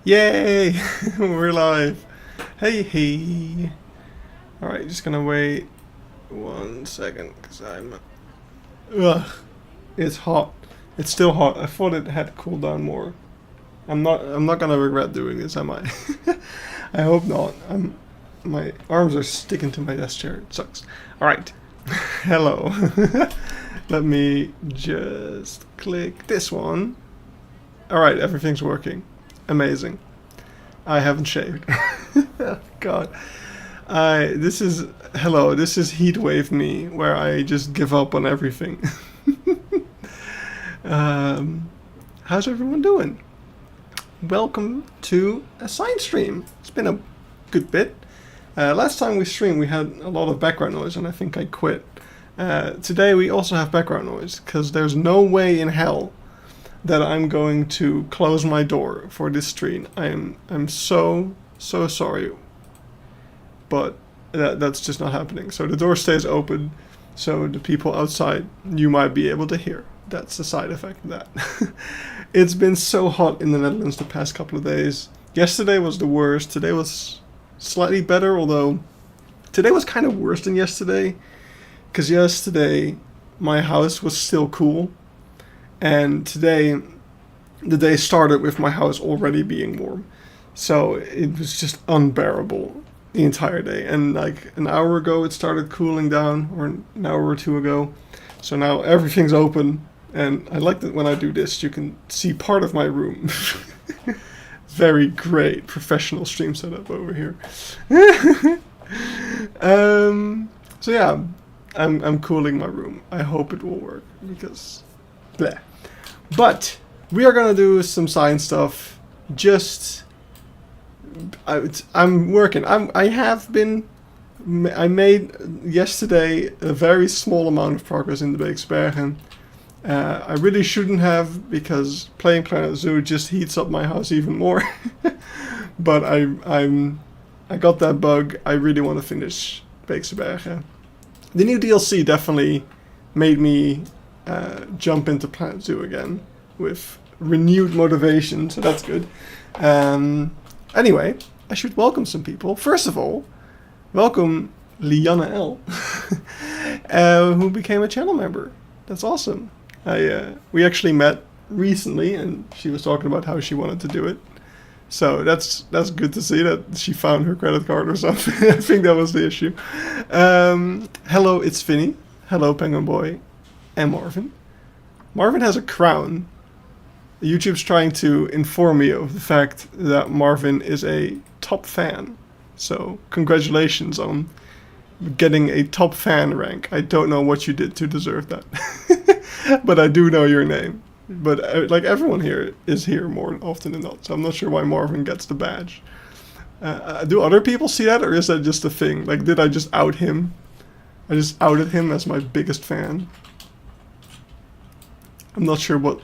Yay! We're live. Hey, hey. Alright, just gonna wait 1 second because I'm. Ugh. It's hot. It's still hot. I thought it had cooled down more. I'm not gonna regret doing this, am I? I hope not. My arms are sticking to my desk chair. It sucks. Alright. Hello. Let me just click this one. Alright, everything's working. Amazing. I haven't shaved. God. This is hello. This is heatwave me, where I just give up on everything. How's everyone doing? Welcome to a science stream. It's been a good bit. Last time we streamed, we had a lot of background noise, and I think I quit. Today we also have background noise because there's no way in hell that I'm going to close my door for this stream. I'm so sorry, but that's just not happening. So the door stays open, so the people outside you might be able to hear. That's the side effect of that. It's been so hot in the Netherlands the past couple of days. Yesterday was the worst. Today was slightly better, although today was kind of worse than yesterday, because yesterday my house was still cool. And today, the day started with my house already being warm. So it was just unbearable the entire day. And like an hour ago, it started cooling down, or an hour or two ago. So now everything's open. And I like that when I do this, you can see part of my room. Very great professional stream setup over here. So yeah, I'm cooling my room. I hope it will work because bleh. But we are gonna do some science stuff. I'm working. I made yesterday a very small amount of progress in the Beeksbergen. I really shouldn't have, because playing Planet Zoo just heats up my house even more. But I got that bug. I really want to finish Beeksbergen. The new DLC definitely made me jump into Planet Zoo again with renewed motivation, so that's good. Anyway, I should welcome some people. First of all, welcome Liana L, who became a channel member. That's awesome. We actually met recently, and she was talking about how she wanted to do it. So that's good to see that she found her credit card or something. I think that was the issue. Hello, it's Finny. Hello, Penguin Boy, and Marvin. Marvin has a crown. YouTube's trying to inform me of the fact that Marvin is a top fan. So congratulations on getting a top fan rank. I don't know what you did to deserve that. But I do know your name. But like everyone here is here more often than not. So I'm not sure why Marvin gets the badge. Do other people see that, or is that just a thing? Like, did I just out him? I just outed him as my biggest fan. I'm not sure what...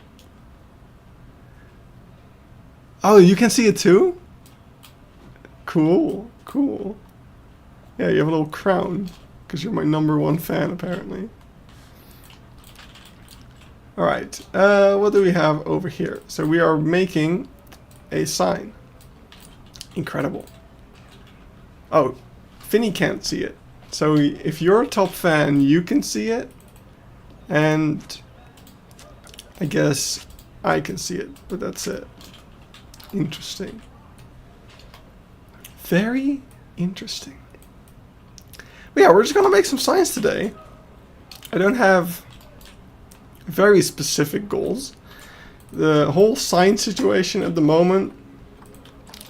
Oh, you can see it too? Cool, cool. Yeah, you have a little crown, because you're my #1 fan, apparently. Alright, what do we have over here? So we are making a sign. Incredible. Oh, Finny can't see it. So if you're a top fan, you can see it. And I guess I can see it, but that's it. Interesting. Very interesting. But yeah, we're just gonna make some science today. I don't have very specific goals. The whole science situation at the moment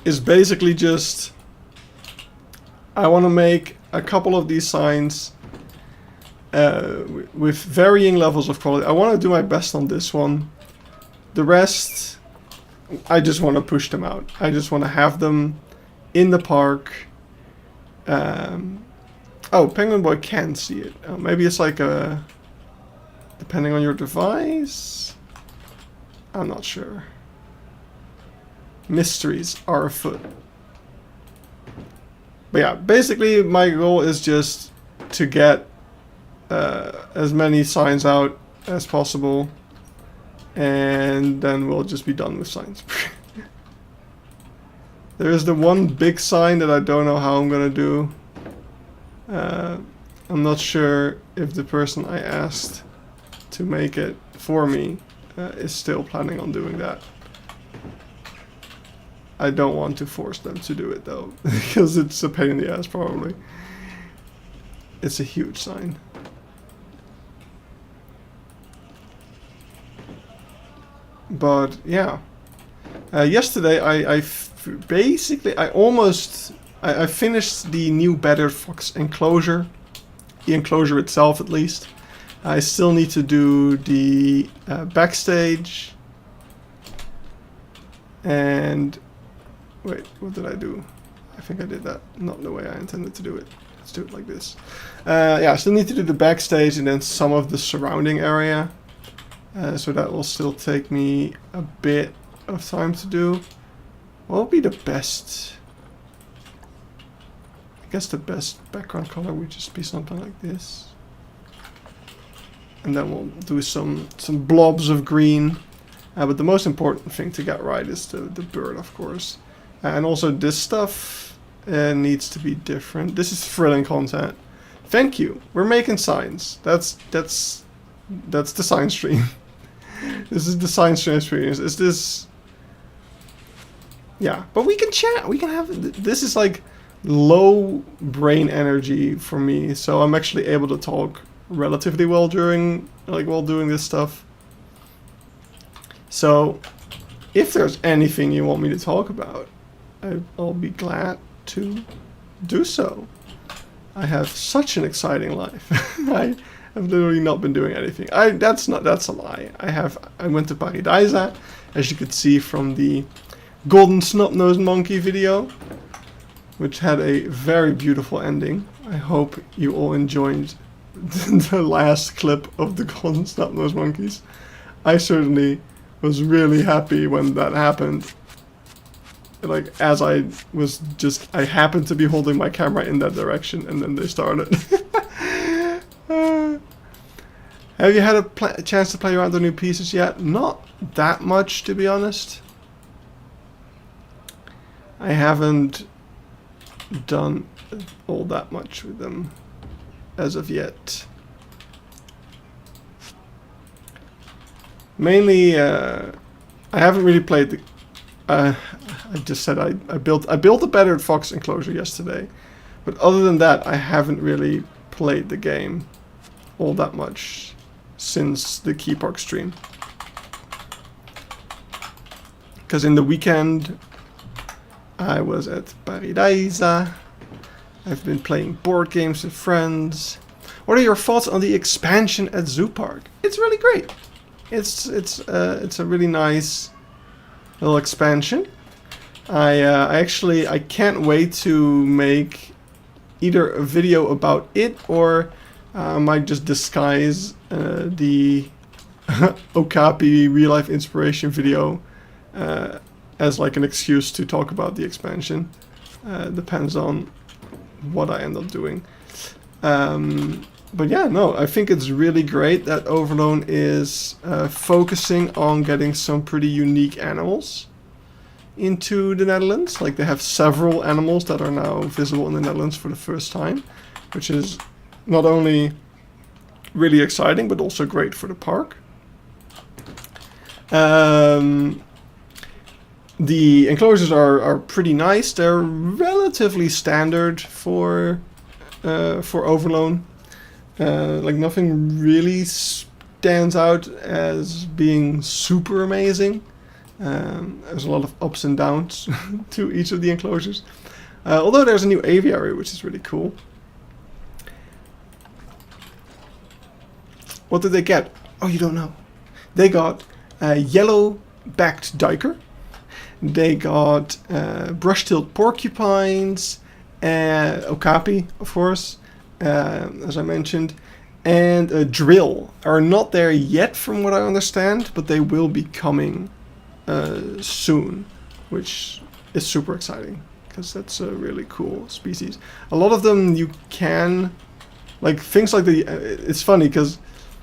is basically just I want to make a couple of these signs with varying levels of quality. I want to do my best on this one. The rest, I just want to push them out. I just want to have them in the park. Oh, Penguin Boy can see it. Maybe it's like a... Depending on your device? I'm not sure. Mysteries are afoot. But yeah, basically my goal is just to get as many signs out as possible, and then we'll just be done with science. There's the one big sign that I don't know how I'm gonna do. I'm not sure if the person I asked to make it for me is still planning on doing that. I don't want to force them to do it though, because it's a pain in the ass probably. It's a huge sign. But yeah, yesterday I finished the new Battered Fox enclosure, the enclosure itself at least. I still need to do the backstage, and wait, what did I do? I think I did that not the way I intended to do it. Let's do it like this. Yeah, I still need to do the backstage and then some of the surrounding area. So that will still take me a bit of time to do. What will be the best? I guess the best background color would just be something like this. And then we'll do some blobs of green. But the most important thing to get right is the bird, of course. And also this stuff needs to be different. This is thrilling content. Thank you. We're making signs. That's the science stream. This is the science stream experience. Is this? Yeah, but we can chat. We can have. This is like low brain energy for me, so I'm actually able to talk relatively well during, like, while doing this stuff. So, if there's anything you want me to talk about, I'll be glad to do so. I have such an exciting life. I've literally not been doing anything. That's a lie. I went to Paradise, as you could see from the Golden Snot-Nosed Monkey video, which had a very beautiful ending. I hope you all enjoyed the last clip of the Golden Snot-Nosed Monkeys. I certainly was really happy when that happened. Like, as I happened to be holding my camera in that direction, and then they started. Have you had a chance to play around the new pieces yet? Not that much, to be honest. I haven't done all that much with them as of yet. Mainly, I haven't really played the... I just said I built a Battered Fox enclosure yesterday, but other than that, I haven't really played the game all that much since the Key Park stream. Because in the weekend, I was at Paradise. I've been playing board games with friends. What are your thoughts on the expansion at Zoo Park? It's really great. It's a really nice little expansion. I can't wait to make either a video about it, or I might just disguise the Okapi real life inspiration video as like an excuse to talk about the expansion. Depends on what I end up doing. But yeah, no, I think it's really great that Overloan is focusing on getting some pretty unique animals into the Netherlands. Like, they have several animals that are now visible in the Netherlands for the first time, which is not only really exciting, but also great for the park. The enclosures are pretty nice. They're relatively standard for Overloan. Like, nothing really stands out as being super amazing. There's a lot of ups and downs to each of the enclosures. Although there's a new aviary, which is really cool. What did they get? Oh, you don't know. They got a yellow-backed duiker. They got brush-tailed porcupines, okapi, of course, as I mentioned, and a drill are not there yet from what I understand, but they will be coming soon, which is super exciting because that's a really cool species. A lot of them you can, like, things like the, it's funny because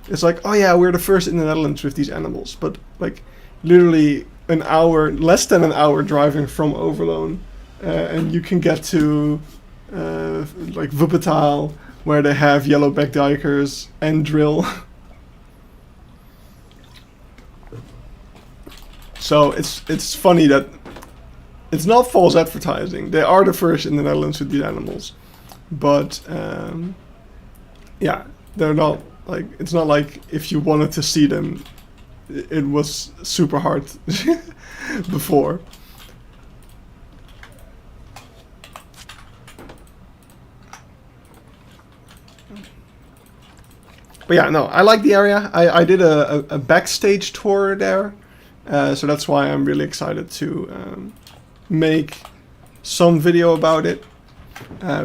it's like, oh yeah, we're the first in the Netherlands with these animals, but like literally an hour, less than an hour driving from Overloan, and you can get to like Wuppertal, where they have yellowback duikers and drill. So it's funny that it's not false advertising. They are the first in the Netherlands with these animals, but yeah, they're not like, it's not like if you wanted to see them, it was super hard before. But yeah, no, I like the area. I did a backstage tour there, so that's why I'm really excited to make some video about it,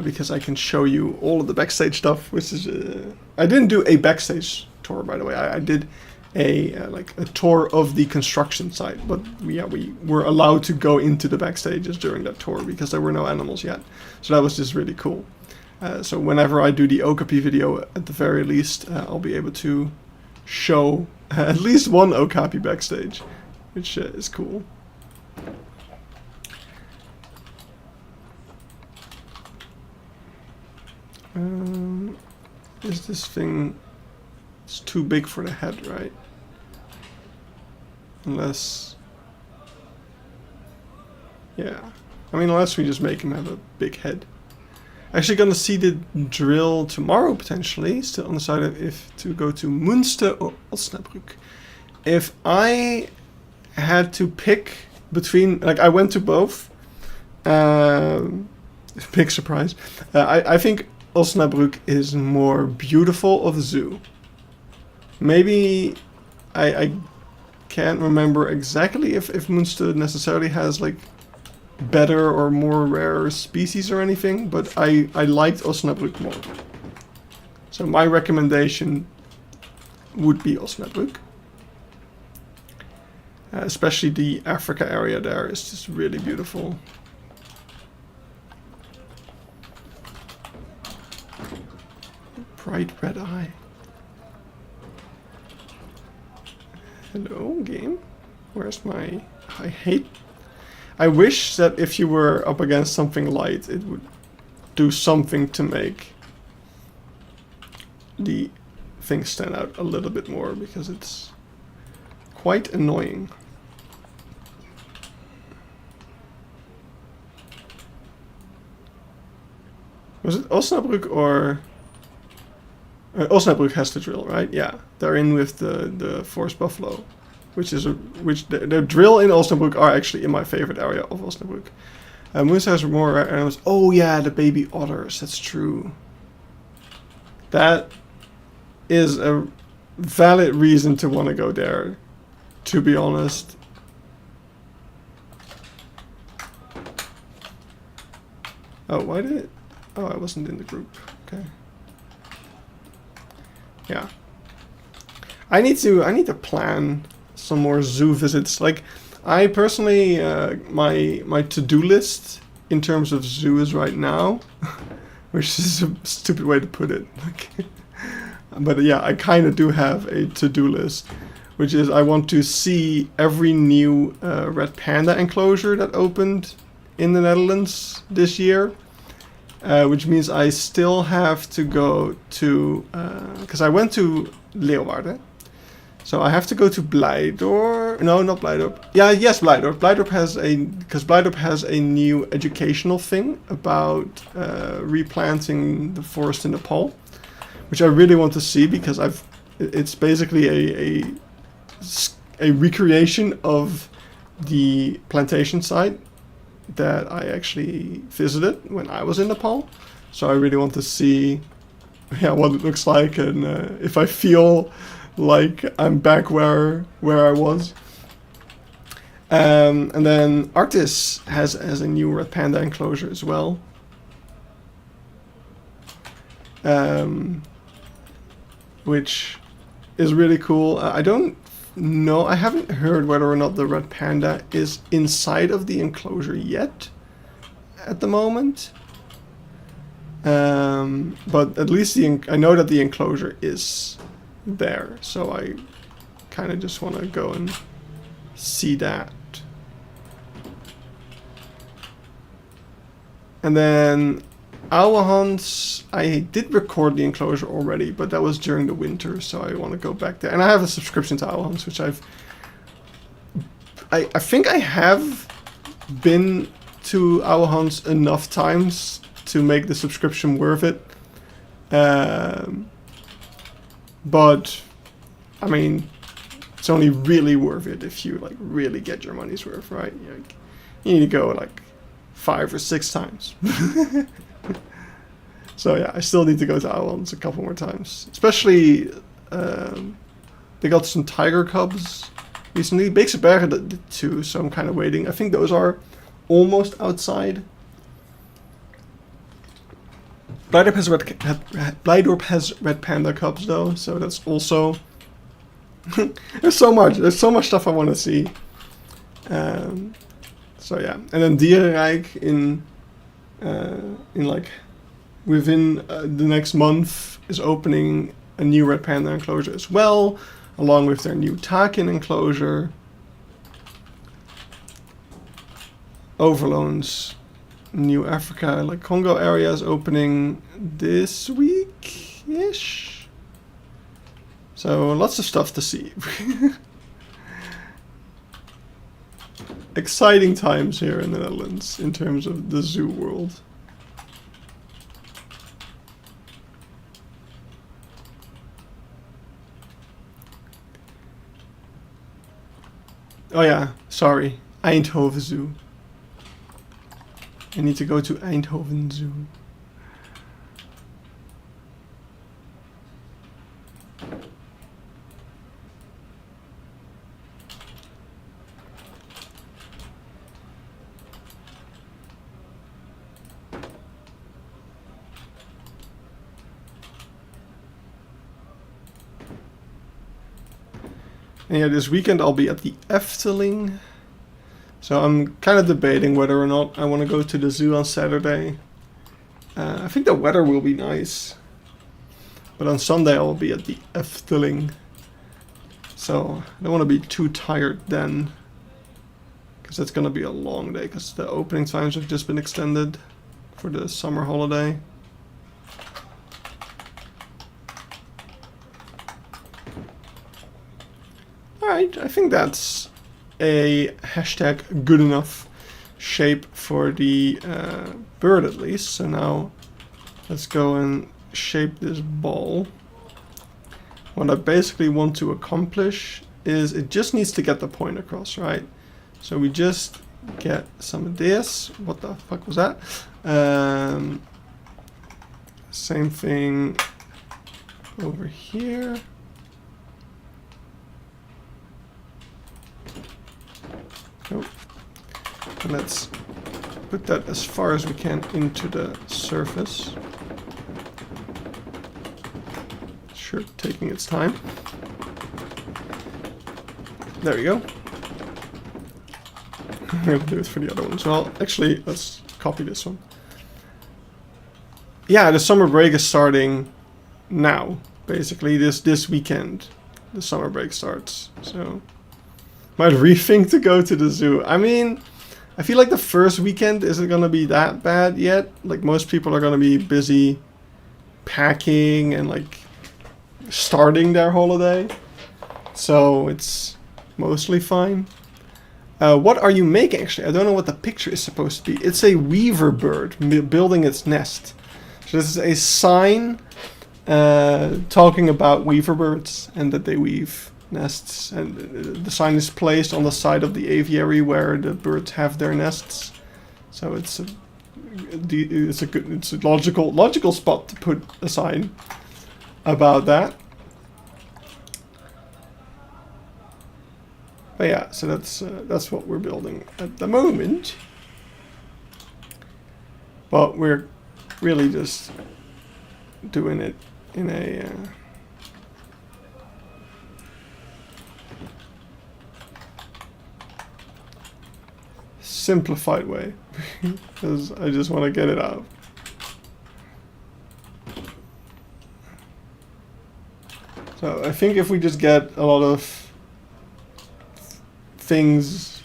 because I can show you all of the backstage stuff, which is... I didn't do a backstage tour, by the way. I did like a tour of the construction site, but we were allowed to go into the backstages during that tour because there were no animals yet. So that was just really cool. So whenever I do the Okapi video, at the very least, I'll be able to show at least one Okapi backstage, which is cool. Is this thing... It's too big for the head, right? Unless... Yeah. I mean, unless we just make him have a big head. Actually gonna see the drill tomorrow, potentially. Still undecided if to go to Münster or Osnabrück. If I had to pick between... Like, I went to both. Big surprise. I think Osnabrück is more beautiful of the zoo. Maybe... I can't remember exactly if Münster necessarily has, like, better or more rare species or anything, but I liked Osnabrück more. So my recommendation would be Osnabrück. Especially the Africa area there is just really beautiful. Bright red eye. Hello, game. Where's my... I wish that if you were up against something light, it would do something to make the thing stand out a little bit more, because it's quite annoying. Was it Osnabrück or... Osnabrück has the drill, right? Yeah, they're in with the forest buffalo, which is the drill in Osnabrück are actually in my favorite area of Osnabrück. Münster has more rare animals. Oh yeah, the baby otters. That's true. That is a valid reason to want to go there, to be honest. Oh, why did it? Oh, I wasn't in the group. Okay. Yeah. I need to plan some more zoo visits. Like, I personally, my to-do list in terms of zoos right now, which is a stupid way to put it. Like, but yeah, I kind of do have a to-do list, which is I want to see every new red panda enclosure that opened in the Netherlands this year. Which means I still have to go to, because I went to Leeuwarden, so I have to go to Blijdorp. No, not Blijdorp. Yeah, yes, Blijdorp. Because Blijdorp has a new educational thing about replanting the forest in Nepal, which I really want to see, because it's basically a recreation of the plantation site that I actually visited when I was in Nepal. So I really want to see what it looks like, and if I feel like I'm back where I was. And then Artis has a new red panda enclosure as well. Which is really cool. I don't know, I haven't heard whether or not the red panda is inside of the enclosure yet at the moment. But at least I know that the enclosure is there, so I kind of just want to go and see that. And then owl hunts, I did record the enclosure already, but that was during the winter, so I want to go back there. And I have a subscription to owl hunts, which I think I have been to owl hunts enough times to make the subscription worth it. But I mean, it's only really worth it if you like really get your money's worth, right? You need to go like 5 or 6 times. So yeah, I still need to go to owl hunts a couple more times. Especially, they got some tiger cubs recently. Beekse Bergen did too, so I'm kind of waiting. I think those are almost outside. Blijdorp has red panda cubs though, so that's also... There's so much stuff I want to see. So yeah, and then Dierenrijk in like within the next month is opening a new red panda enclosure as well, along with their new takin enclosure. Overloan's New Africa, like Congo area, is opening this week-ish. So lots of stuff to see. Exciting times here in the Netherlands in terms of the zoo world. Oh yeah, sorry. Eindhoven Zoo. I need to go to Eindhoven Zoo. And yeah, this weekend I'll be at the Efteling. So I'm kind of debating whether or not I want to go to the zoo on Saturday. I think the weather will be nice. But on Sunday I will be at the Efteling. So I don't want to be too tired then. Because it's going to be a long day. Because the opening times have just been extended for the summer holiday. Alright, I think that's a hashtag good enough shape for the bird at least. So now let's go and shape this ball. What I basically want to accomplish is it just needs to get the point across, right? So we just get some of this. What the fuck was that? Same thing over here. Nope. And let's put that as far as we can into the surface. Sure, taking its time. There we go. I'm gonna do it for the other one as well. Actually, let's copy this one. Yeah, the summer break is starting now. Basically, this weekend, the summer break starts. So might rethink to go to the zoo. I mean, I feel like the first weekend isn't gonna be that bad yet. Like most people are gonna be busy packing and like starting their holiday. So it's mostly fine. What are you making actually? I don't know what the picture is supposed to be. It's a weaver bird building its nest. So this is a sign talking about weaver birds and that they weave nests, and the sign is placed on the side of the aviary where the birds have their nests. So it's a logical spot to put a sign about that. But yeah, so that's what we're building at the moment. But we're really just doing it in a simplified way, because I just want to get it out. So I think if we just get a lot of things,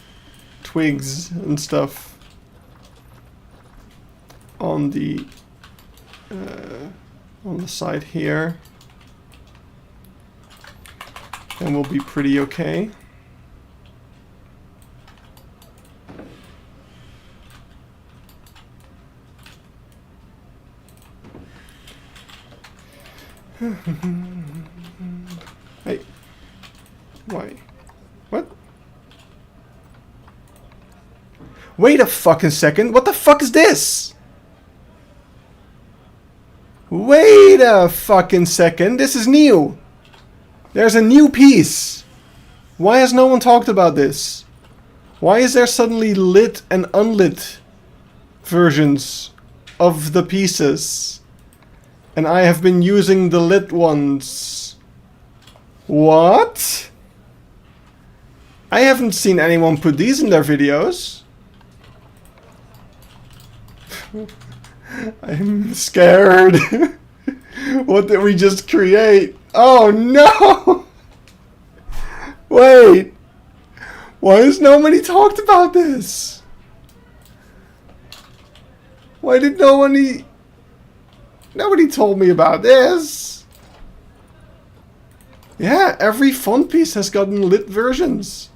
twigs and stuff on the side here, and we'll be pretty okay. Hey. Why? What? Wait a fucking second. What the fuck is this? Wait a fucking second. This is new. There's a new piece. Why has no one talked about this? Why is there suddenly lit and unlit versions of the pieces? And I have been using the lit ones. What? I haven't seen anyone put these in their videos. I'm scared. What did we just create? Oh no! Wait. Why has nobody talked about this? Why did nobody told me about this? Yeah, every font piece has gotten lit versions.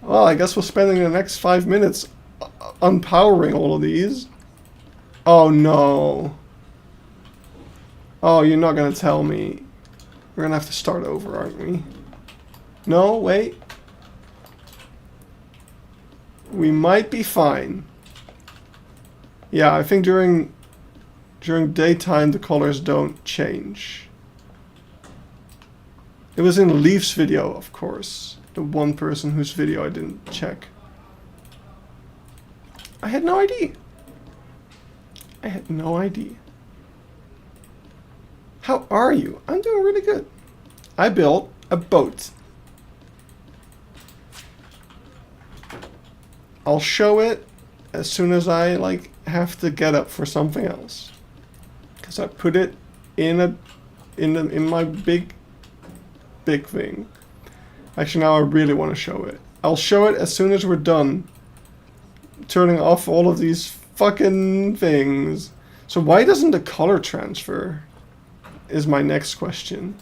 Well, I guess we're spending the next 5 minutes unpowering all of these. Oh no. Oh, you're not gonna tell me. We're gonna have to start over, aren't we? No, wait. We might be fine. Yeah, I think during daytime the colors don't change. It was in Leaf's video, of course. The one person whose video I didn't check. I had no idea. I had no idea. How are you? I'm doing really good. I built a boat. I'll show it as soon as I have to get up for something else. Cause I put it in my big thing. Actually, now I really want to show it. I'll show it as soon as we're done turning off all of these fucking things. So why doesn't the color transfer? Is my next question.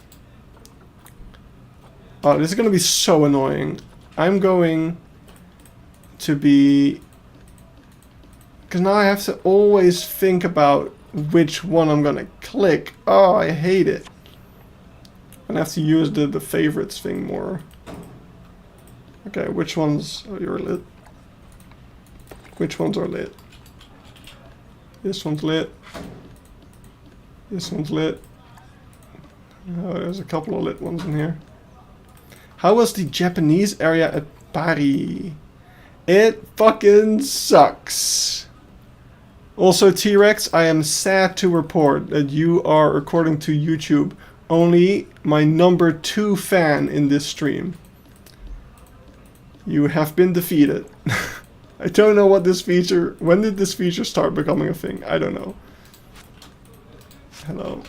Oh, this is going to be so annoying. I'm going to be... Because now I have to always think about which one I'm going to click. Oh, I hate it. I'm going to have to use the favorites thing more. Okay, which ones are lit? Which ones are lit? This one's lit. This one's lit. Oh, there's a couple of lit ones in here. How was the Japanese area at Paris? It fucking sucks. Also, T-Rex, I am sad to report that you are, according to YouTube, only my number 2 fan in this stream. You have been defeated. I don't know what this feature... When did this feature start becoming a thing? I don't know. Hello.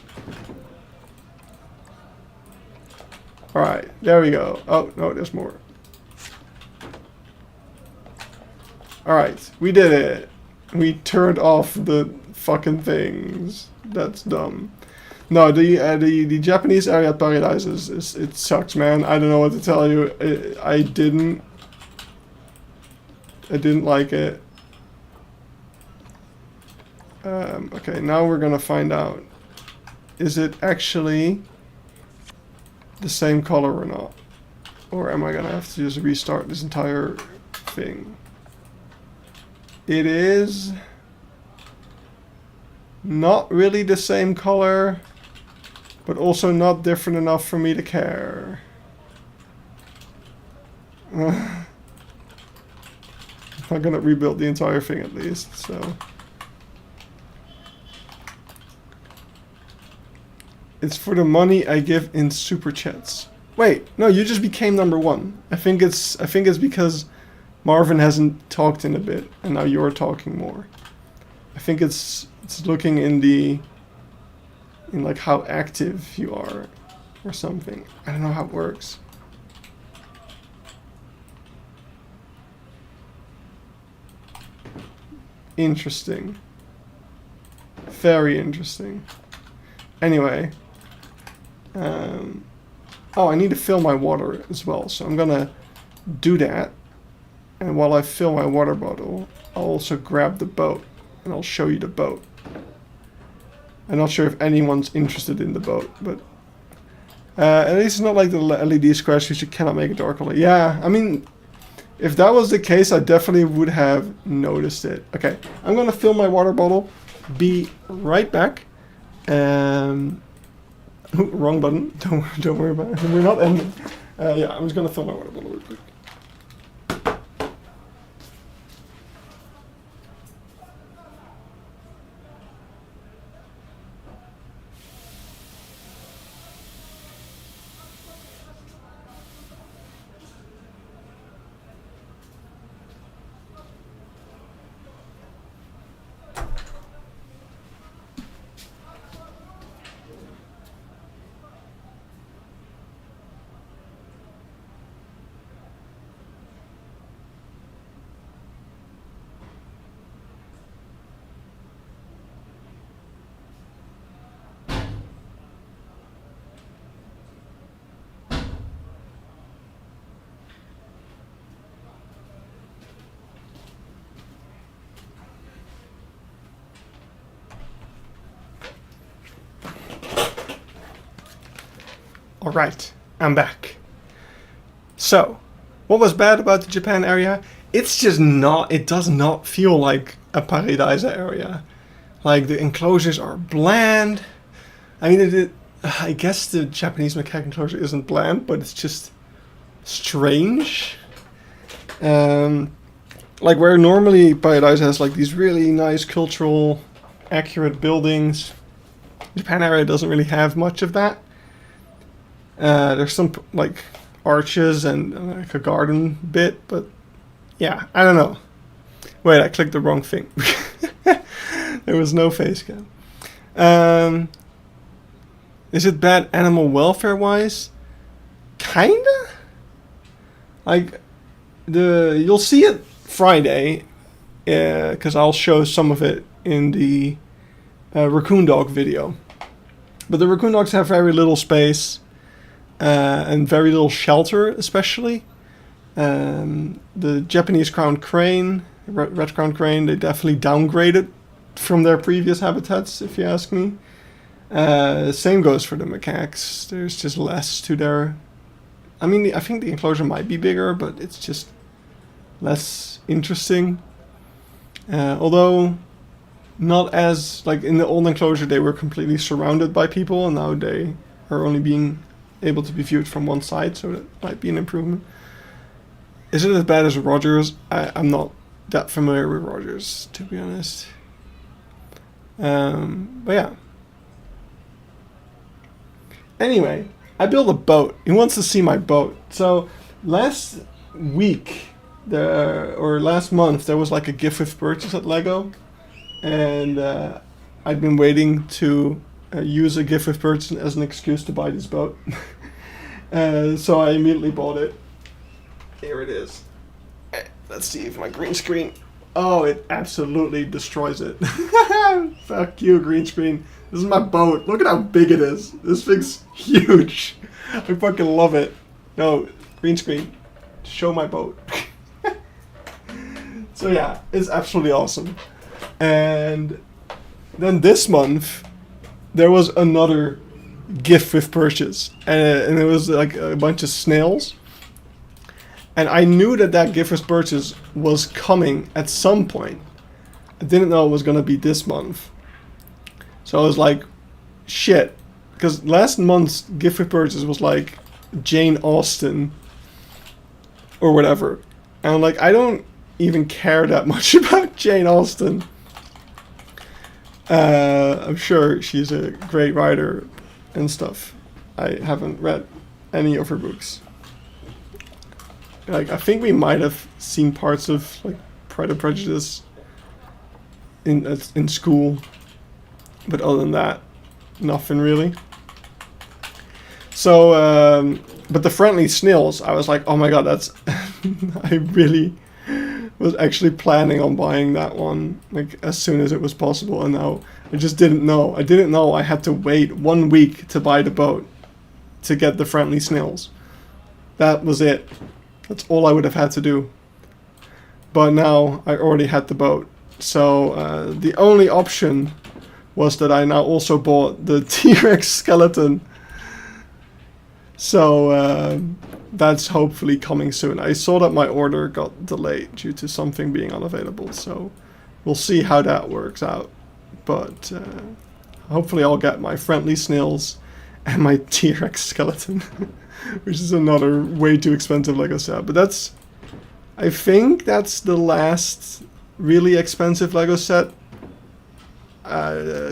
Alright, there we go. Oh, no, there's more. Alright, we did it. We turned off the fucking things. That's dumb. No, the Japanese area at Paradise is it sucks, man. I don't know what to tell you. I didn't like it. Okay, now we're gonna find out. Is it actually the same color or not? Or am I gonna have to just restart this entire thing? It is not really the same color, but also not different enough for me to care. I'm not gonna rebuild the entire thing at least, so. It's for the money I give in super chats. Wait, no, you just became number 1. I think it's because Marvin hasn't talked in a bit, and now you're talking more. I think it's looking in like how active you are, or something. I don't know how it works. Interesting. Very interesting. Anyway. Oh, I need to fill my water as well, so I'm gonna do that. And while I fill my water bottle, I'll also grab the boat, and I'll show you the boat. I'm not sure if anyone's interested in the boat, but at least it's not like the LED squares which you cannot make a dark color. Yeah, I mean, if that was the case, I definitely would have noticed it. Okay, I'm gonna fill my water bottle. Be right back. Wrong button. Don't worry about it. We're not ending. Yeah, I'm just gonna fill my water bottle real quick. Alright, I'm back. So, what was bad about the Japan area? It's just not, it does not feel like a Paradise area. Like, the enclosures are bland. I mean, I guess the Japanese macaque enclosure isn't bland, but it's just strange. Like, where normally Paradise has, like, these really nice cultural, accurate buildings, Japan area doesn't really have much of that. There's some like arches and like a garden bit, but yeah, I don't know. Wait, I clicked the wrong thing. There was no face cam. Is it bad animal welfare wise? Kinda. Like you'll see it Friday, because I'll show some of it in the raccoon dog video. But the raccoon dogs have very little space. And very little shelter, especially. The Japanese crowned crane, red crowned crane, they definitely downgraded from their previous habitats, if you ask me. Same goes for the macaques. There's just less to their... I mean, I think the enclosure might be bigger, but it's just less interesting. Although, not as... Like, in the old enclosure, they were completely surrounded by people, and now they are only being able to be viewed from one side, so that might be an improvement. Is it as bad as Rogers? I'm not that familiar with Rogers, to be honest. But yeah. Anyway, I built a boat. He wants to see my boat. So last week, or last month, there was like a gift with purchase at Lego, and I'd been waiting to use a gift with purchase as an excuse to buy this boat. So I immediately bought it. Here it is. Let's see if my green screen... Oh, it absolutely destroys it. Fuck you, green screen. This is my boat. Look at how big it is. This thing's huge. I fucking love it. No, green screen. Show my boat. So yeah, it's absolutely awesome. And then this month, there was another gift with purchase, and it was like a bunch of snails, and I knew that gift with purchase was coming at some point. I didn't know it was gonna be this month, so I was like, shit, because last month's gift with purchase was like Jane Austen or whatever, and I'm like, I don't even care that much about Jane Austen. I'm sure she's a great writer and stuff. I haven't read any of her books. Like, I think we might have seen parts of like Pride and Prejudice in school, but other than that, nothing really. So, but the friendly snails, I was like, oh my god, that's I really was actually planning on buying that one like as soon as it was possible, and now I just didn't know. I didn't know I had to wait 1 week to buy the boat to get the friendly snails. That was it. That's all I would have had to do. But now I already had the boat. So the only option was that I now also bought the T-Rex skeleton. So that's hopefully coming soon. I saw that my order got delayed due to something being unavailable. So we'll see how that works out. But hopefully I'll get my friendly snails and my T-Rex skeleton. Which is another way too expensive Lego set. But that's... I think that's the last really expensive Lego set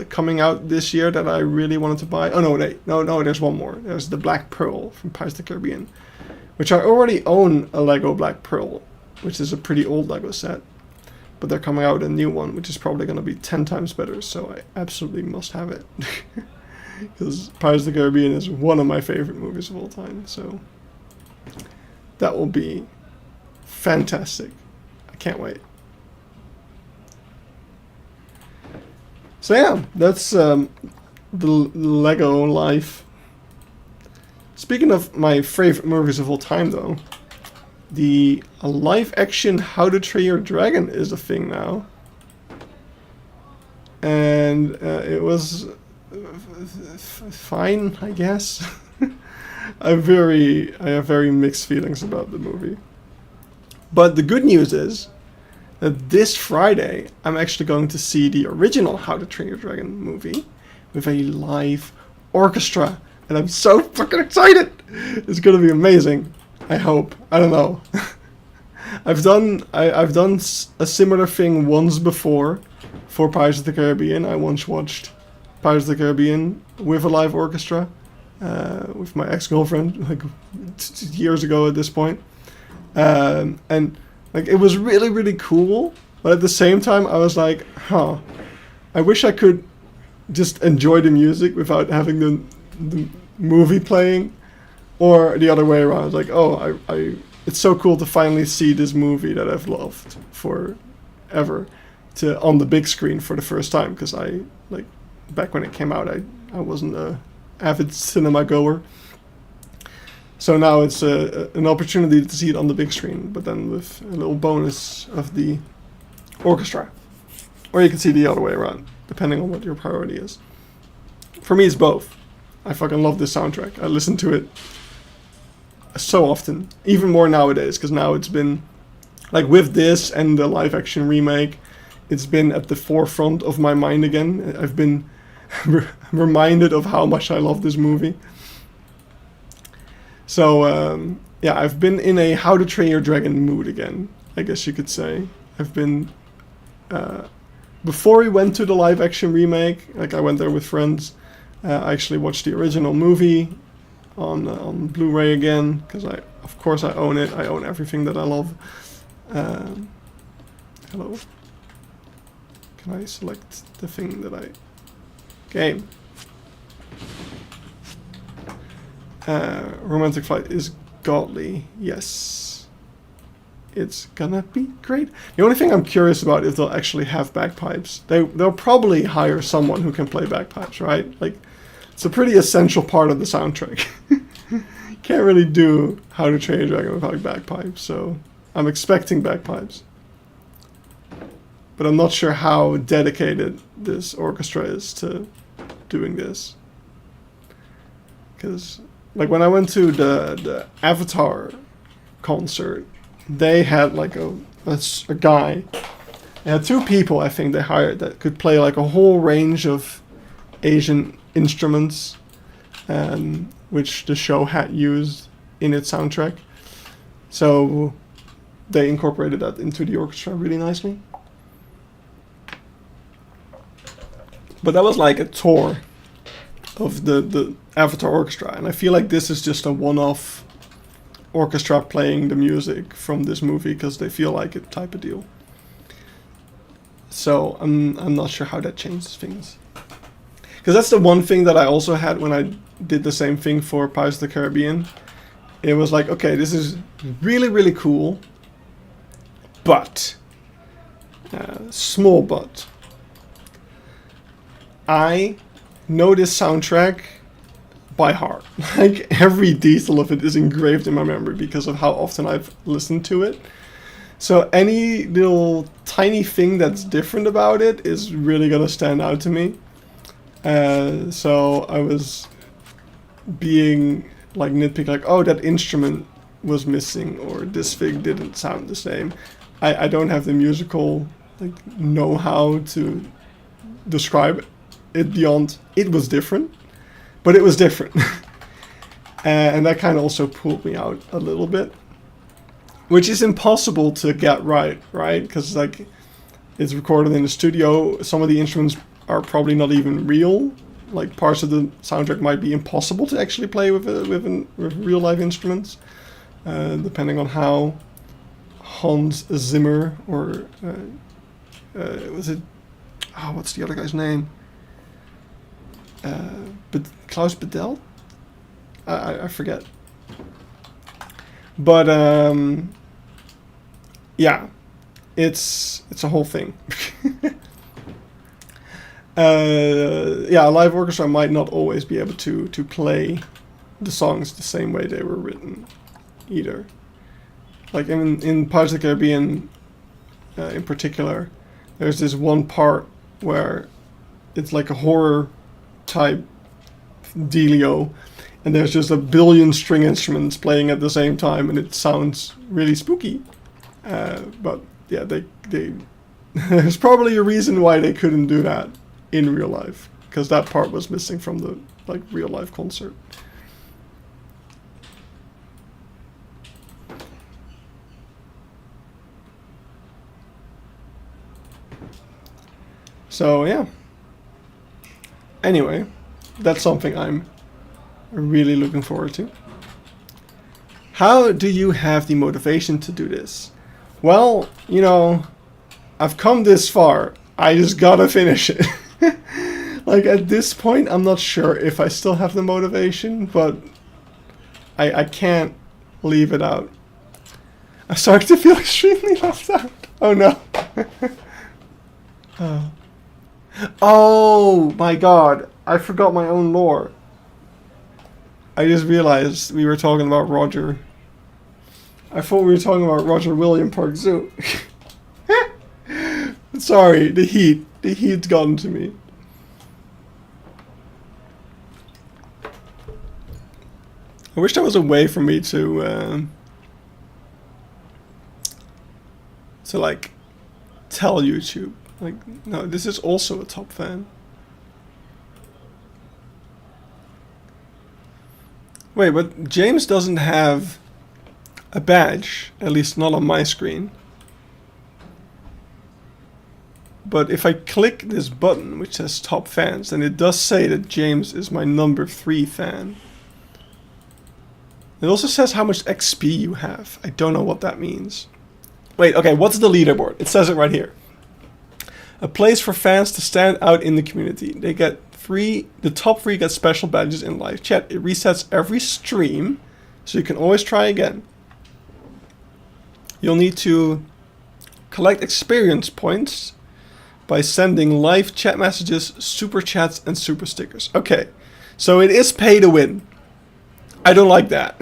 coming out this year that I really wanted to buy. Oh no, no, there's one more. There's the Black Pearl from Pirates of the Caribbean, which I already own a Lego Black Pearl, which is a pretty old Lego set. But they're coming out with a new one, which is probably going to be 10 times better, so I absolutely must have it. Because Pirates of the Caribbean is one of my favorite movies of all time, so that will be fantastic. I can't wait. So yeah, that's the Lego life. Speaking of my favorite movies of all time, though, the live-action How to Train Your Dragon is a thing now, and it was fine, I guess. I have very mixed feelings about the movie. But the good news is that this Friday I'm actually going to see the original How to Train Your Dragon movie with a live orchestra, and I'm so fucking excited. It's gonna be amazing. I hope. I don't know. I've done a similar thing once before for Pirates of the Caribbean. I once watched Pirates of the Caribbean with a live orchestra with my ex-girlfriend, like years ago at this point. And like it was really, really cool, but at the same time I was like, I wish I could just enjoy the music without having the movie playing, or the other way around. I was like, it's so cool to finally see this movie that I've loved forever on the big screen for the first time, because back when it came out, I wasn't a avid cinema goer. So now it's an opportunity to see it on the big screen, but then with a little bonus of the orchestra. Or you can see the other way around, depending on what your priority is. For me, it's both. I fucking love this soundtrack. I listen to it so often, even more nowadays, because now it's been, like with this and the live action remake, it's been at the forefront of my mind again. I've been reminded of how much I love this movie. So, yeah, I've been in a How to Train Your Dragon mood again, I guess you could say. I've been, before we went to the live action remake, like I went there with friends, I actually watched the original movie on Blu-ray again, because of course I own it. I own everything that I love. Hello. Can I select the thing that game? Romantic Flight is godly. Yes. It's gonna be great. The only thing I'm curious about is they'll actually have bagpipes. They'll probably hire someone who can play bagpipes, right? Like, it's a pretty essential part of the soundtrack. Can't really do How to Train Your Dragon without bagpipes, so I'm expecting bagpipes. But I'm not sure how dedicated this orchestra is to doing this. Because, like, when I went to the Avatar concert, they had like a guy. They had two people, I think, they hired that could play like a whole range of Asian instruments, which the show had used in its soundtrack. So they incorporated that into the orchestra really nicely. But that was like a tour of the Avatar orchestra, and I feel like this is just a one-off orchestra playing the music from this movie because they feel like it type of deal. So I'm not sure how that changes things. Because that's the one thing that I also had when I did the same thing for Pirates of the Caribbean. It was like, okay, this is really, really cool, but Small but. I know this soundtrack by heart. Like, every detail of it is engraved in my memory because of how often I've listened to it. So any little tiny thing that's different about it is really gonna stand out to me. So I was being like nitpick, like, oh, that instrument was missing, or this thing didn't sound the same. I don't have the musical like know-how to describe it beyond it was different, but it was different. And that kind of also pulled me out a little bit, which is impossible to get right, because like it's recorded in the studio. Some of the instruments are probably not even real. Like, parts of the soundtrack might be impossible to actually play with real live instruments, depending on how Hans Zimmer or was it? Oh, what's the other guy's name? But Klaus Bedell? I forget. But yeah, it's a whole thing. Yeah, a live orchestra might not always be able to play the songs the same way they were written either. Like in Pirates of the Caribbean, in particular, there's this one part where it's like a horror type dealio, and there's just a billion string instruments playing at the same time, and it sounds really spooky. But yeah, they there's probably a reason why they couldn't do that in real life, because that part was missing from the like real life concert. So yeah. Anyway, that's something I'm really looking forward to. How do you have the motivation to do this? Well, you know, I've come this far. I just gotta finish it. Like, at this point, I'm not sure if I still have the motivation, but I can't leave it out. I'm starting to feel extremely left out. Oh no. Oh my god, I forgot my own lore. I just realized we were talking about Roger. I thought we were talking about Roger William Park Zoo. Sorry, the heat's gotten to me. I wish there was a way for me to like tell YouTube, like, no, this is also a top fan. Wait, but James doesn't have a badge, at least not on my screen. But if I click this button, which says top fans, then it does say that James is my number 3 fan. It also says how much XP you have. I don't know what that means. Wait, okay, what's the leaderboard? It says it right here. A place for fans to stand out in the community. They get the top 3 get special badges in live chat. It resets every stream, so you can always try again. You'll need to collect experience points by sending live chat messages, super chats, and super stickers. Okay, so it is pay to win. I don't like that.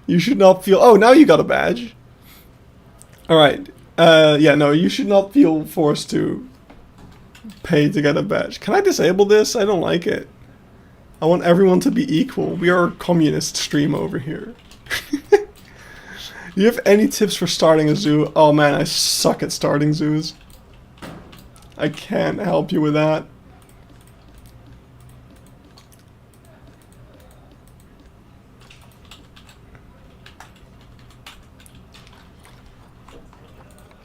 You should not feel, oh, now you got a badge. Alright, yeah, no, you should not feel forced to pay to get a badge. Can I disable this? I don't like it. I want everyone to be equal. We are a communist stream over here. Do you have any tips for starting a zoo? Oh man, I suck at starting zoos. I can't help you with that.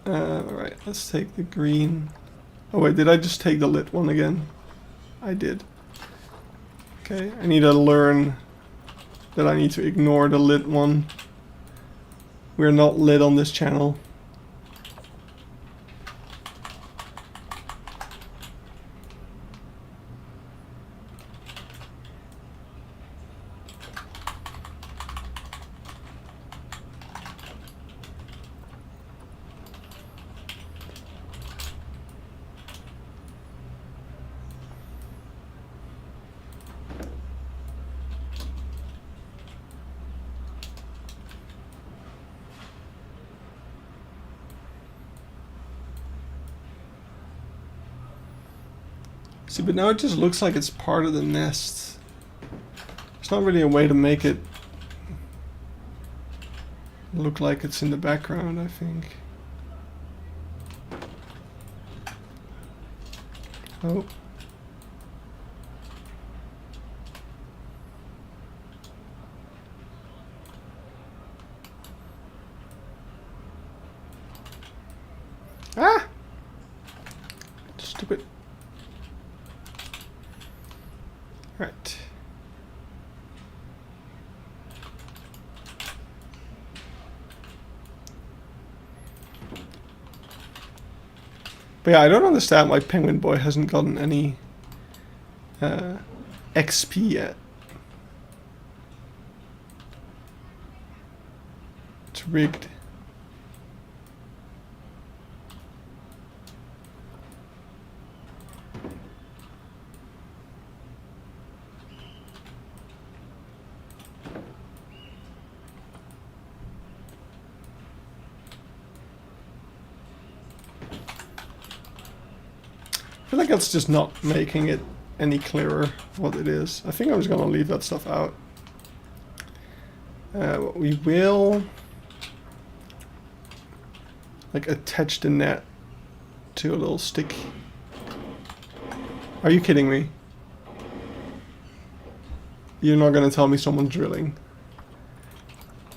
Alright, let's take the green. Oh wait, did I just take the lit one again? I did. Okay, I need to learn that I need to ignore the lit one. We're not lit on this channel. See, but now it just looks like it's part of the nest. There's not really a way to make it look like it's in the background, I think. Oh. Ah! Stupid. Right. But yeah, I don't understand why Penguin Boy hasn't gotten any XP yet. It's rigged. I feel like that's just not making it any clearer what it is. I think I'm just gonna leave that stuff out. What we will like attach the net to a little stick. Are you kidding me? You're not gonna tell me someone's drilling.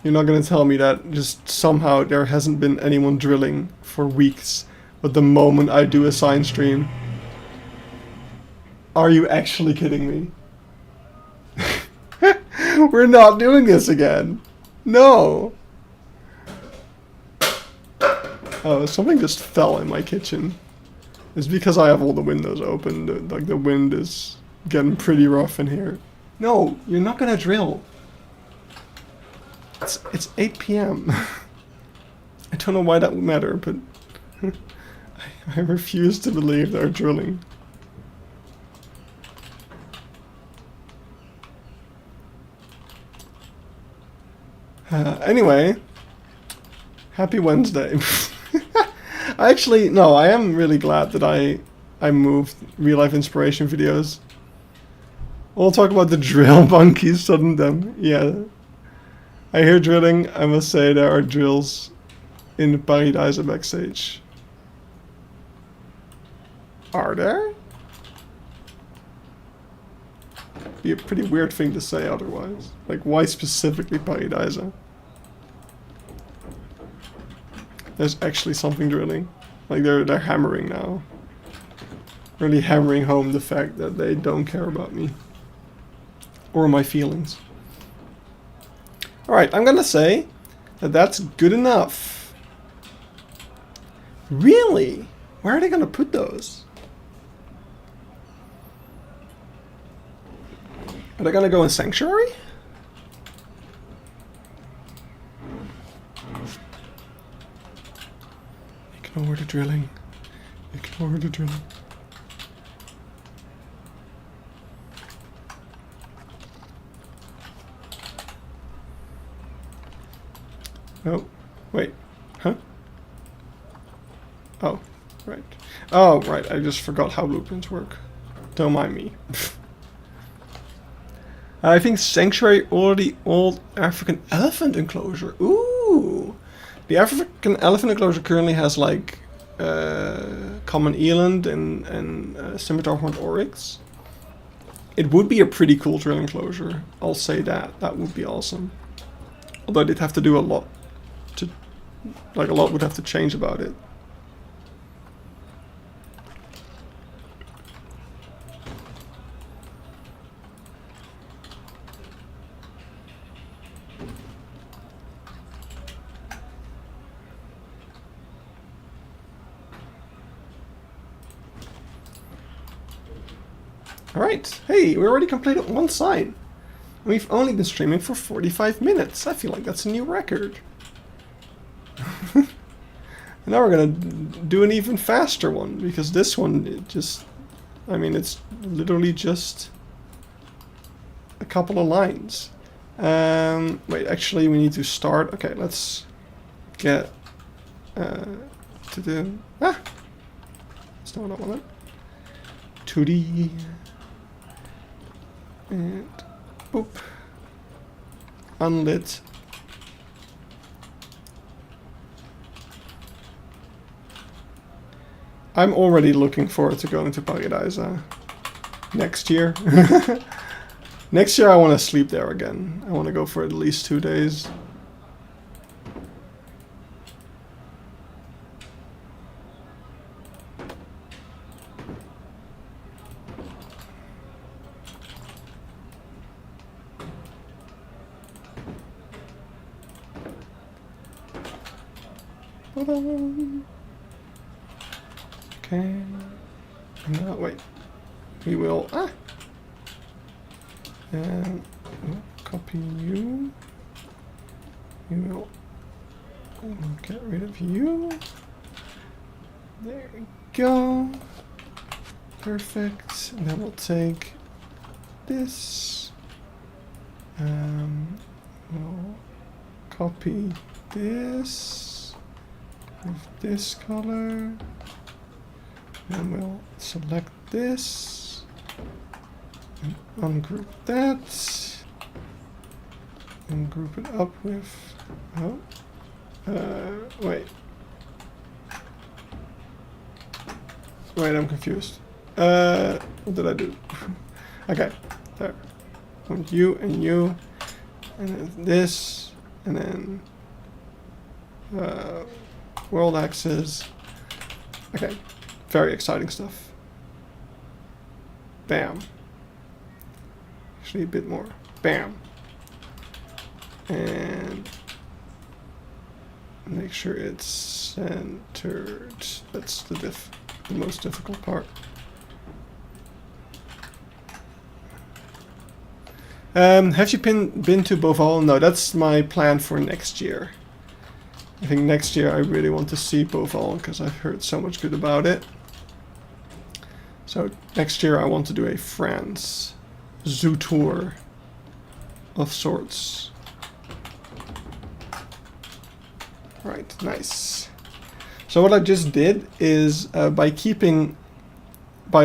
You're not gonna tell me that just somehow there hasn't been anyone drilling for weeks, but the moment I do a science stream. Are you actually kidding me? We're not doing this again. No. Oh, something just fell in my kitchen. It's because I have all the windows open. Like the wind is getting pretty rough in here. No, you're not gonna drill. It's 8 p.m. I don't know why that would matter, but I refuse to believe they're drilling. Anyway, happy Wednesday. I am really glad that I moved real life inspiration videos. We'll talk about the drill monkeys, sudden them. Yeah. I hear drilling. I must say there are drills in Paradise backstage. Are there? Be a pretty weird thing to say otherwise. Like, why specifically Paradise? There's actually something drilling. Like, they're hammering now. Really hammering home the fact that they don't care about me. Or my feelings. Alright, I'm gonna say that that's good enough. Really? Where are they gonna put those? Are they gonna go in Sanctuary? Ignore the drilling. Ignore the drilling. Oh, wait. Huh? Oh, right. Oh, right. I just forgot how blueprints work. Don't mind me. I think Sanctuary or the Old African Elephant Enclosure. Ooh! The African Elephant Enclosure currently has like Common Eland and Scimitar Horned Oryx. It would be a pretty cool drill enclosure. I'll say that. That would be awesome. Although they'd have to do a lot. A lot would have to change about it. Alright, hey, we already completed one side. We've only been streaming for 45 minutes. I feel like that's a new record. And now we're gonna do an even faster one, because this one, it's literally just a couple of lines. Wait, actually we need to start. Okay, let's get to the... That's not what I wanted. 2D. And boop. Unlit. I'm already looking forward to going to Paradise next year. Next year I want to sleep there again. I want to go for at least 2 days. Okay. No, wait. We will. And we'll copy you. We will get rid of you. There we go. Perfect. And then we'll take this. We'll copy this with this color. And we'll select this and ungroup that and group it up with, wait, I'm confused. What did I do? Okay, there. I want you, and then this, and then world axis. Okay. Very exciting stuff. Bam. Actually a bit more. Bam. And make sure it's centered. That's the most difficult part. Have you been to Beauval? No, that's my plan for next year. I think next year I really want to see Beauval because I've heard so much good about it. So next year I want to do a France zoo tour of sorts. Right, nice. So what I just did is by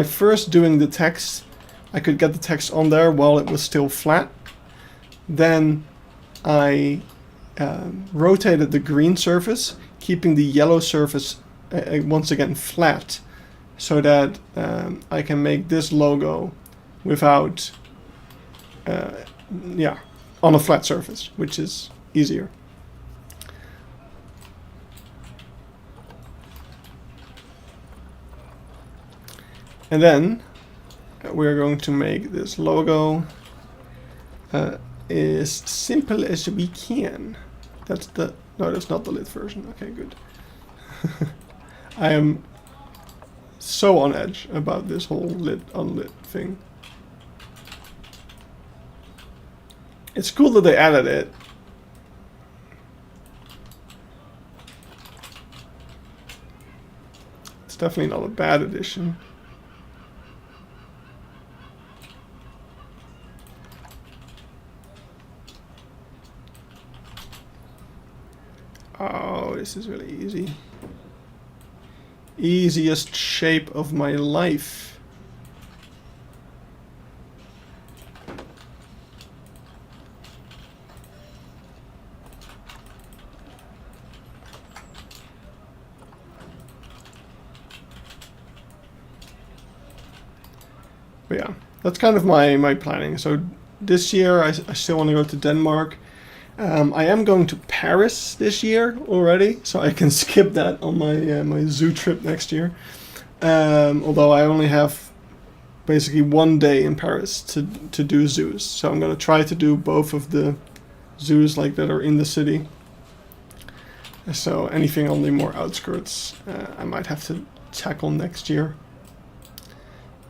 first doing the text, I could get the text on there while it was still flat. Then I rotated the green surface, keeping the yellow surface once again flat, so that I can make this logo without, on a flat surface, which is easier. And then we're going to make this logo as simple as we can. That's not the lit version. Okay, good. I am so on edge about this whole lit unlit thing. It's cool that they added it. It's definitely not a bad addition. Oh, this is really easy. Easiest shape of my life. But yeah, that's kind of my planning. So this year I still want to go to Denmark. I am going to Paris this year already, so I can skip that on my my zoo trip next year. Although I only have basically 1 day in Paris to do zoos, so I'm gonna try to do both of the zoos like that are in the city. So anything on the more outskirts, I might have to tackle next year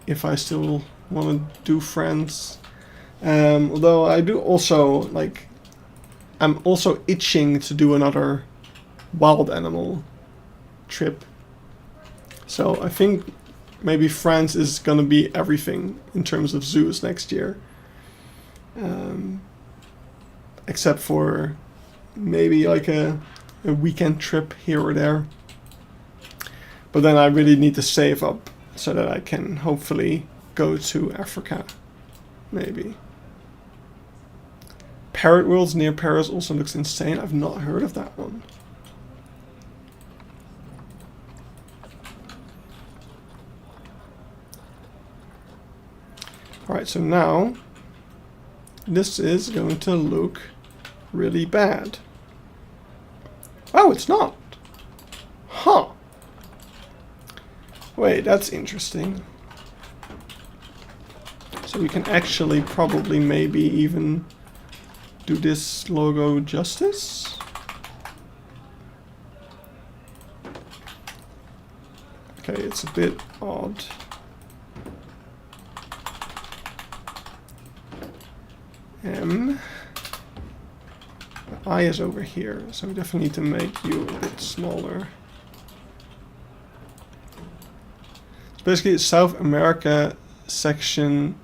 if I still want to do France. Although I do also like. I'm also itching to do another wild animal trip. So I think maybe France is gonna be everything in terms of zoos next year. Except for maybe like a weekend trip here or there. But then I really need to save up so that I can hopefully go to Africa, maybe. Parrot Worlds near Paris also looks insane. I've not heard of that one. Alright, so now this is going to look really bad. Oh, it's not. Huh. Wait, that's interesting. So we can actually probably maybe even do this logo justice. Okay, it's a bit odd. The I is over here, so we definitely need to make you a bit smaller. It's basically a South America section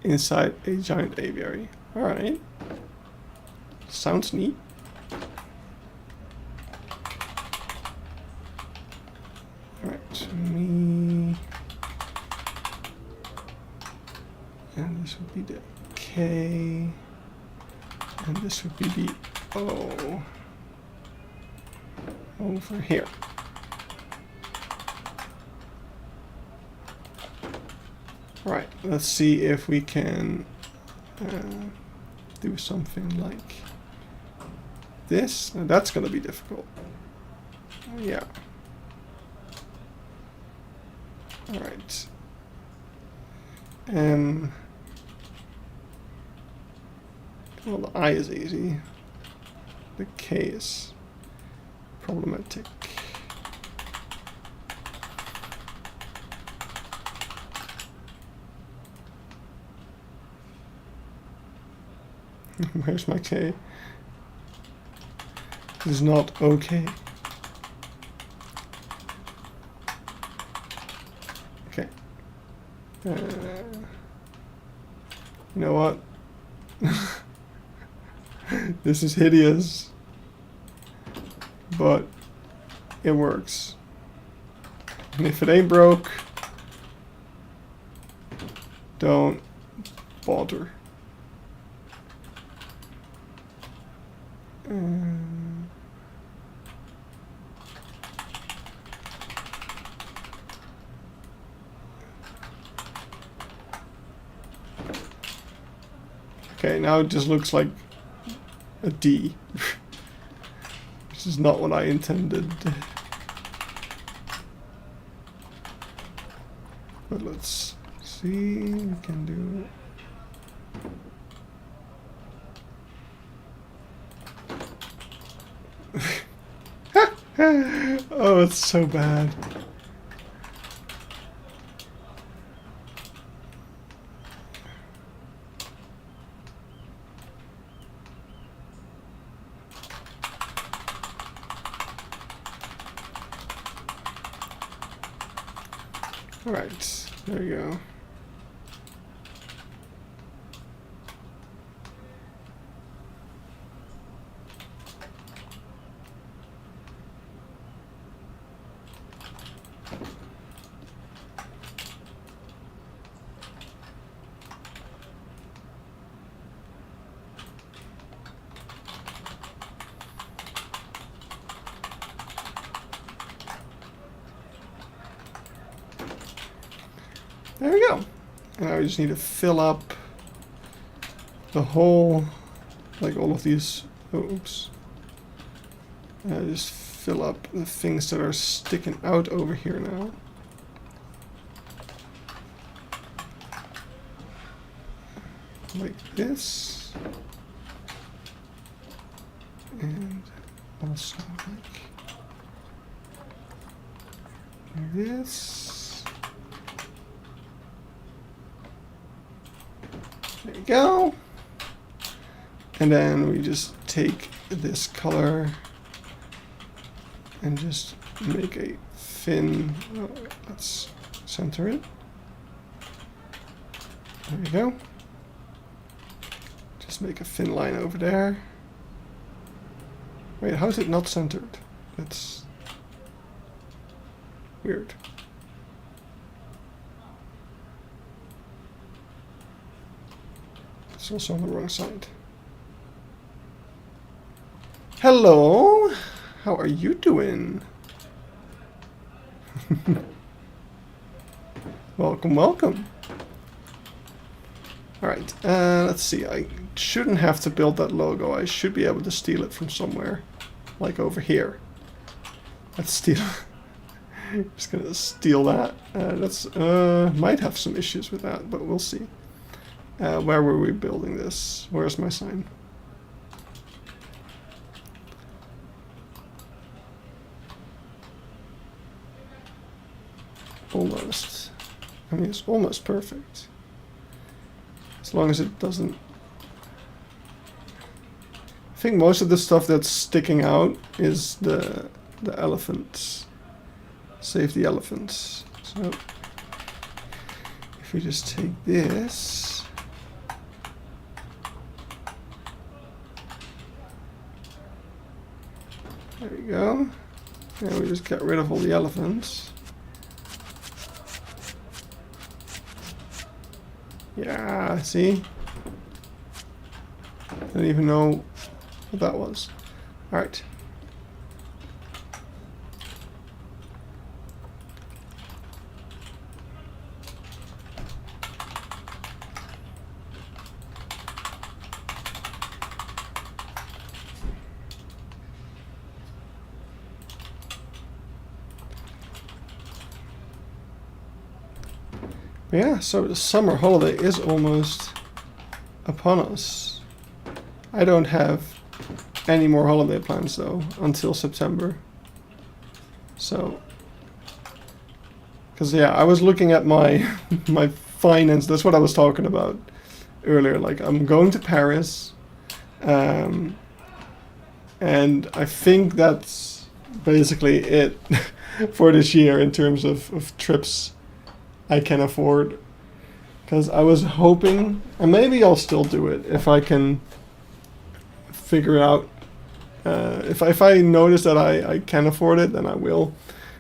inside a giant aviary. Alright. Sounds neat. Alright, me. And this would be the K. And this would be the O. Over here. Right, let's see if we can do something like this. Now that's going to be difficult. Yeah. Alright. Well, the I is easy. The K is problematic. Where's my K? This is not okay. Okay. You know what? This is hideous, but it works. And if it ain't broke, don't bother. Okay, now it just looks like a D. This is not what I intended. But let's see, we can do it. Oh, it's so bad. Alright, there you go. There we go. And now we just need to fill up the whole, like all of these, oops. Just fill up the things that are sticking out over here now. Like this. And also like this. There you go. And then we just take this color and just make a thin, oh, let's center it. There we go. Just make a thin line over there. Wait, how is it not centered? That's weird. It's also on the wrong side. Hello! How are you doing? Welcome, welcome. Alright, let's see. I shouldn't have to build that logo. I should be able to steal it from somewhere. Like over here. Let's steal. Just gonna steal that. That's might have some issues with that, but we'll see. Where were we building this? Where's my sign? Almost. I mean, it's almost perfect. As long as it doesn't... I think most of the stuff that's sticking out is the elephants. Save the elephants. So, if we just take this... There we go. And we just get rid of all the elephants. Yeah, see? I didn't even know what that was. Alright. Yeah, so the summer holiday is almost upon us. I don't have any more holiday plans though until September. So, because yeah, I was looking at my my finance. That's what I was talking about earlier. Like I'm going to Paris, and I think that's basically it for this year in terms of trips I can afford, because I was hoping, and maybe I'll still do it if I can figure out, if I notice that I can afford it, then I will,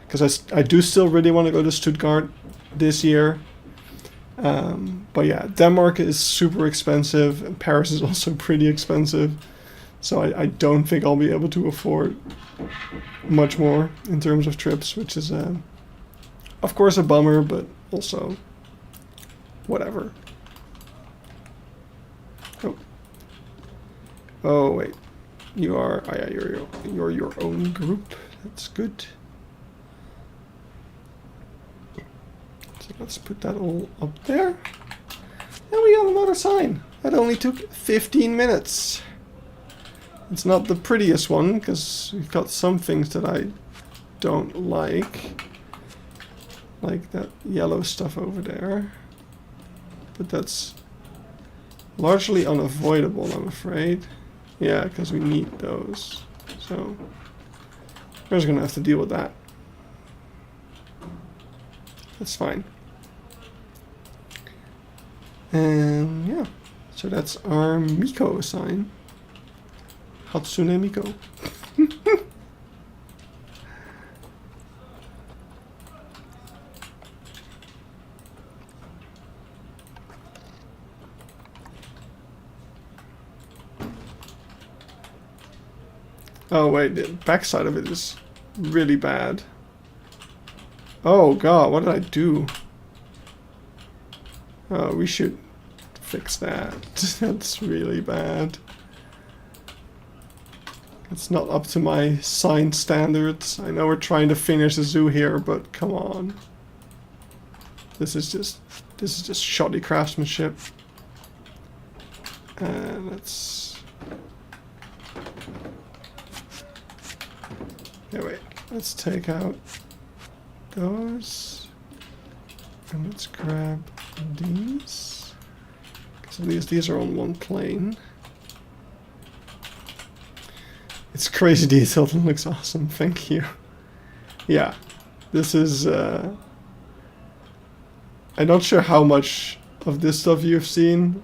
because I do still really want to go to Stuttgart this year, but yeah, Denmark is super expensive, and Paris is also pretty expensive, so I don't think I'll be able to afford much more in terms of trips, which is of course a bummer, but also whatever. Oh wait, you are, oh yeah, you're your own group. That's good. So let's put that all up there. And we got another sign. That only took 15 minutes. It's not the prettiest one because we've got some things that I don't like that yellow stuff over there, but that's largely unavoidable, I'm afraid. Yeah, because we need those, so we're just gonna have to deal with that. That's fine. And yeah, so that's our Miko sign. Hatsune Miko. Oh wait, the backside of it is really bad. Oh god, what did I do? Oh, we should fix that. That's really bad. It's not up to my sign standards. I know we're trying to finish the zoo here, but come on. This is just shoddy craftsmanship. And let's... Yeah, wait. Let's take out those. And let's grab these. Because at least these are on one plane. It's crazy detailed and looks awesome. Thank you. Yeah. This is... I'm not sure how much of this stuff you've seen.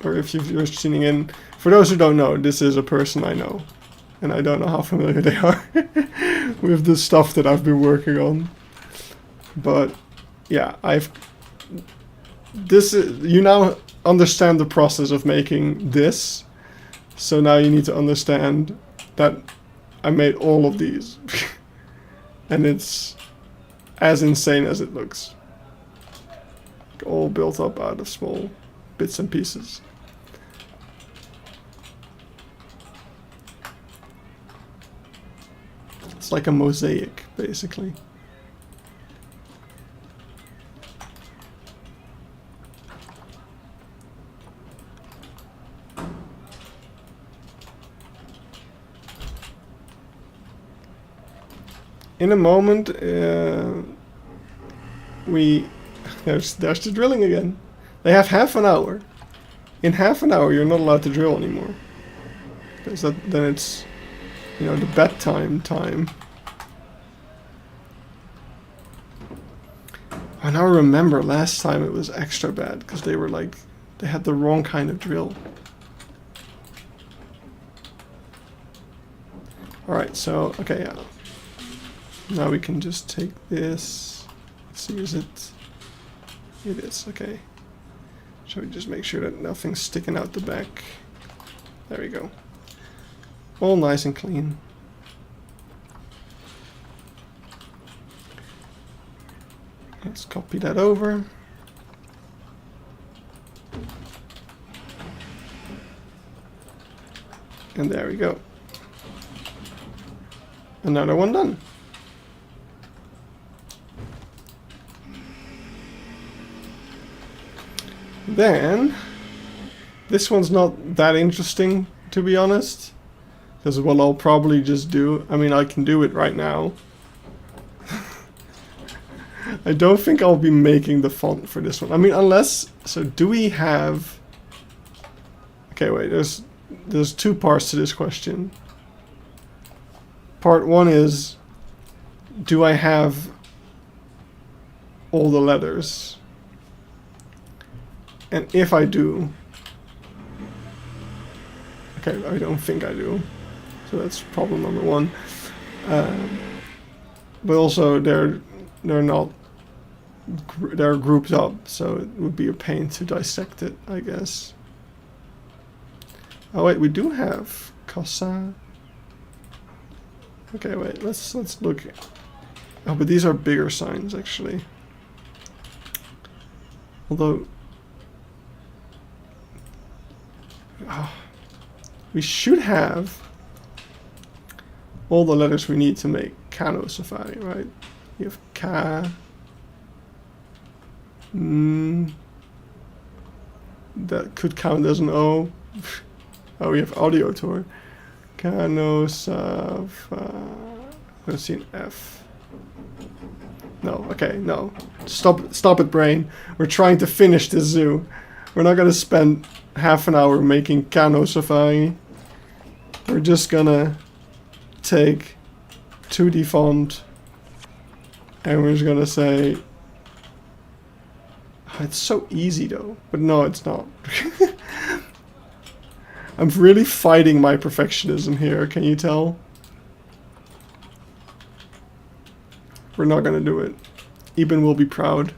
Or if you're tuning in. For those who don't know, this is a person I know. And I don't know how familiar they are with the stuff that I've been working on. But yeah, this is, you now understand the process of making this. So now you need to understand that I made all of these. And it's as insane as it looks. All built up out of small bits and pieces. It's like a mosaic, basically. In a moment, there's the drilling again. They have half an hour. In half an hour, you're not allowed to drill anymore, because then it's, you know, the bedtime time. I now remember last time it was extra bad because they were like, they had the wrong kind of drill. All right, so okay, yeah. Now we can just take this. Let's see, is it? It is, okay. Shall we just make sure that nothing's sticking out the back? There we go. All nice and clean. Let's copy that over. And there we go. Another one done. Then, this one's not that interesting, to be honest. Because what I'll probably just do, I mean, I can do it right now. I don't think I'll be making the font for this one. I mean, unless, so do we have... Okay, wait, there's two parts to this question. Part one is, do I have all the letters? And if I do, okay, I don't think I do, so that's problem number one. But also they're grouped up, so it would be a pain to dissect it, I guess. Oh wait, we do have Casa. Okay, wait, let's look. Oh, but these are bigger signs actually. Although. We should have all the letters we need to make Kano Safari, right? You have Ka. That could count as an O. Oh, we have Audio Tour. Kano Safari. Let's see an F. No, okay, no. Stop it, brain. We're trying to finish this zoo. We're not gonna spend half an hour making Kano Safari. We're just gonna take 2D font and we're just gonna say, oh, it's so easy though, but no, it's not. I'm really fighting my perfectionism here, can you tell? We're not gonna do it. Eben will be proud.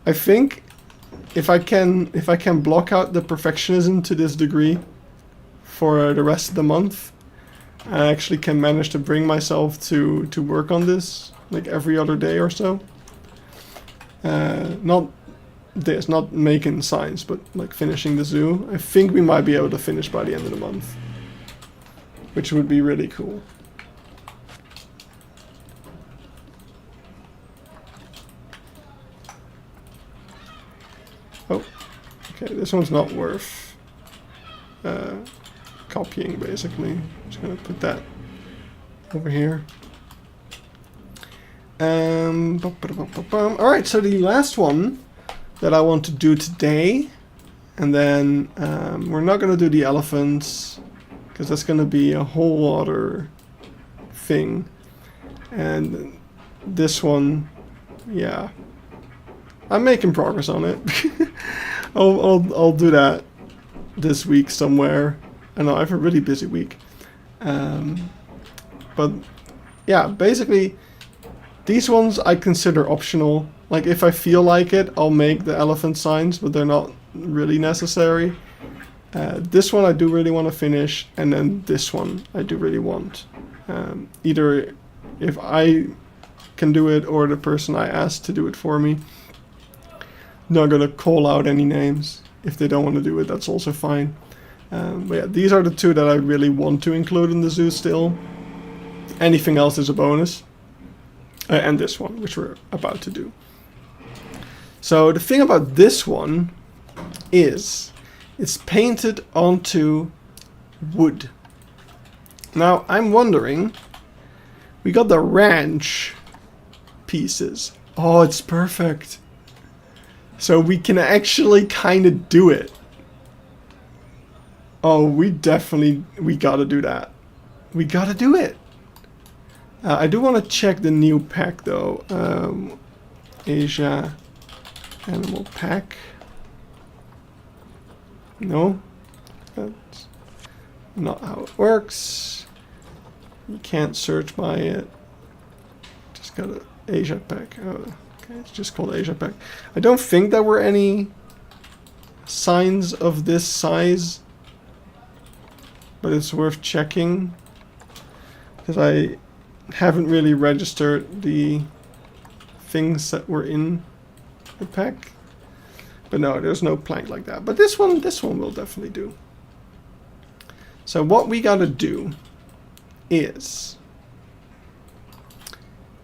I think if I can block out the perfectionism to this degree for the rest of the month, I actually can manage to bring myself to work on this like every other day or so. Not making signs, but like finishing the zoo. I think we might be able to finish by the end of the month, which would be really cool. Oh, okay, this one's not worth copying, basically. Just gonna put that over here. Alright, so the last one that I want to do today, and then we're not gonna do the elephants, because that's gonna be a whole other thing. And this one, yeah. I'm making progress on it. I'll do that this week somewhere. I know I have a really busy week, but yeah, basically these ones I consider optional. Like if I feel like it, I'll make the elephant signs, but they're not really necessary. This one I do really want to finish, and then this one I do really want. Either if I can do it or the person I asked to do it for me. Not gonna call out any names. If they don't want to do it, that's also fine. But yeah, these are the two that I really want to include in the zoo still. Anything else is a bonus. And this one, which we're about to do. So the thing about this one is it's painted onto wood. Now I'm wondering, we got the ranch pieces. Oh, it's perfect. So we can actually kind of do it. Oh, we gotta do that. We gotta do it. I do want to check the new pack though. Asia animal pack. No, that's not how it works. You can't search by it. Just got an Asia pack. Oh, okay, it's just called Asia pack. I don't think there were any signs of this size, but it's worth checking because I haven't really registered the things that were in the pack. But no, there's no plank like that. But this one will definitely do. So what we gotta do is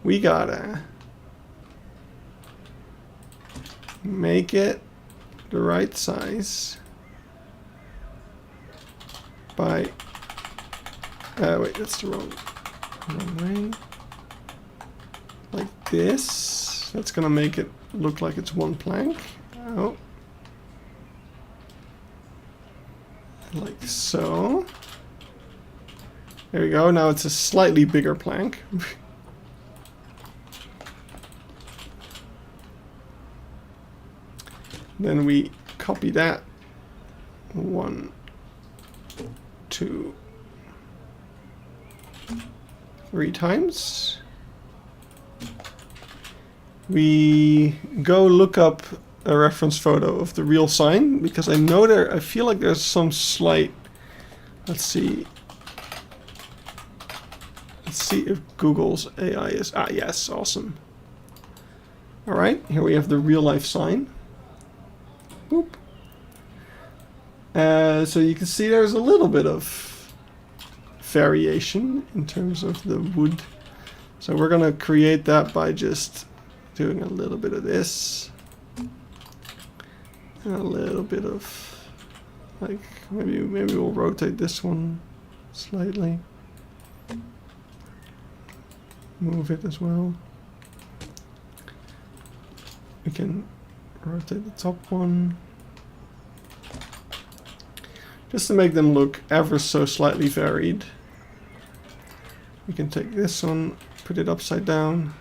we gotta make it the right size by wait, that's the wrong way. Like this. That's gonna make it look like it's one plank. Oh. Like so. There we go. Now it's a slightly bigger plank. Then we copy that 1, 2, 3 times. We go look up a reference photo of the real sign because I know I feel like there's some slight. Let's see. Let's see if Google's AI is. Ah, yes, awesome. All right, here we have the real life sign. Boop. So you can see there's a little bit of variation in terms of the wood. So we're gonna create that by just doing a little bit of this. And a little bit of, like, maybe we'll rotate this one slightly. Move it as well. We can rotate the top one. Just to make them look ever so slightly varied. We can take this one, put it upside down.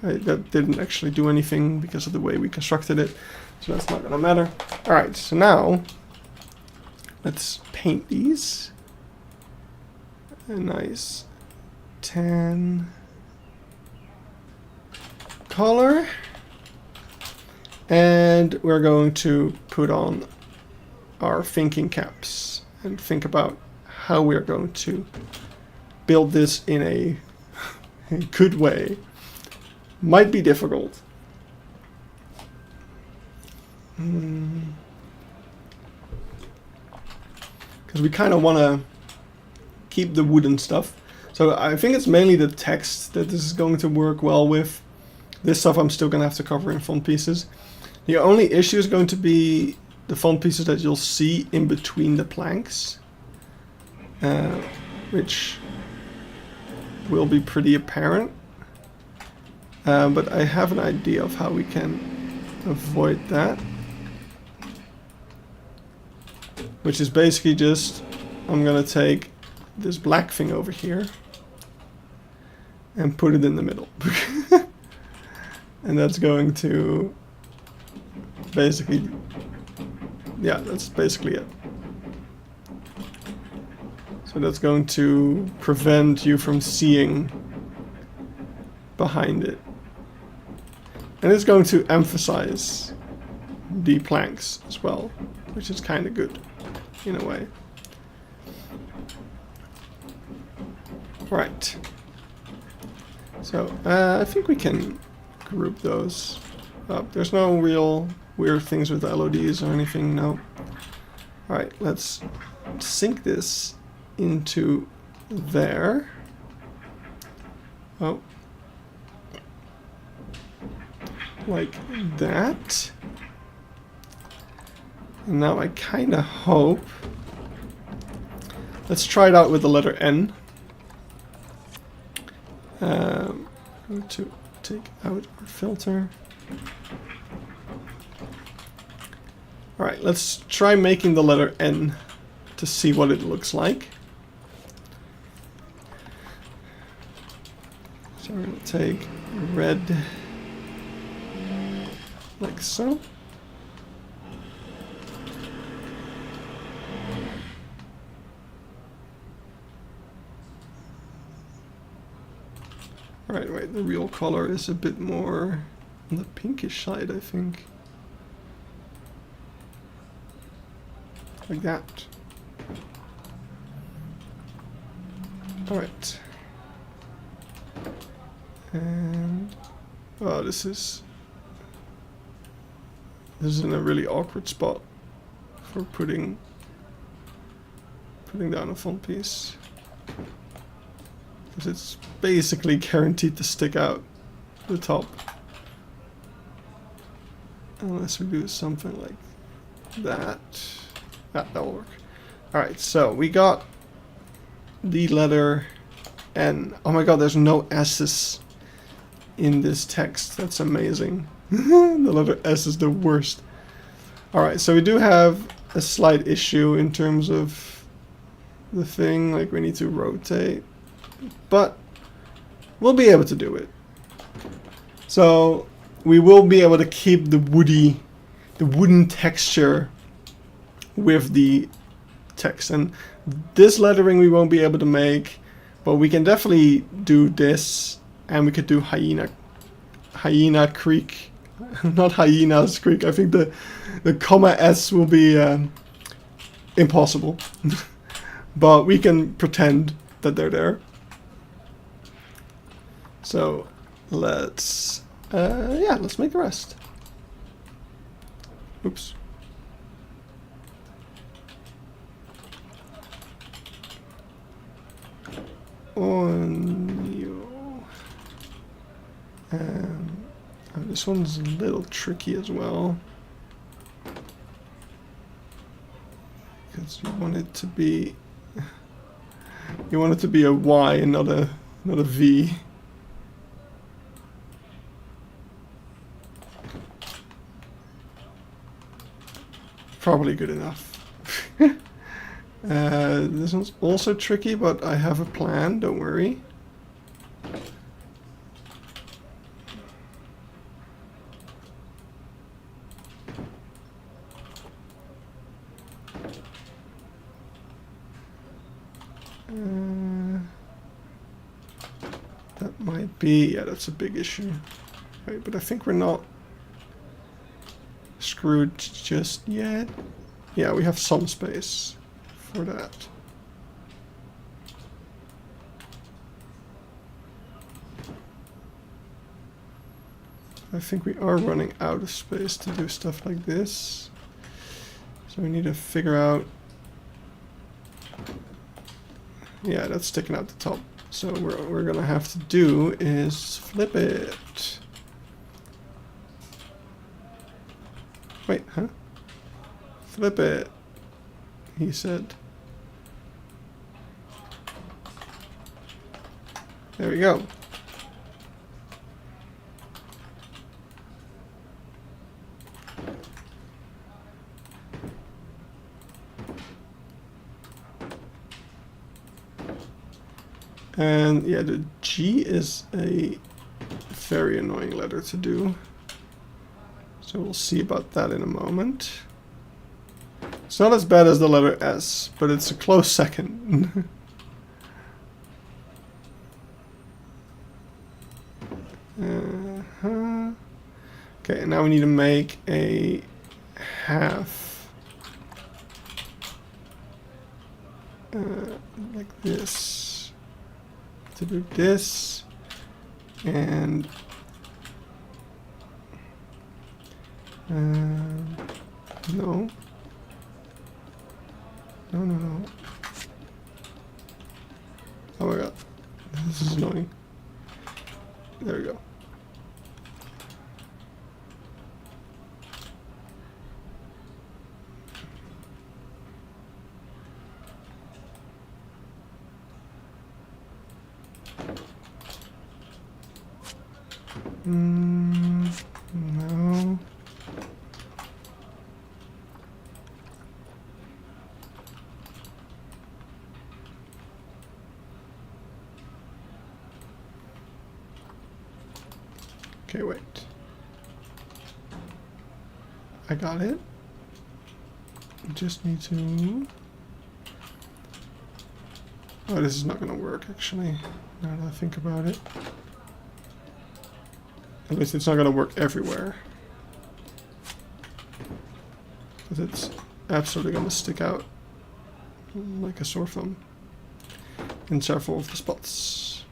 That didn't actually do anything because of the way we constructed it, so that's not gonna matter. Alright, so now let's paint these a nice tan color, and we're going to put on our thinking caps and think about how we're going to build this in a good way. Might be difficult. Because we kind of want to keep the wooden stuff. So I think it's mainly the text that this is going to work well with. This stuff I'm still going to have to cover in font pieces. The only issue is going to be the font pieces that you'll see in between the planks. Which will be pretty apparent. But I have an idea of how we can avoid that. Which is basically just, I'm gonna take this black thing over here and put it in the middle. And that's going to basically, yeah, that's basically it. So that's going to prevent you from seeing behind it. And it's going to emphasize the planks as well, which is kind of good in a way. Right. So I think we can group those up. There's no real weird things with LODs or anything, no. Alright, let's sink this into there. Oh. Like that. And now I kind of hope... Let's try it out with the letter N. I'm going to take out our filter. Alright, let's try making the letter N to see what it looks like. So we're going to take red like so. Alright, wait, the real color is a bit more on the pinkish side, I think. Like that. Alright. And... oh, this is in a really awkward spot for putting down a font piece. Because it's basically guaranteed to stick out the top. Unless we do something like that. That'll work. Alright, so we got the letter N. Oh my god, there's no S's in this text. That's amazing. The letter S is the worst. Alright, so we do have a slight issue in terms of the thing. Like, we need to rotate. But we'll be able to do it. So we will be able to keep the wooden texture with the text. And this lettering we won't be able to make, but we can definitely do this, and we could do Hyena Creek. Not Hyena's Creek. I think the comma S will be impossible. But we can pretend that they're there. So let's let's make the rest. Oops. This one's a little tricky as well, because you want it to be a Y and not a V. Probably good enough. This one's also tricky, but I have a plan, don't worry. That might be, yeah, that's a big issue. Right, but I think we're not screwed just yet. Yeah, we have some space for that. I think we are running out of space to do stuff like this. So we need to figure out... yeah, that's sticking out the top. So what we're gonna have to do is flip it. Wait, huh? Flip it, he said. There we go. And yeah, the G is a very annoying letter to do. So we'll see about that in a moment. It's not as bad as the letter S, but it's a close second. Okay, and now we need to make a half. Like this. To do this. And no. No. Oh my god. This is annoying. There we go. No. Okay, wait. I got it. Just need to... Oh, this is not gonna work, actually, now that I think about it. At least it's not gonna work everywhere. Because it's absolutely gonna stick out like a sore thumb in several of the spots.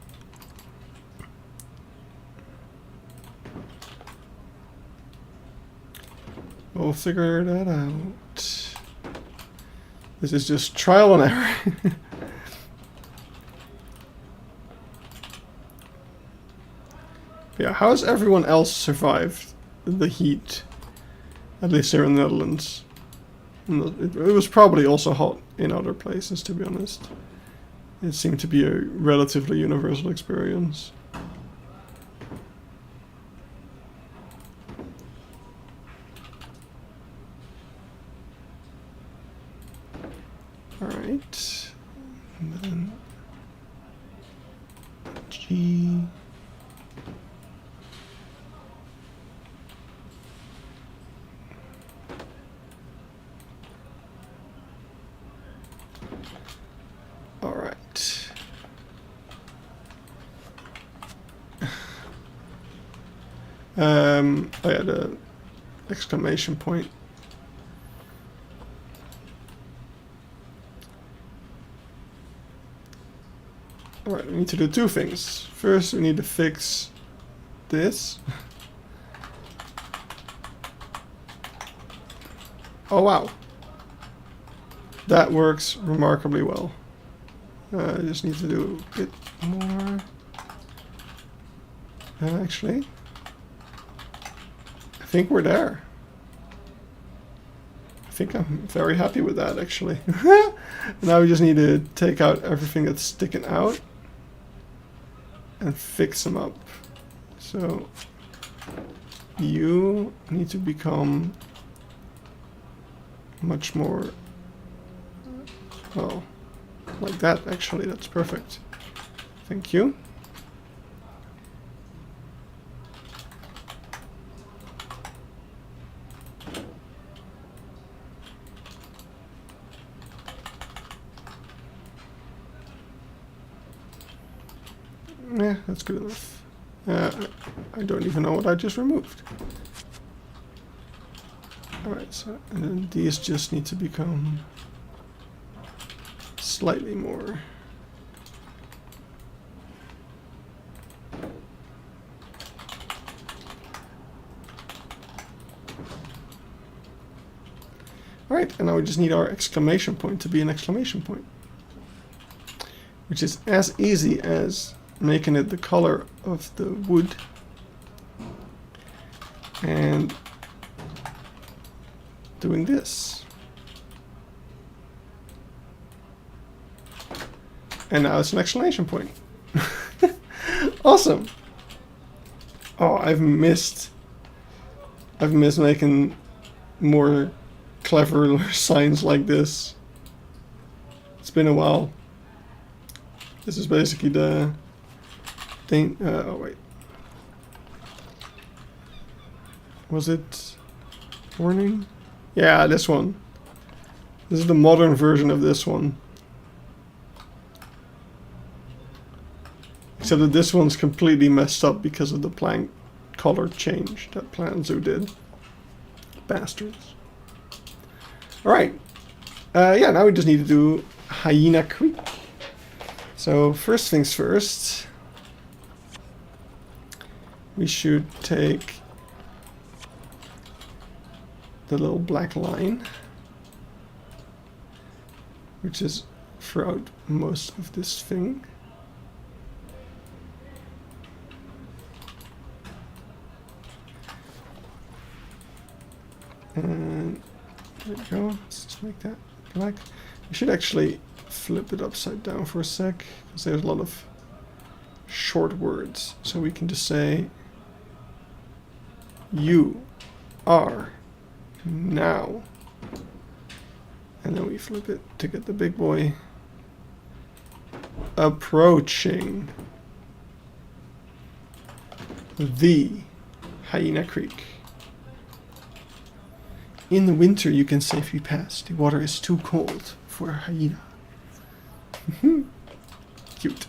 We'll figure that out. This is just trial and error. Yeah, how has everyone else survived the heat? At least here in the Netherlands. It was probably also hot in other places, to be honest. It seemed to be a relatively universal experience. Alright. And then G. Alright. Oh yeah, the exclamation point. Alright, we need to do two things. First, we need to fix this. Oh wow. That works remarkably well. I just need to do a bit more. Actually, I think we're there. I think I'm very happy with that, actually. Now we just need to take out everything that's sticking out and fix them up. So you need to become much more, well, like that, actually. That's perfect. Thank you. Yeah, that's good enough. I don't even know what I just removed. Alright, so and then these just need to become slightly more. Alright, and now we just need our exclamation point to be an exclamation point. Which is as easy as making it the color of the wood and doing this. And now it's an exclamation point. Awesome. Oh, I've missed making more clever signs like this. It's been a while. This is basically the thing. Oh wait, was it warning? Yeah, this one. This is the modern version of this one. Except that this one's completely messed up because of the plank color change that Planet Zoo did. Bastards. Alright. Yeah, now we just need to do Hyena Creek. So first things first, we should take the little black line, which is throughout most of this thing. And there we go. Let's just make that black. We should actually flip it upside down for a sec, because there's a lot of short words. So we can just say, you are now. And then we flip it to get the big boy. Approaching the Hyena Creek. In the winter you can safely pass. The water is too cold for a hyena. Cute.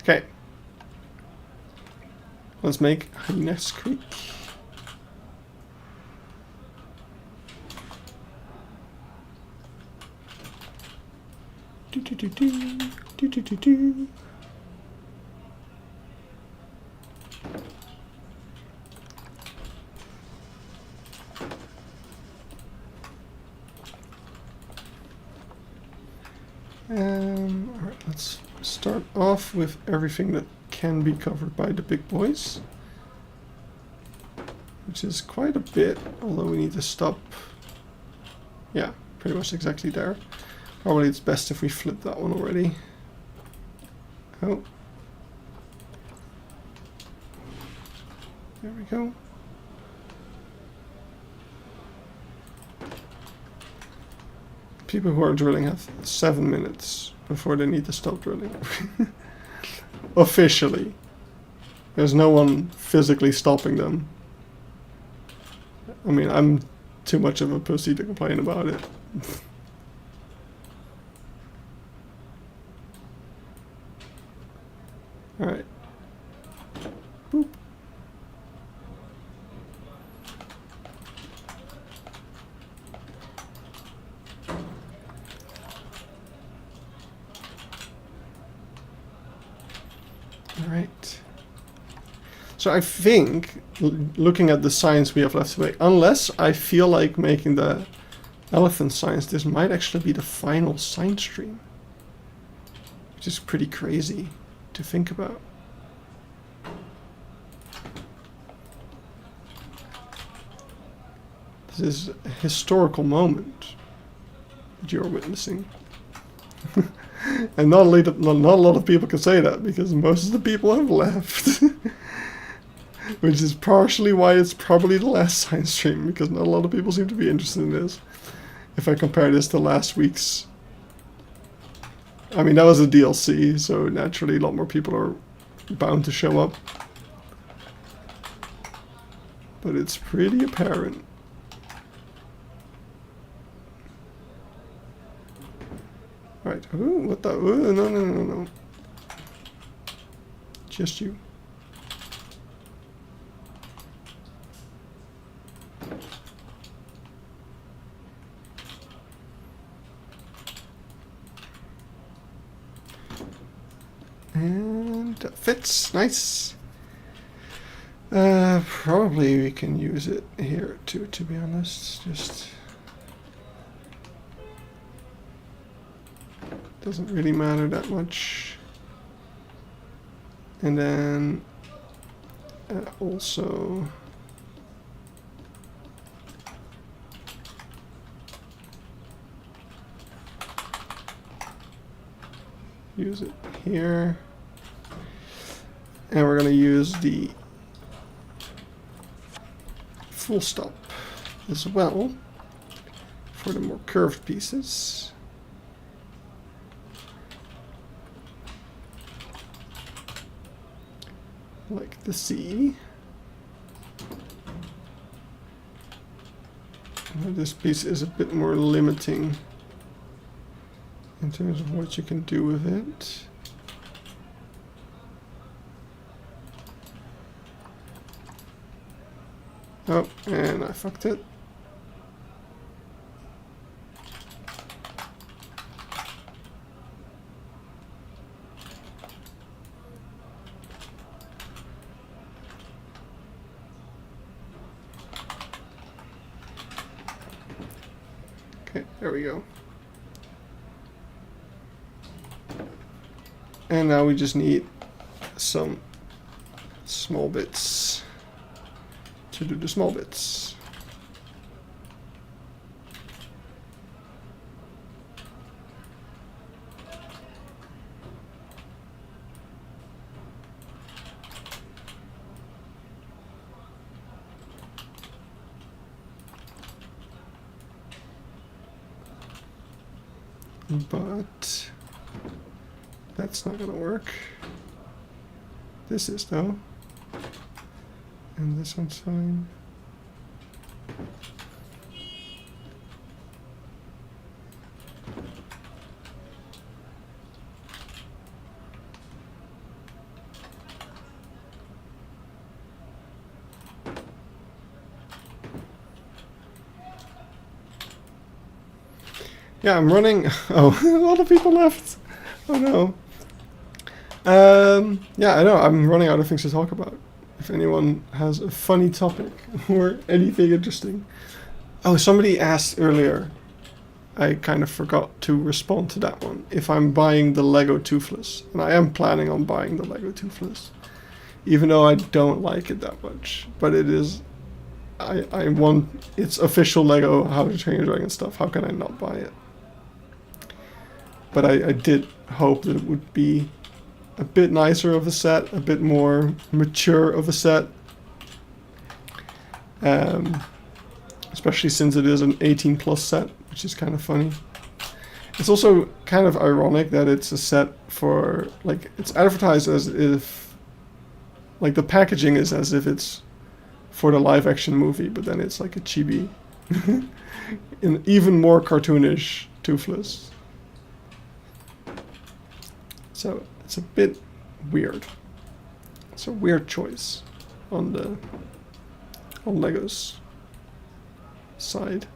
Okay. Let's make Hyena's Creek. Do do do do do do do do. Alright, let's start off with everything that can be covered by the big boys, which is quite a bit, although we need to stop. Yeah, pretty much exactly there. Probably it's best if we flip that one already. Oh. There we go. People who are drilling have 7 minutes before they need to stop drilling. Officially. There's no one physically stopping them. I mean, I'm too much of a pussy to complain about it. Alright. Boop. Alright. So I think, looking at the signs we have left to make, unless I feel like making the elephant signs, this might actually be the final sign stream. Which is pretty crazy to think about. This is a historical moment that you're witnessing. And not a lot of people can say that, because most of the people have left. Which is partially why it's probably the last science stream, because not a lot of people seem to be interested in this. If I compare this to last week's. I mean, that was a DLC, so naturally a lot more people are bound to show up. But it's pretty apparent. Right. Ooh, what the? Ooh, no. Just you. And that fits. Nice. Probably we can use it here too, to be honest. Just doesn't really matter that much. And then also use it here. And we're going to use the full stop as well for the more curved pieces. Like the C. This piece is a bit more limiting in terms of what you can do with it. Oh, and I fucked it. Okay, there we go. And now we just need some small bits to do the small bits. But that's not gonna work. This is though. And this one's fine. Yeah, I'm running. Oh, a lot of people left. Oh no. Yeah, I know. I'm running out of things to talk about. If anyone has a funny topic or anything interesting. Oh, somebody asked earlier. I kind of forgot to respond to that one. If I'm buying the Lego Toothless. And I am planning on buying the Lego Toothless. Even though I don't like it that much. But it is... I want... It's official Lego How to Train Your Dragon stuff. How can I not buy it? But I did hope that it would be a bit nicer of a set, a bit more mature of a set. Especially since it is an 18 plus set, which is kind of funny. It's also kind of ironic that it's a set for, like, it's advertised as if, like, the packaging is as if it's for the live action movie, but then it's like a chibi. An even more cartoonish Toothless. So it's a bit weird. It's a weird choice on Lego's side.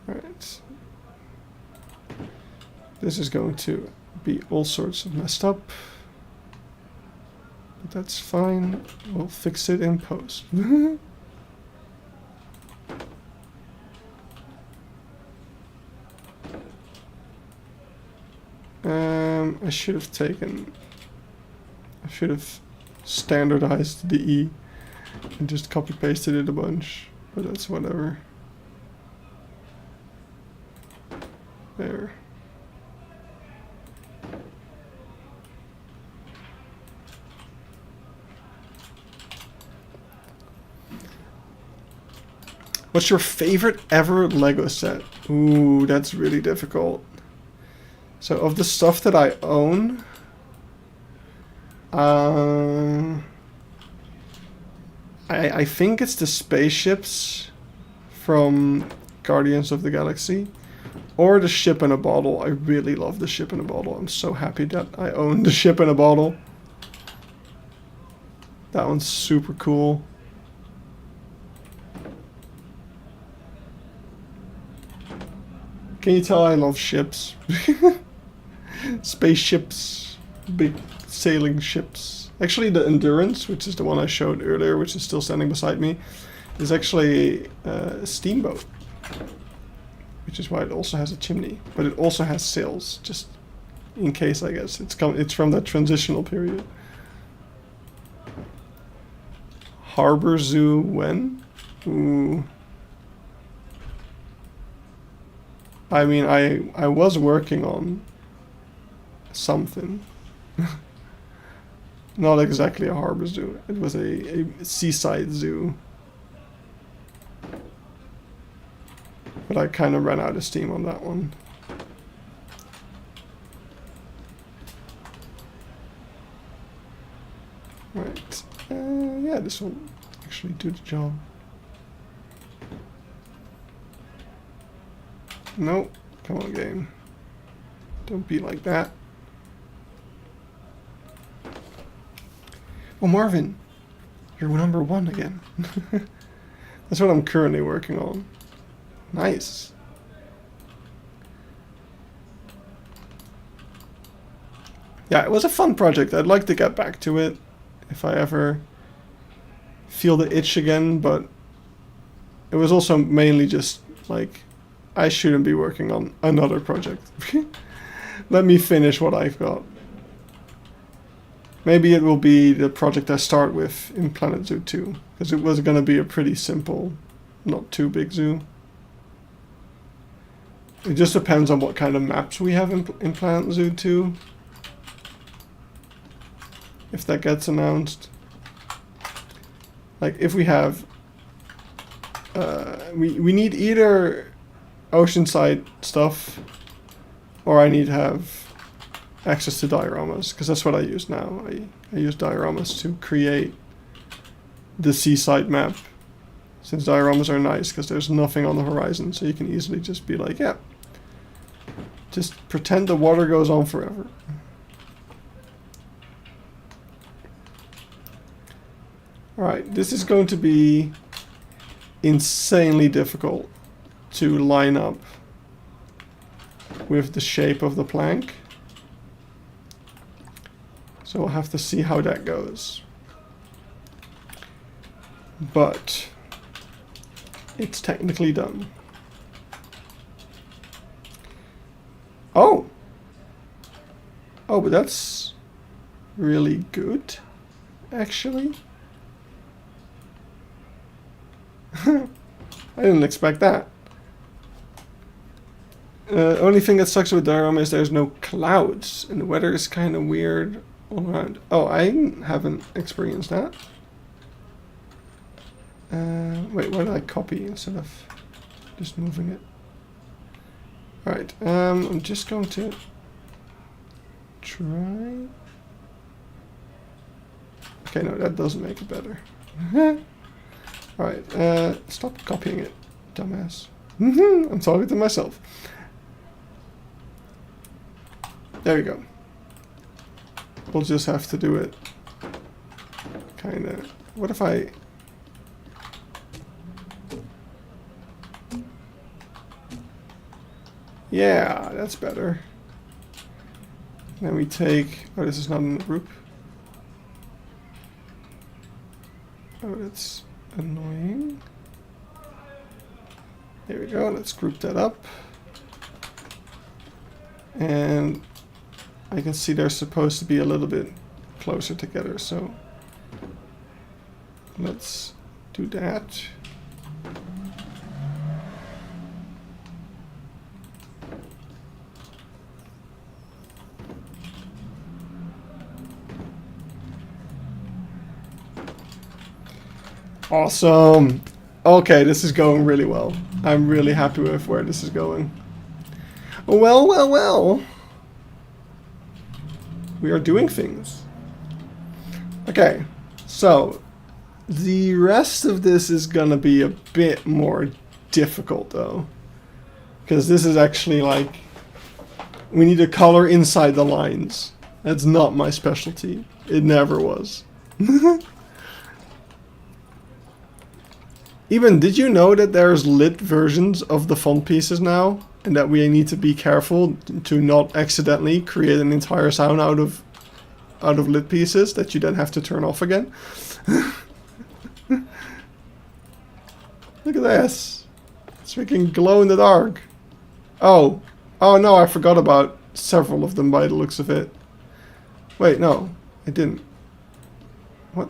All right. This is going to be all sorts of messed up. But that's fine. We'll fix it in post. I should have standardized the E and just copy pasted it a bunch, but that's whatever. There. What's your favorite ever Lego set? Ooh, that's really difficult. So of the stuff that I own, I think it's the spaceships from Guardians of the Galaxy, or the ship in a bottle. I really love the ship in a bottle. I'm so happy that I own the ship in a bottle. That one's super cool. Can you tell I love ships? Spaceships, big sailing ships. Actually, the Endurance, which is the one I showed earlier, which is still standing beside me, is actually a steamboat. Which is why it also has a chimney. But it also has sails, just in case, I guess. It's from that transitional period. Harbor Zoo when? Ooh. I mean, I was working on something. Not exactly a harbor zoo. It was a seaside zoo. But I kind of ran out of steam on that one. Right. Yeah, this will actually do the job. No, come on, game. Don't be like that. Oh, Marvin, you're number 1 again. That's what I'm currently working on. Nice. Yeah, it was a fun project. I'd like to get back to it if I ever feel the itch again, but it was also mainly just like, I shouldn't be working on another project. Let me finish what I've got. Maybe it will be the project I start with in Planet Zoo 2, because it was going to be a pretty simple, not too big zoo. It just depends on what kind of maps we have in Planet Zoo 2. If that gets announced. Like, if we have... we need either oceanside stuff, or I need to have access to dioramas, because that's what I use now. I use dioramas to create the seaside map, since dioramas are nice because there's nothing on the horizon, so you can easily just be like, yeah, just pretend the water goes on forever. Alright, this is going to be insanely difficult to line up with the shape of the plank. So we'll have to see how that goes. But it's technically done. Oh! Oh, but that's really good, actually. I didn't expect that. Only thing that sucks with diorama is there's no clouds, and the weather is kind of weird all around. Oh, I haven't experienced that. Wait, why did I copy instead of just moving it? Alright, I'm just going to try... Okay, no, that doesn't make it better. Alright, stop copying it, dumbass. I'm talking to myself. There we go. We'll just have to do it kinda... What if I... Yeah, that's better. Then we take... Oh, this is not in the group. Oh, that's annoying. There we go, let's group that up. And I can see they're supposed to be a little bit closer together, so let's do that. Awesome. Okay, this is going really well. I'm really happy with where this is going. Well, well, well. We are doing things. Okay, so the rest of this is gonna be a bit more difficult though. Because this is actually like, we need to color inside the lines. That's not my specialty. It never was. Even, did you know that there's lit versions of the font pieces now? And that we need to be careful to not accidentally create an entire sound out of lit pieces that you then have to turn off again? Look at this. It's freaking glow in the dark. Oh. Oh no, I forgot about several of them by the looks of it. Wait, no. I didn't. What?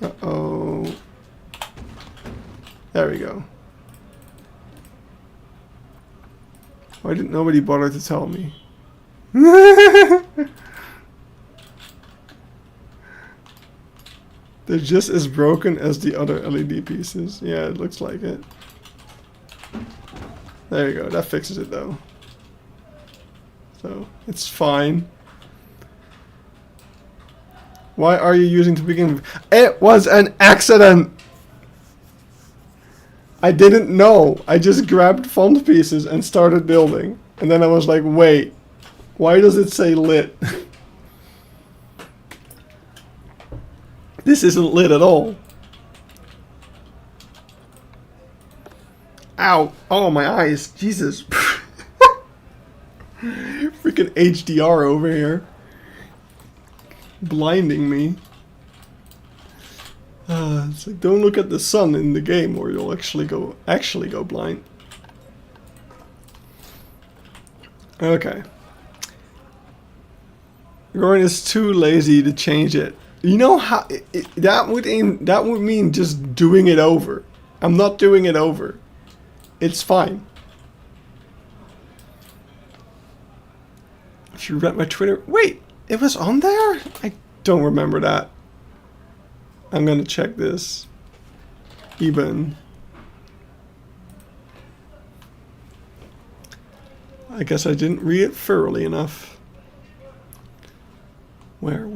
Uh-oh. There we go. Why didn't nobody bother to tell me? They're just as broken as the other LED pieces. Yeah, it looks like it. There you go. That fixes it though. So, it's fine. Why are you using to begin with? It was an accident! I didn't know. I just grabbed font pieces and started building. And then I was like, wait, why does it say lit? This isn't lit at all. Ow. Oh, my eyes. Jesus. Freaking HDR over here. Blinding me. It's like, don't look at the sun in the game or you'll actually go blind. Okay. Goran is too lazy to change it. You know how that would mean just doing it over. I'm not doing it over. It's fine. If you read my Twitter, wait, it was on there? I don't remember that. I'm gonna check this. Eben. I guess I didn't read it thoroughly enough. Where?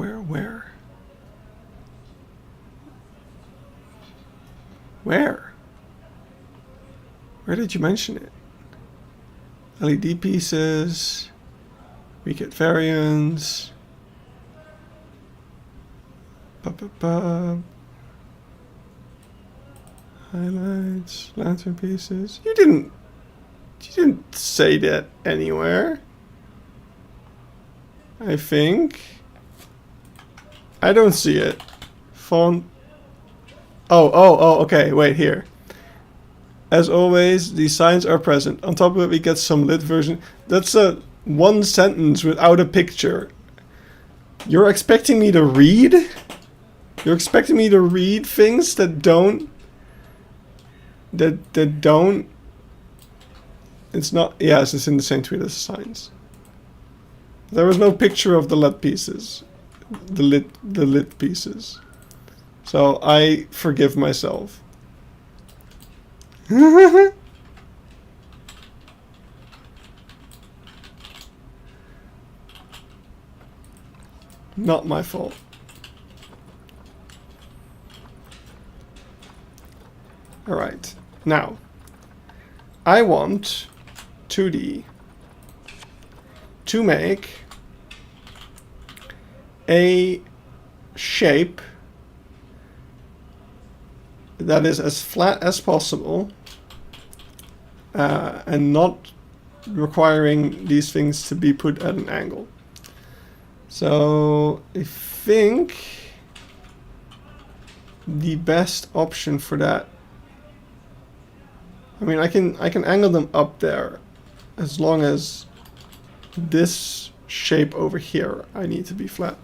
Where did you mention it? LED pieces. We get variants. Highlights, lantern pieces. You didn't say that anywhere. I think. I don't see it. Font. Oh, okay, wait, here. As always, these signs are present. On top of it, we get some lit version. That's a one sentence without a picture. You're expecting me to read? You're expecting me to read things that don't... That don't... It's not... Yes, it's in the same tweet as the signs. There was no picture of the lit pieces. The lit pieces. So I forgive myself. Not my fault. Alright, now I want 2D to make a shape that is as flat as possible and not requiring these things to be put at an angle. So I think the best option for that, I mean, I can angle them up there as long as this shape over here I need to be flat.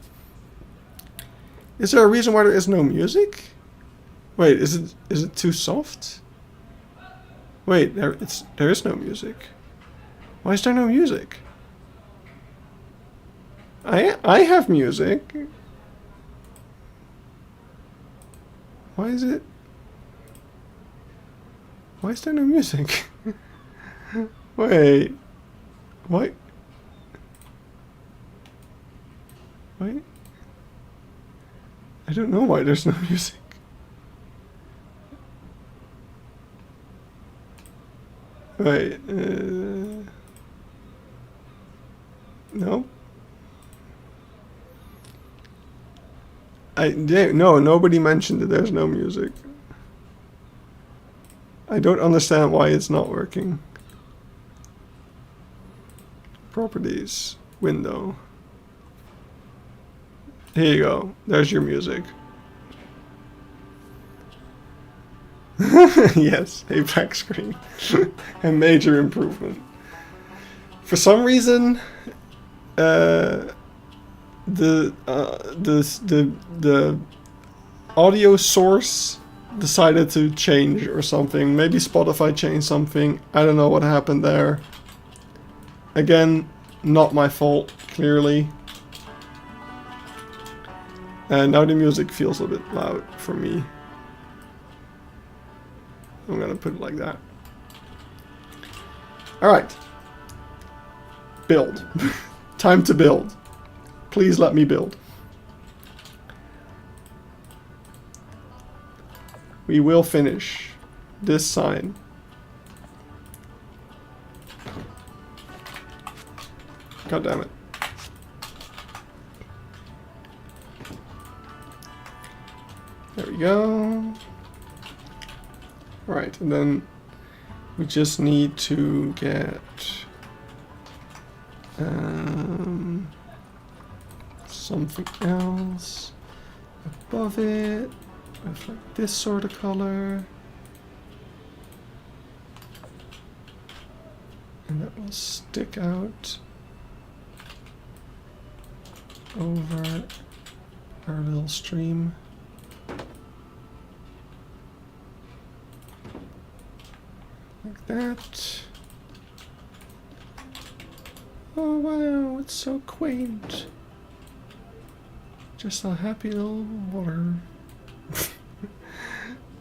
Is there a reason why there is no music? Wait, is it too soft? Wait, there is no music. Why is there no music? I have music. Why is there no music? Wait. What? Wait. I don't know why there's no music. Wait. No. No, nobody mentioned that there's no music. I don't understand why it's not working. Properties, window. Here you go. There's your music. Yes, a black screen. A major improvement. For some reason, the audio source decided to change or something. Maybe Spotify changed something. I don't know what happened there. Again, not my fault, clearly. And now the music feels a bit loud for me. I'm gonna put it like that. Alright. Build. Time to build. Please let me build. We will finish. this sign. God damn it. There we go. Right, and then we just need to get something else above it with like this sort of color. And that will stick out over our little stream. Like that. Oh wow, it's so quaint. Just a happy little water.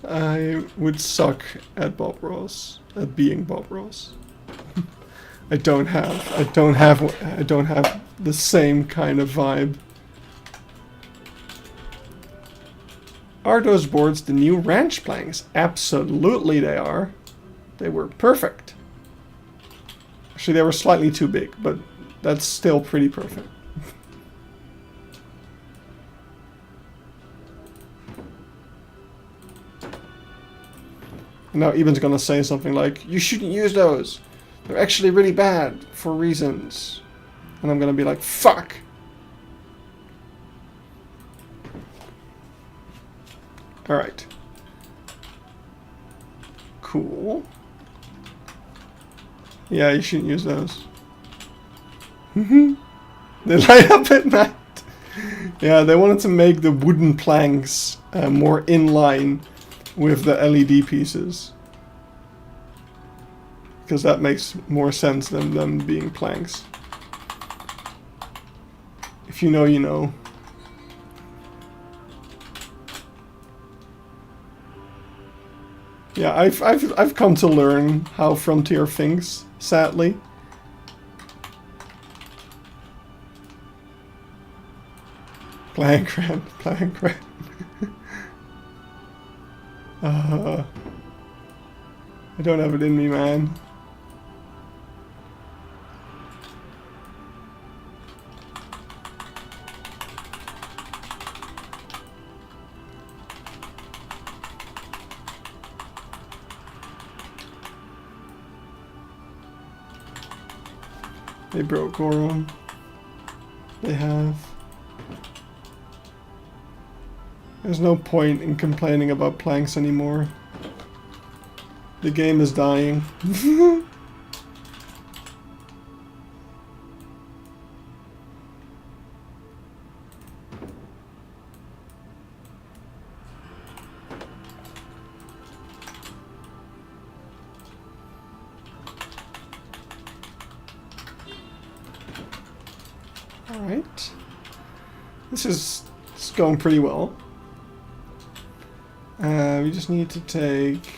I would suck at Bob Ross, at being Bob Ross. I don't have the same kind of vibe. Are those boards the new ranch planks? Absolutely they are. They were perfect. Actually, they were slightly too big, but that's still pretty perfect. Now Eben's gonna say something like, you shouldn't use those. They're actually really bad for reasons. And I'm gonna be like, fuck! Alright. Cool. Yeah, you shouldn't use those. They light up at night. Yeah, they wanted to make the wooden planks more in line with the LED pieces. Because that makes more sense than them being planks. If you know, you know. Yeah, I've come to learn how Frontier thinks, sadly. Plankran. I don't have it in me, man. They broke Goron. They have. There's no point in complaining about planks anymore. The game is dying. Alright. This is going pretty well. We just need to take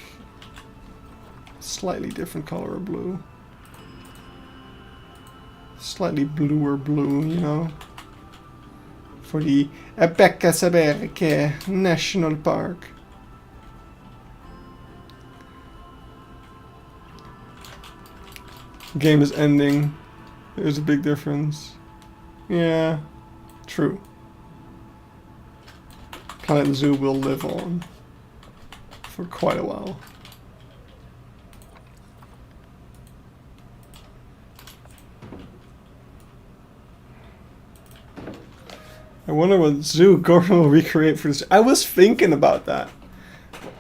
a slightly different color of blue. Slightly bluer blue, you know. For the Abecasabeke National Park. Game is ending. There's a big difference. Yeah, true. Planet Zoo will live on for quite a while. I wonder what Zoo Gordon will recreate for this. I was thinking about that.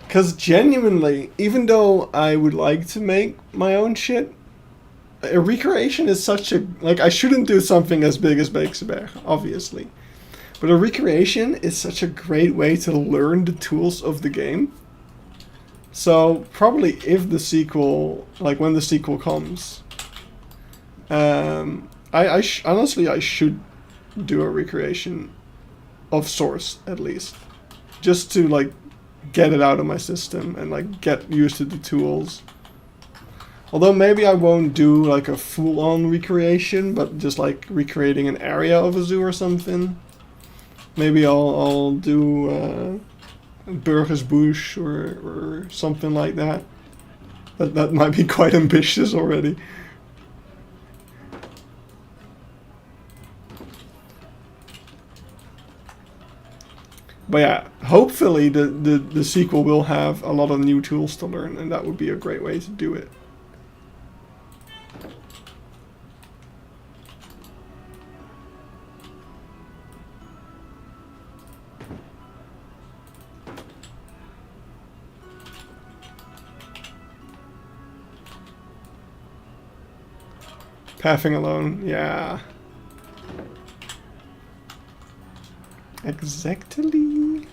Because genuinely, even though I would like to make my own shit, a recreation is such a... Like, I shouldn't do something as big as Beekseberg, obviously. But a recreation is such a great way to learn the tools of the game. So, probably if the sequel... Like, when the sequel comes... honestly, I should do a recreation of Source, at least. Just to, like, get it out of my system and, like, get used to the tools. Although maybe I won't do, like, a full-on recreation, but just, like, recreating an area of a zoo or something. Maybe I'll do Burgersbush or something like that. That might be quite ambitious already. But yeah, hopefully the sequel will have a lot of new tools to learn, and that would be a great way to do it. Pathing alone, yeah. Exactly.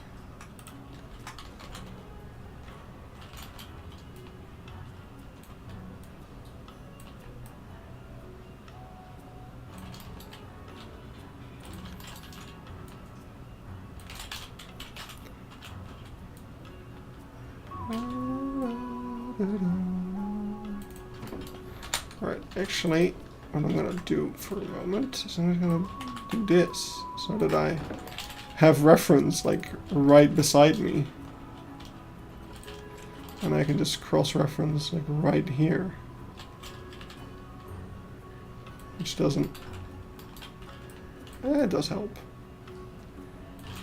Alright, actually, what I'm gonna do for a moment is I'm gonna do this so that I have reference like right beside me. And I can just cross-reference like right here. Which doesn't... it does help.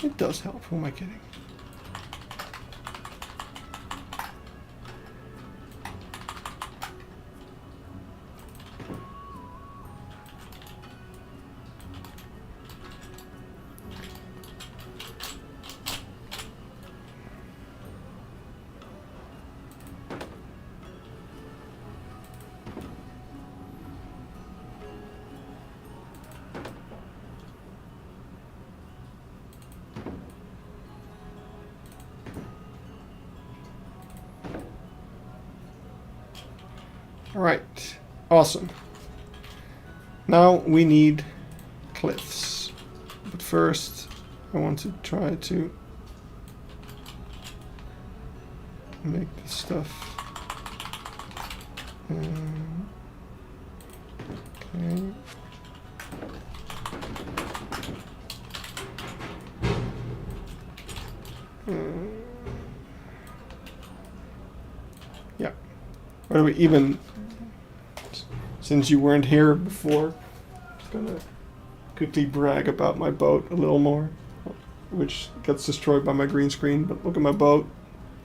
It does help, who am I kidding? Alright, awesome. Now we need cliffs. But first, I want to try to make this stuff. Okay. Yeah. Why do we even... Since you weren't here before, I'm just gonna quickly brag about my boat a little more, which gets destroyed by my green screen, but look at my boat.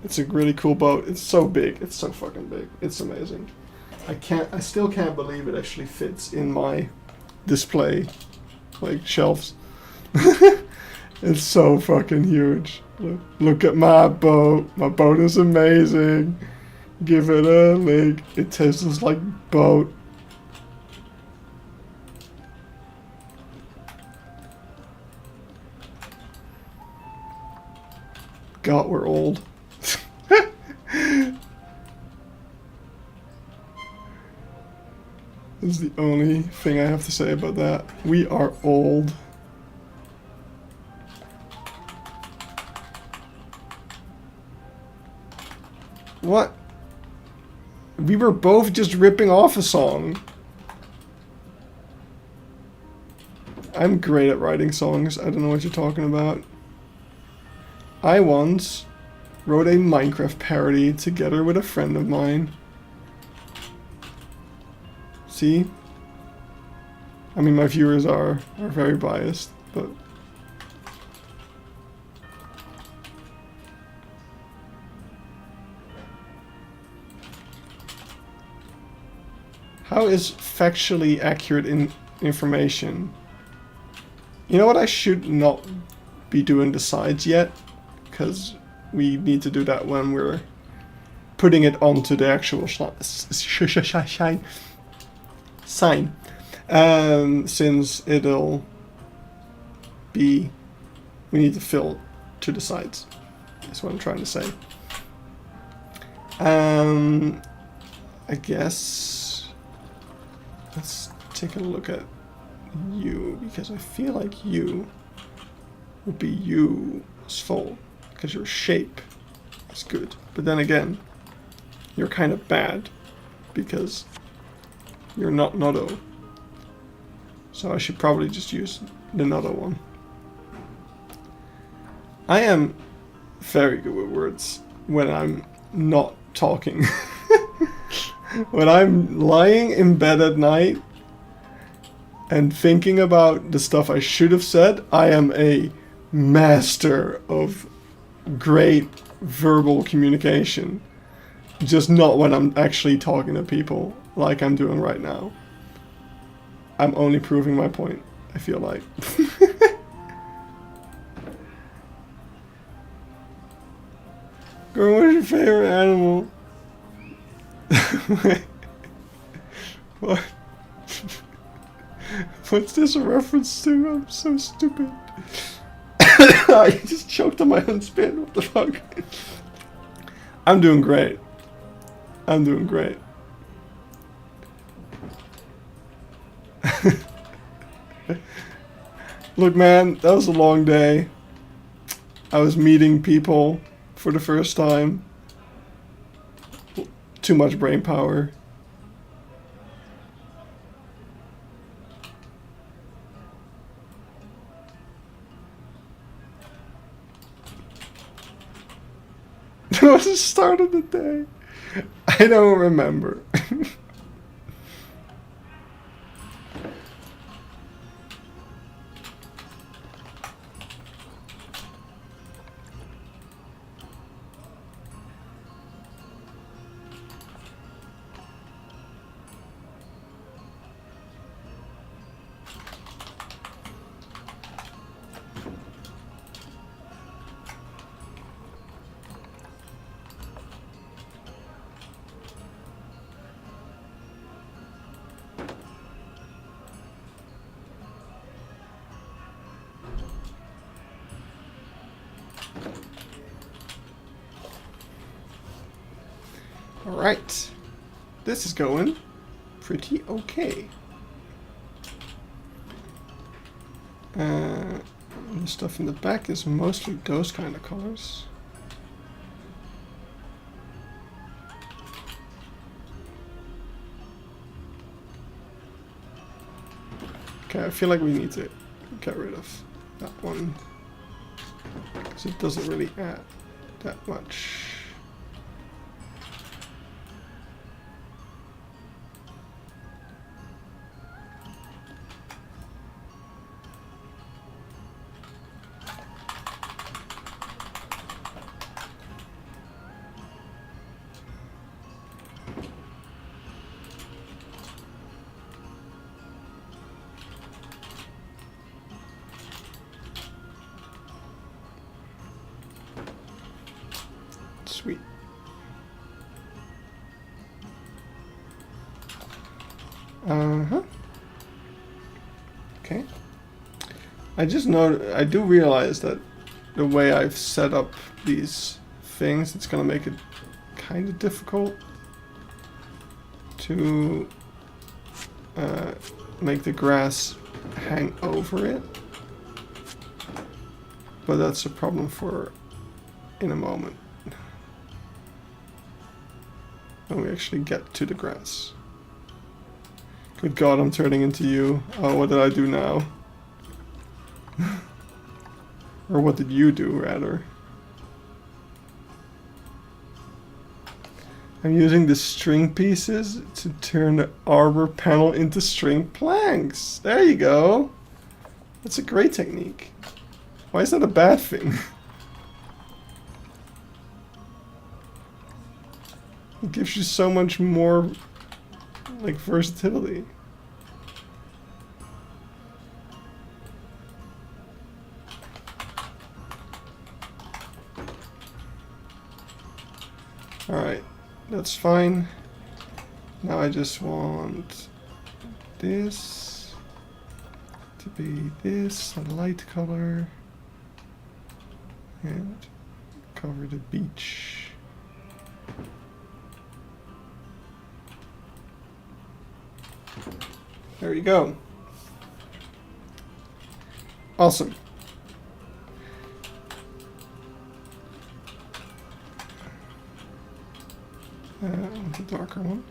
It's a really cool boat. It's so big. It's so fucking big. It's amazing. I still can't believe it actually fits in my display, like, shelves. It's so fucking huge. Look at my boat. My boat is amazing. Give it a lick. It tastes like boat. God, we're old. This is the only thing I have to say about that. We are old. What? We were both just ripping off a song. I'm great at writing songs. I don't know what you're talking about. I once wrote a Minecraft parody together with a friend of mine. See? I mean, my viewers are very biased, but... How is factually accurate information? You know what, I should not be doing the sides yet, because we need to do that when we're putting it onto the actual sign. Since it'll be... We need to fill to the sides. That's what I'm trying to say. I guess... Let's take a look at you, because I feel like you would be useful, because your shape is good. But then again, you're kind of bad, because you're not Nodo. So I should probably just use the Nodo one. I am very good with words when I'm not talking. When I'm lying in bed at night and thinking about the stuff I should have said, I am a master of great verbal communication. Just not when I'm actually talking to people like I'm doing right now. I'm only proving my point, I feel like. Girl, what's your favorite animal? What? What's this a reference to? I'm so stupid. I just choked on my own spit. What the fuck? I'm doing great. I'm doing great. Look, man, that was a long day. I was meeting people for the first time. Too much brain power. What was the start of the day? I don't remember. Alright. This is going pretty okay. The stuff in the back is mostly those kind of colors. Okay, I feel like we need to get rid of that one, because it doesn't really add that much. Sweet. Uh-huh. Okay. I do realize that the way I've set up these things, it's gonna make it kind of difficult to make the grass hang over it. But that's a problem for in a moment. When we actually get to the grass. Good God, I'm turning into you. Oh, what did I do now? Or what did you do, rather? I'm using the string pieces to turn the arbor panel into string planks. There you go. That's a great technique. Why is that a bad thing? It gives you so much more, like, versatility. Alright, that's fine. Now I just want this to be this, a light color, and cover the beach. There you go. Awesome. The darker one.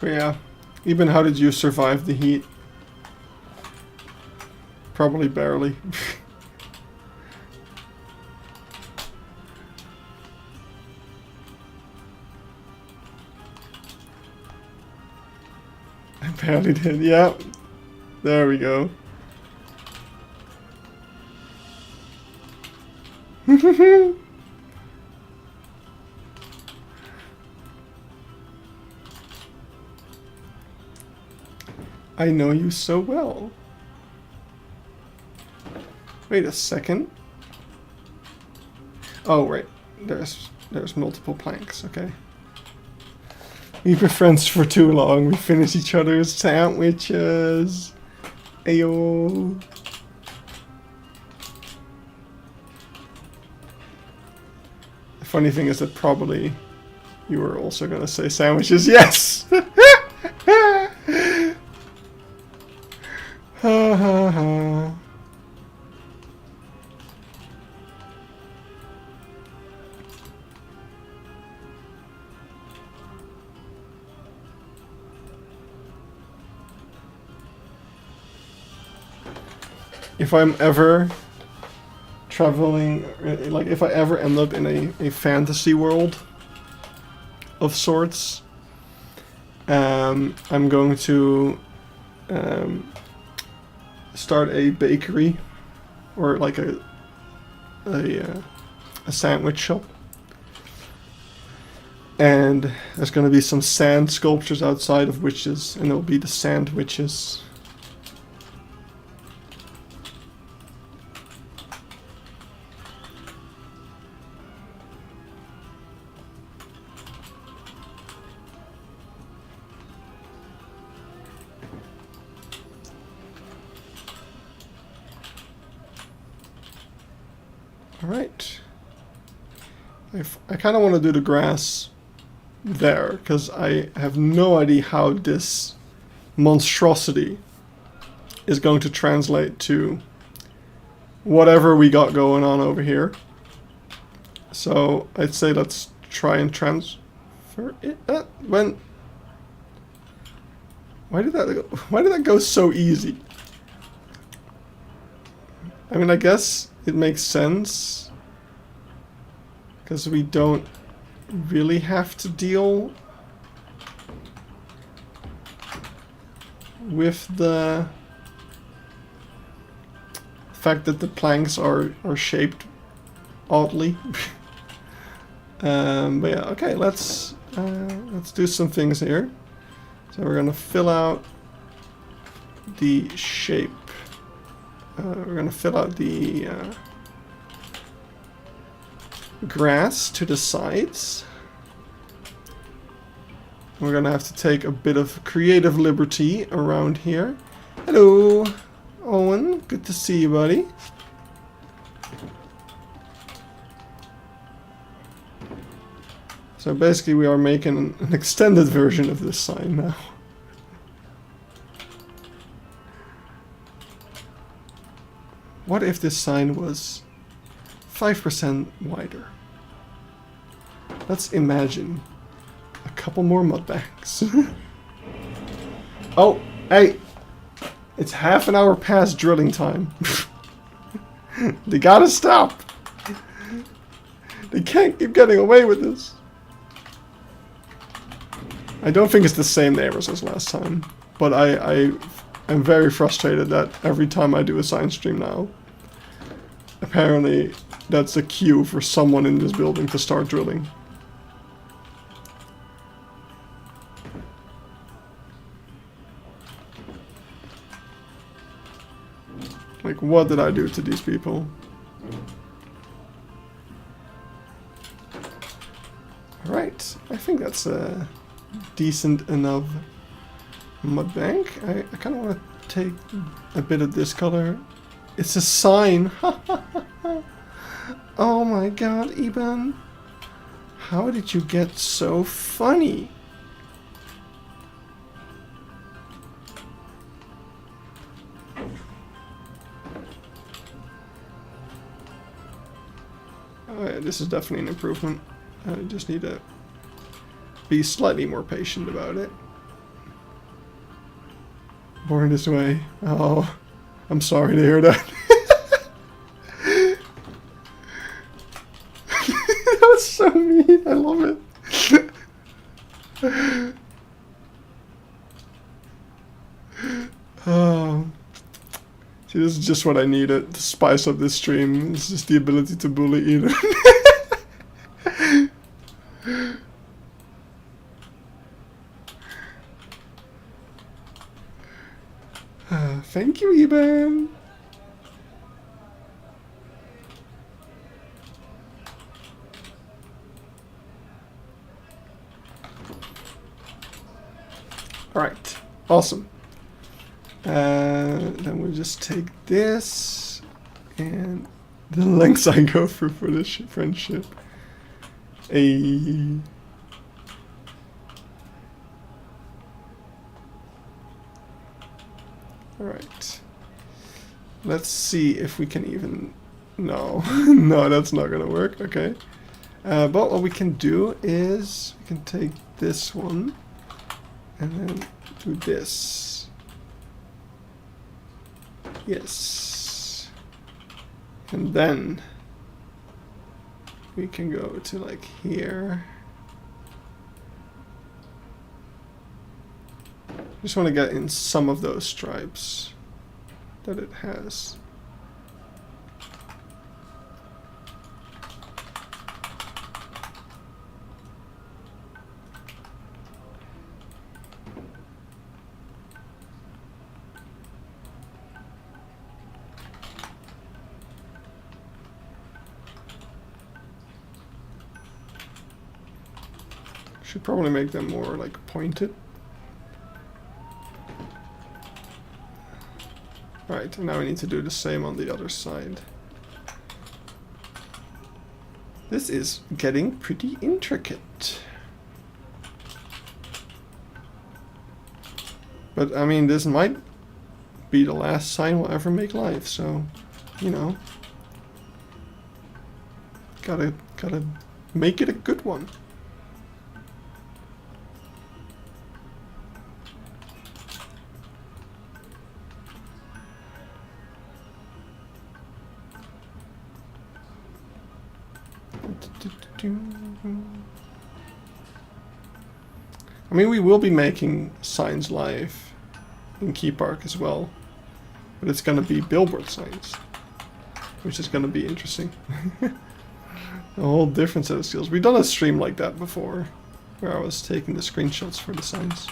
But yeah, even how did you survive the heat? Probably barely. I barely did, yeah. There we go. I know you so well. Wait a second. Oh, right. There's multiple planks, okay. We've been friends for too long. We finish each other's sandwiches. Ayo. The funny thing is that probably you were also gonna say sandwiches. Yes! Ha ha ha. If I'm ever traveling, like if I ever end up in a fantasy world of sorts, I'm going to start a bakery or like a sandwich shop, and there's going to be some sand sculptures outside of witches, and it'll be the sand witches. Alright. I kind of want to do the grass there, because I have no idea how this monstrosity is going to translate to whatever we got going on over here. So I'd say let's try and transfer it. Why did that go so easy? I mean, I guess it makes sense, because we don't really have to deal with the fact that the planks are shaped oddly. But yeah, okay, let's do some things here. So we're gonna fill out the shape. We're gonna fill out the grass to the sides. We're gonna have to take a bit of creative liberty around here. Hello, Owen. Good to see you, buddy. So basically we are making an extended version of this sign now. What if this sign was 5% wider? Let's imagine a couple more mud banks. Oh, hey! It's half an hour past drilling time. They gotta stop! They can't keep getting away with this. I don't think it's the same neighbors as last time, but I'm very frustrated that every time I do a science stream now, apparently that's a cue for someone in this building to start drilling. Like, what did I do to these people? Alright, I think that's a decent enough mud bank. I kind of want to take a bit of this color. It's a sign. Oh my god, Eben. How did you get so funny? Oh yeah, this is definitely an improvement. I just need to be slightly more patient about it. Born this way. Oh, I'm sorry to hear that. That was so mean. I love it. Oh. See, this is just what I needed to spice up this stream. It's just the ability to bully either. Thank you, Eben. Alright, awesome. Then we'll just take this and the lengths I go through for this friendship. Alright. Let's see if we can even... No. No, that's not gonna work. Okay. But what we can do is we can take this one and then do this. Yes. And then we can go to like here. Just want to get in some of those stripes that it has. Should probably make them more like pointed. Right, and now we need to do the same on the other side. This is getting pretty intricate. But I mean, this might be the last sign we'll ever make live, so, you know. Gotta make it a good one. I mean, we will be making signs live in Key Park as well, but it's gonna be billboard signs, which is gonna be interesting. A whole different set of skills. We've done a stream like that before, where I was taking the screenshots for the signs.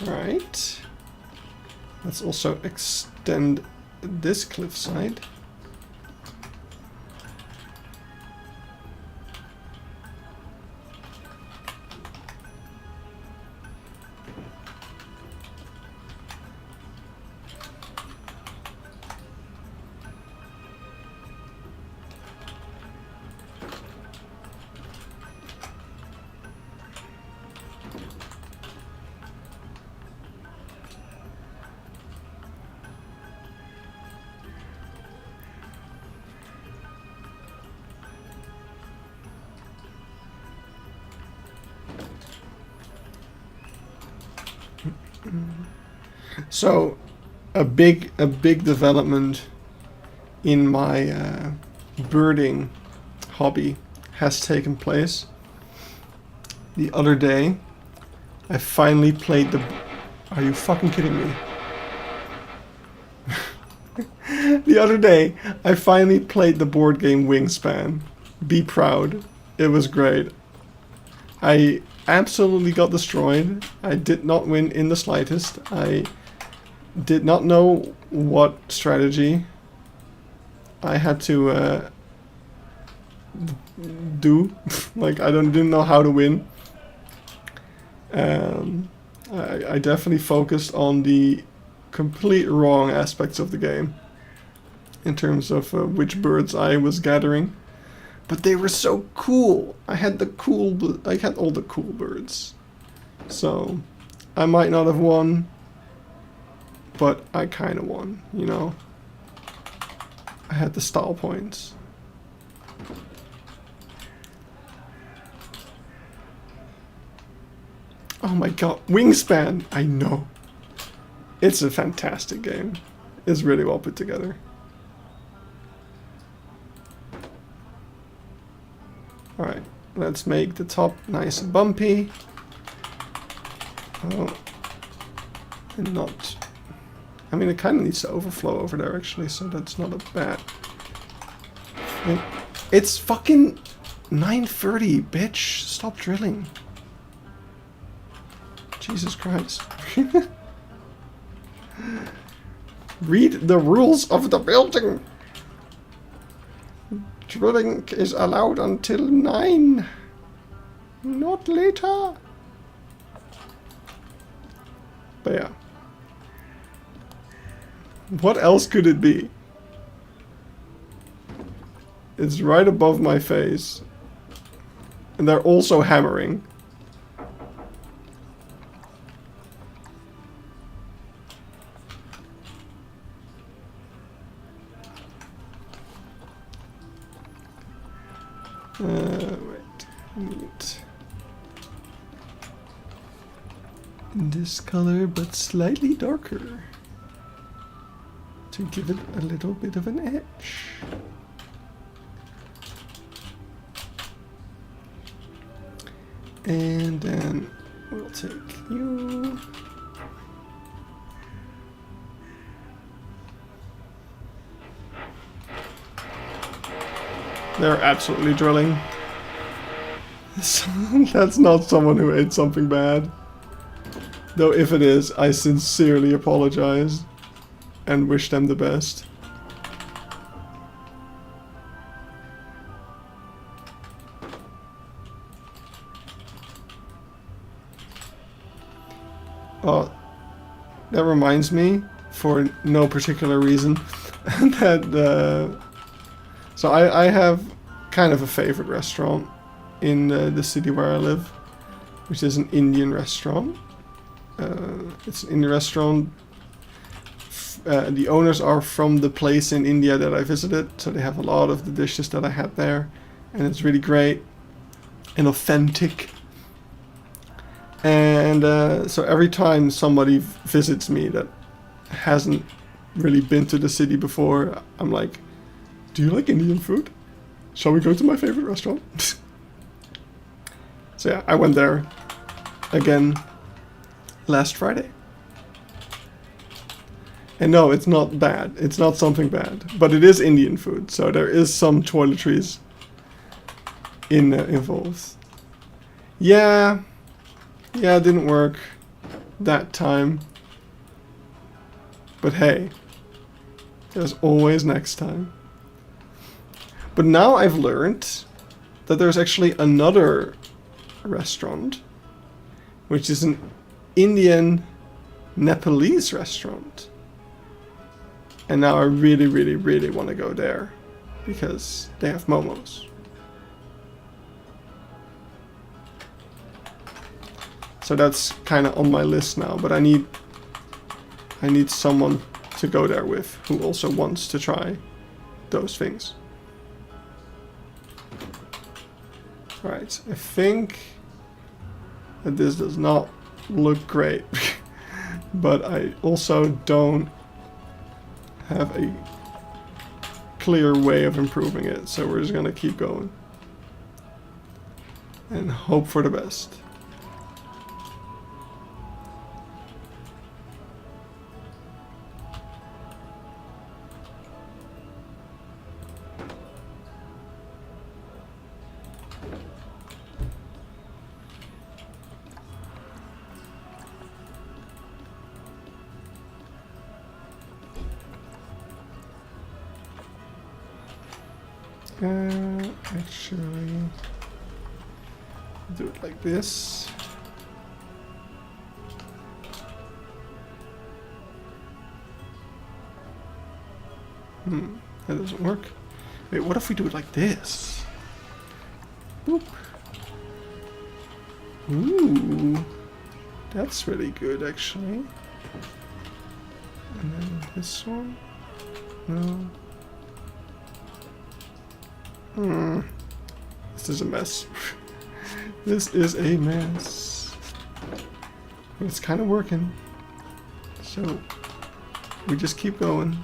Alright. Let's also extend this cliffside. So, a big development in my birding hobby has taken place. The other day, I finally played the... Are you fucking kidding me? The other day, I finally played the board game Wingspan. Be proud. It was great. I absolutely got destroyed. I did not win in the slightest. I did not know what strategy I had to do. Like, I didn't know how to win. I definitely focused on the complete wrong aspects of the game in terms of which birds I was gathering. But they were so cool. I had all the cool birds. So I might not have won, but I kind of won, you know. I had the style points. Oh my god, Wingspan! I know. It's a fantastic game. It's really well put together. Alright, let's make the top nice and bumpy. Oh. And not... I mean, it kind of needs to overflow over there, actually, so that's not a bad... It's fucking 9:30, bitch. Stop drilling. Jesus Christ. Read the rules of the building. Drilling is allowed until 9. Not later. But yeah. What else could it be? It's right above my face. And they're also hammering. Wait. Neat. In this color, but slightly darker. To give it a little bit of an edge. And then we'll take you. They're absolutely drilling. That's not someone who ate something bad. Though if it is, I sincerely apologize and wish them the best. Oh, that reminds me, for no particular reason, that so I have kind of a favorite restaurant in the city where I live, which is an Indian restaurant. It's an Indian restaurant. The owners are from the place in India that I visited, so they have a lot of the dishes that I had there, and it's really great and authentic. And so every time somebody visits me that hasn't really been to the city before, I'm like, do you like Indian food? Shall we go to my favorite restaurant? So yeah, I went there again last Friday. And no, it's not bad. It's not something bad. But it is Indian food, so there is some toiletries involved. Yeah, it didn't work that time. But hey, there's always next time. But now I've learned that there's actually another restaurant, which is an Indian Nepalese restaurant. And now I really, really, really want to go there because they have momos. So that's kind of on my list now, but I need someone to go there with who also wants to try those things. Alright, I think that this does not look great, but I also don't have a clear way of improving it, so we're just gonna keep going and hope for the best. Actually, do it like this. That doesn't work. Wait, what if we do it like this? Boop. Ooh, that's really good, actually. And then this one. No. This is a mess. This is a mess. It's kind of working. So we just keep going.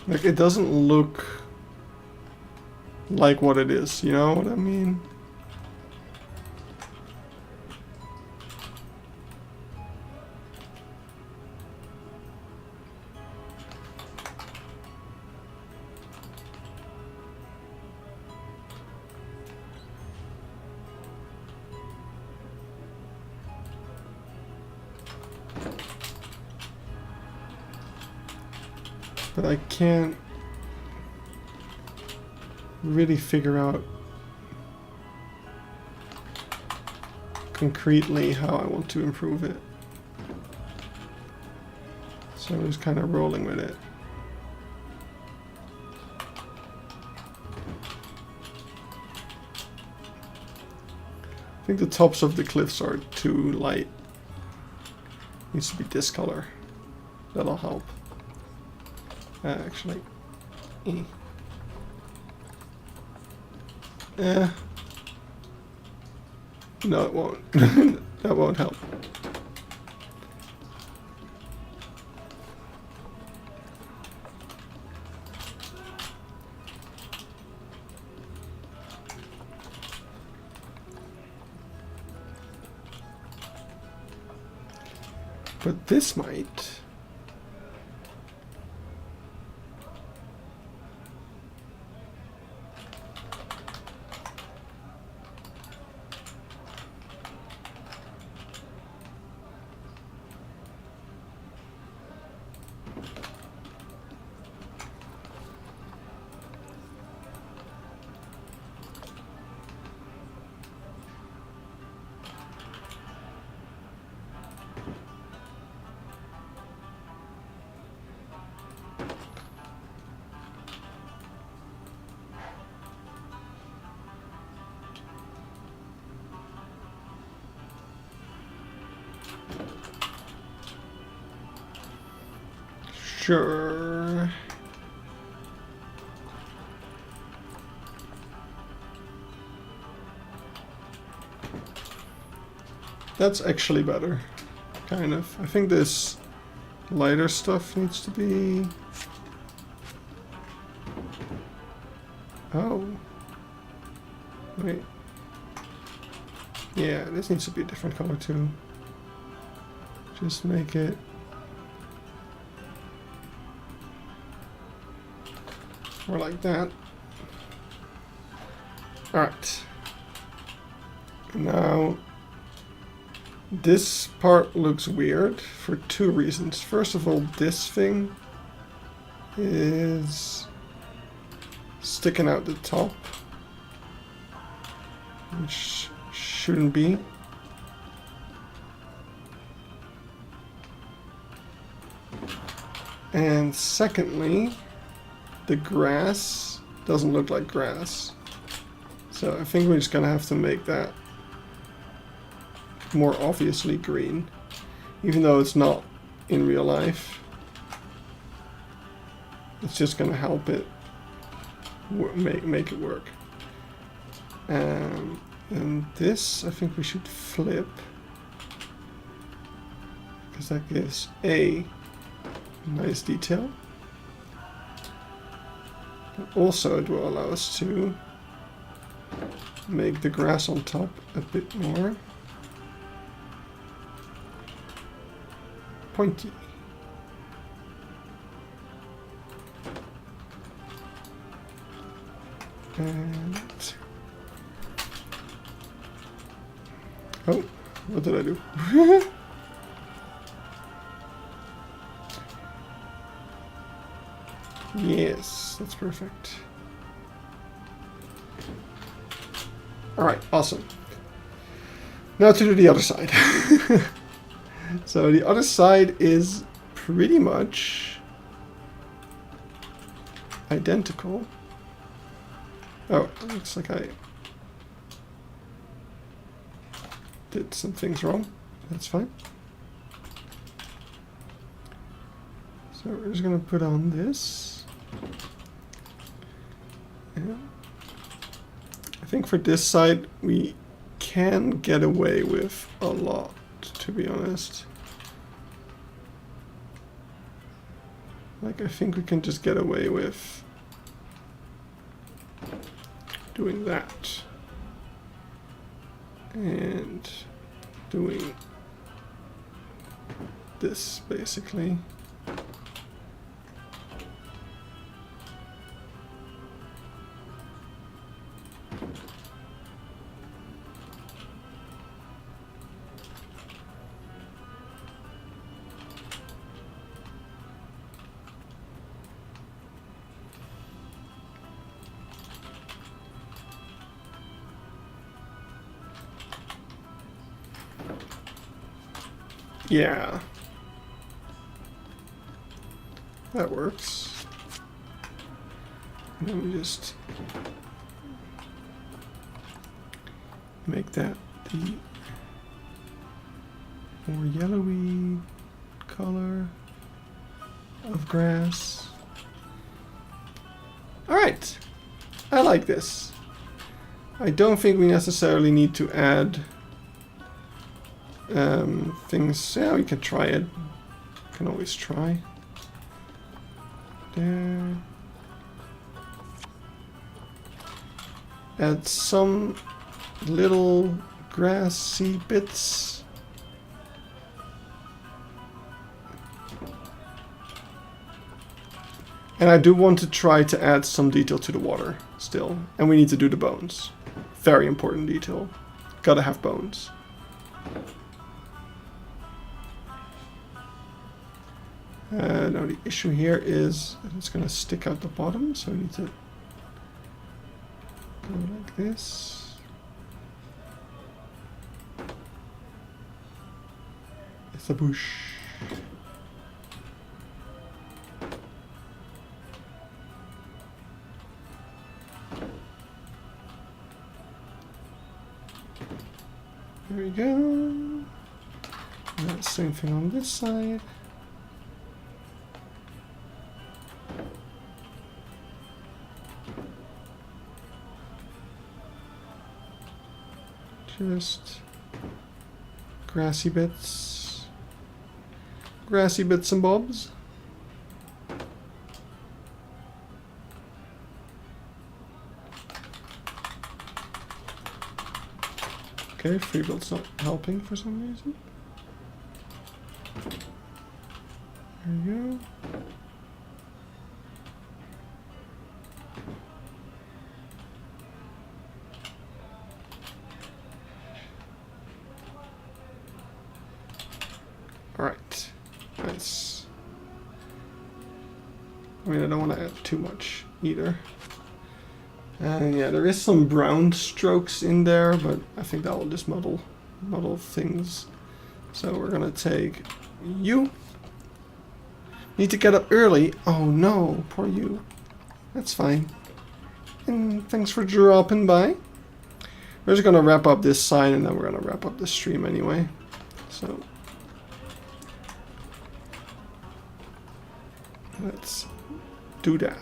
Like, it doesn't look like what it is, you know what I mean? But I can't really figure out concretely how I want to improve it. So I'm just kind of rolling with it. I think the tops of the cliffs are too light. Needs to be this color. That'll help. Actually. No, it won't. That won't help. But this might. Sure. That's actually better. Kind of. I think this lighter stuff needs to be... Oh. Wait. Yeah, this needs to be a different color too. Just make it... more like that. Alright. Now, this part looks weird for two reasons. First of all, this thing is sticking out the top, which shouldn't be. And secondly, the grass doesn't look like grass. So I think we're just gonna have to make that more obviously green, even though it's not in real life. It's just gonna help it make it work. And this I think we should flip, because that gives a nice detail. But also it will allow us to make the grass on top a bit more pointy. And oh, what did I do? Yes, that's perfect. Alright, awesome. Now to do the other side. So the other side is pretty much identical. Oh, it looks like I did some things wrong. That's fine. So we're just gonna put on this. Yeah. I think for this side we can get away with a lot, to be honest. Like, I think we can just get away with doing that. And doing this, basically. Yeah. That works. Let me just make that the more yellowy color of grass. Alright. I like this. I don't think we necessarily need to add things. Yeah, we can try it. Can always try. There. Add some little grassy bits. And I do want to try to add some detail to the water still. And we need to do the bones. Very important detail. Gotta have bones. Now the issue here is that it's going to stick out the bottom, so we need to go like this. It's a bush. There we go. And the same thing on this side. Just grassy bits and bobs. Okay, Freebuild's not helping for some reason. There you go. Alright, nice. I mean, I don't want to add too much either. And yeah, there is some brown strokes in there, but I think that will just muddle things. So we're gonna take you. Need to get up early. Oh no, poor you. That's fine. And thanks for dropping by. We're just gonna wrap up this side and then we're gonna wrap up the stream anyway. So let's do that.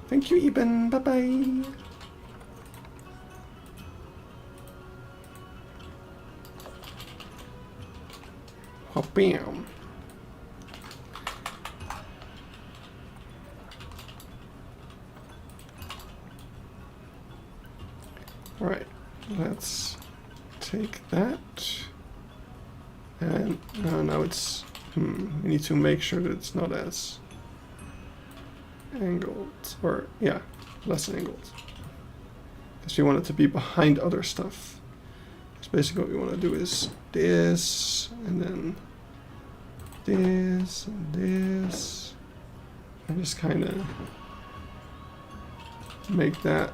Thank you, Eben. Bye-bye. Oh, bam. All right, let's take that. And now it's... we need to make sure that it's not as angled, or yeah, less angled, because we want it to be behind other stuff. Because basically what we want to do is this, and then this, and this, and just kind of make that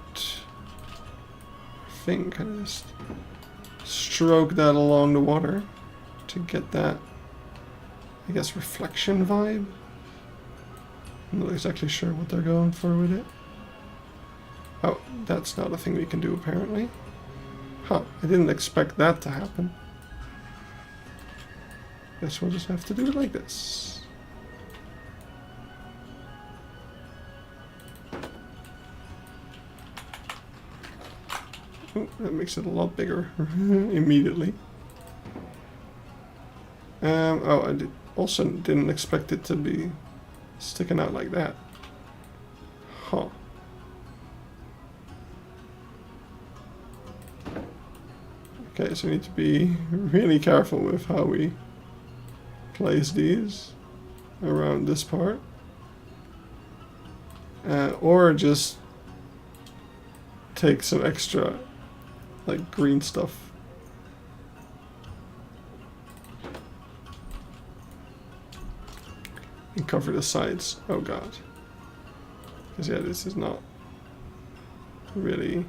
thing kind of just stroke that along the water to get that, I guess, reflection vibe. I'm not exactly sure what they're going for with it. Oh, that's not a thing we can do apparently. Huh, I didn't expect that to happen. Guess we'll just have to do it like this. Oh, that makes it a lot bigger immediately. Oh, I also didn't expect it to be sticking out like that. Huh. Okay, so we need to be really careful with how we place these around this part. Or just take some extra, like, green stuff. And cover the sides. Oh god. Because yeah, this is not really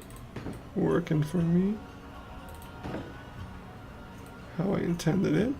working for me how I intended it.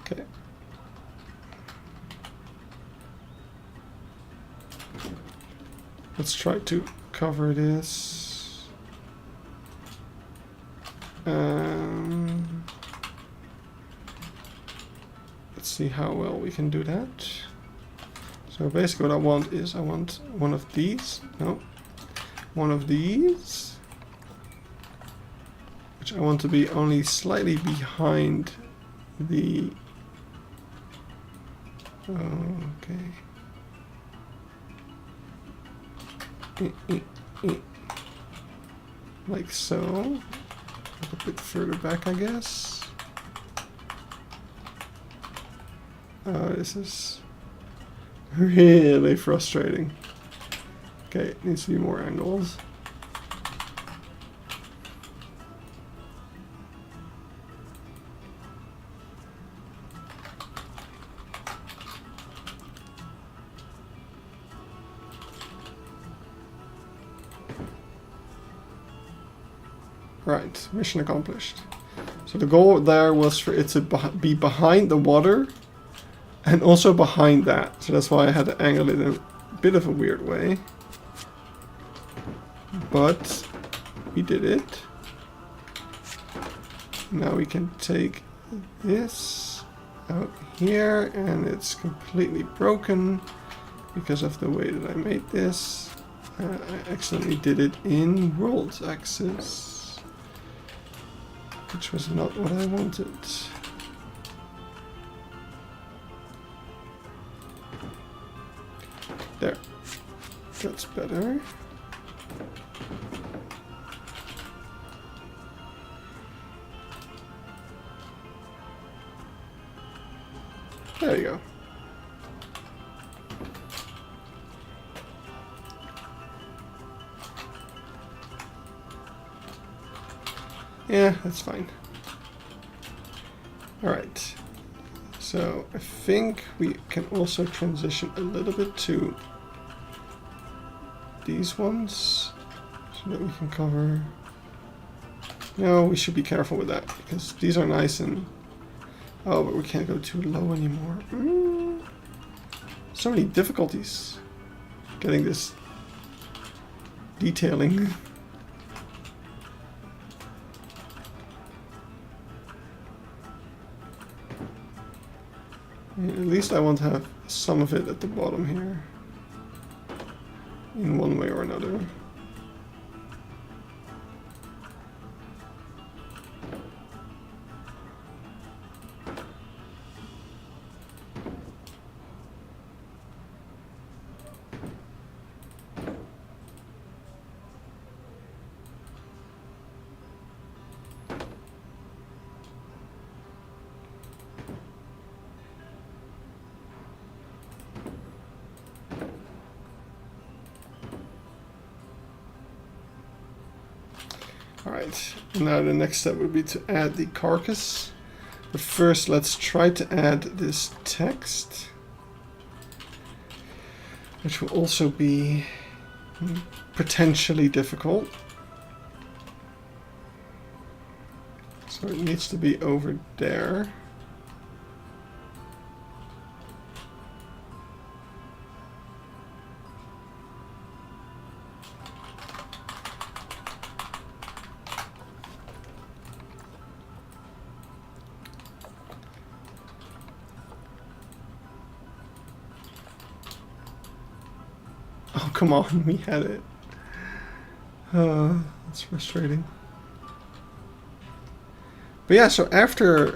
Okay. Let's try to cover this. Let's see how well we can do that. So basically what I want is I want one of these. No. One of these. Which I want to be only slightly behind the... Okay. Like so. A bit further back, I guess. This is really frustrating. Okay, it needs to be more angles. Right, mission accomplished. So the goal there was for it to be behind the water and also behind that. So that's why I had to angle it in a bit of a weird way. But we did it. Now we can take this out here, and it's completely broken because of the way that I made this. I accidentally did it in world axis, which was not what I wanted. There. That's better. There you go. Yeah, that's fine. Alright. So I think we can also transition a little bit to these ones so that we can cover... No, we should be careful with that because these are nice and... Oh, but we can't go too low anymore. So many difficulties getting this detailing. At least I want to have some of it at the bottom here, in one way or another. Alright, now the next step would be to add the carcass. But first let's try to add this text. which will also be potentially difficult. So it needs to be over there. Oh, come on, we had it. That's frustrating. But yeah, so after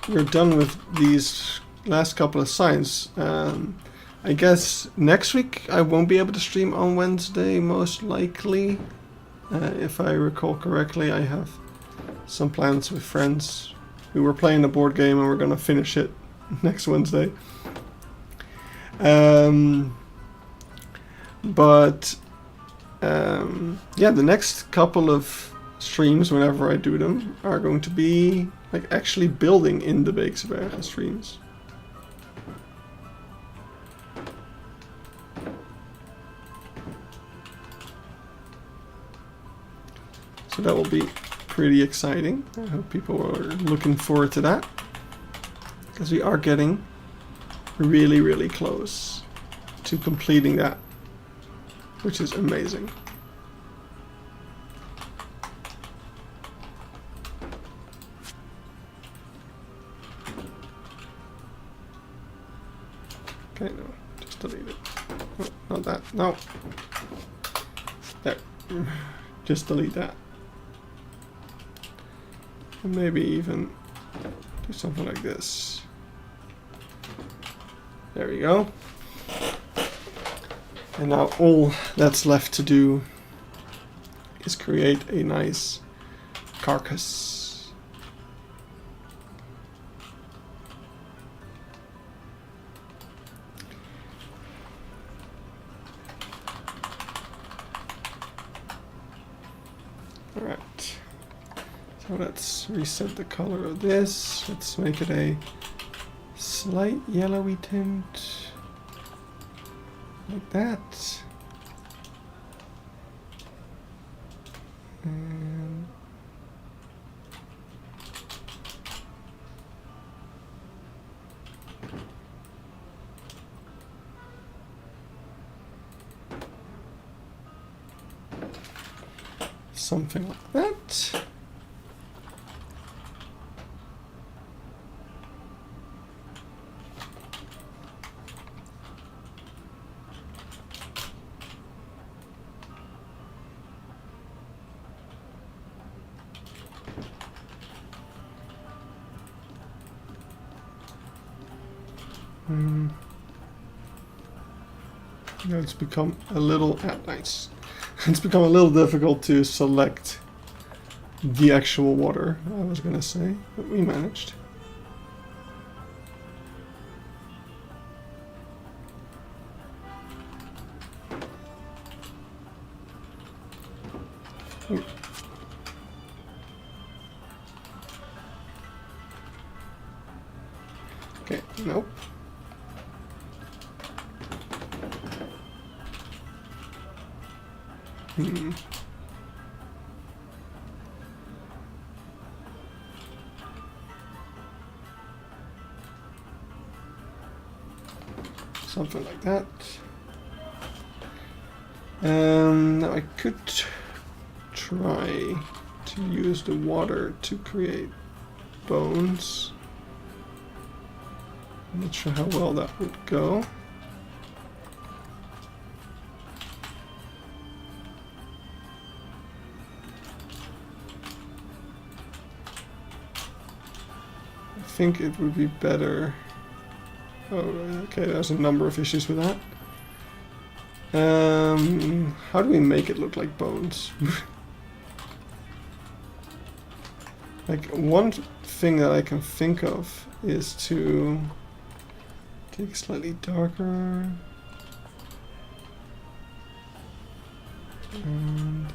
we're done with these last couple of signs, I guess next week I won't be able to stream on Wednesday, most likely. If I recall correctly, I have some plans with friends who were playing the board game and we're going to finish it next Wednesday. But yeah, the next couple of streams, whenever I do them, are going to be like actually building in the Beeksbergen streams. So that will be pretty exciting. I hope people are looking forward to that, because we are getting really, really close to completing that, which is amazing. Okay, no, just delete it. No, not that. No. There. Just delete that. And maybe even do something like this. There we go. And now all that's left to do is create a nice carcass. Alright. So let's reset the color of this. Let's make it a slight yellowy tint. Like that. And something like that. Now it's become a little nice. It's become a little difficult to select the actual water, I was gonna say, but we managed. Ooh. Okay, nope. Something like that. Now I could try to use the water to create bones. I'm not sure how well that would go. I think it would be better. Oh, okay, there's a number of issues with that. How do we make it look like bones? Like, one thing that I can think of is to take slightly darker. And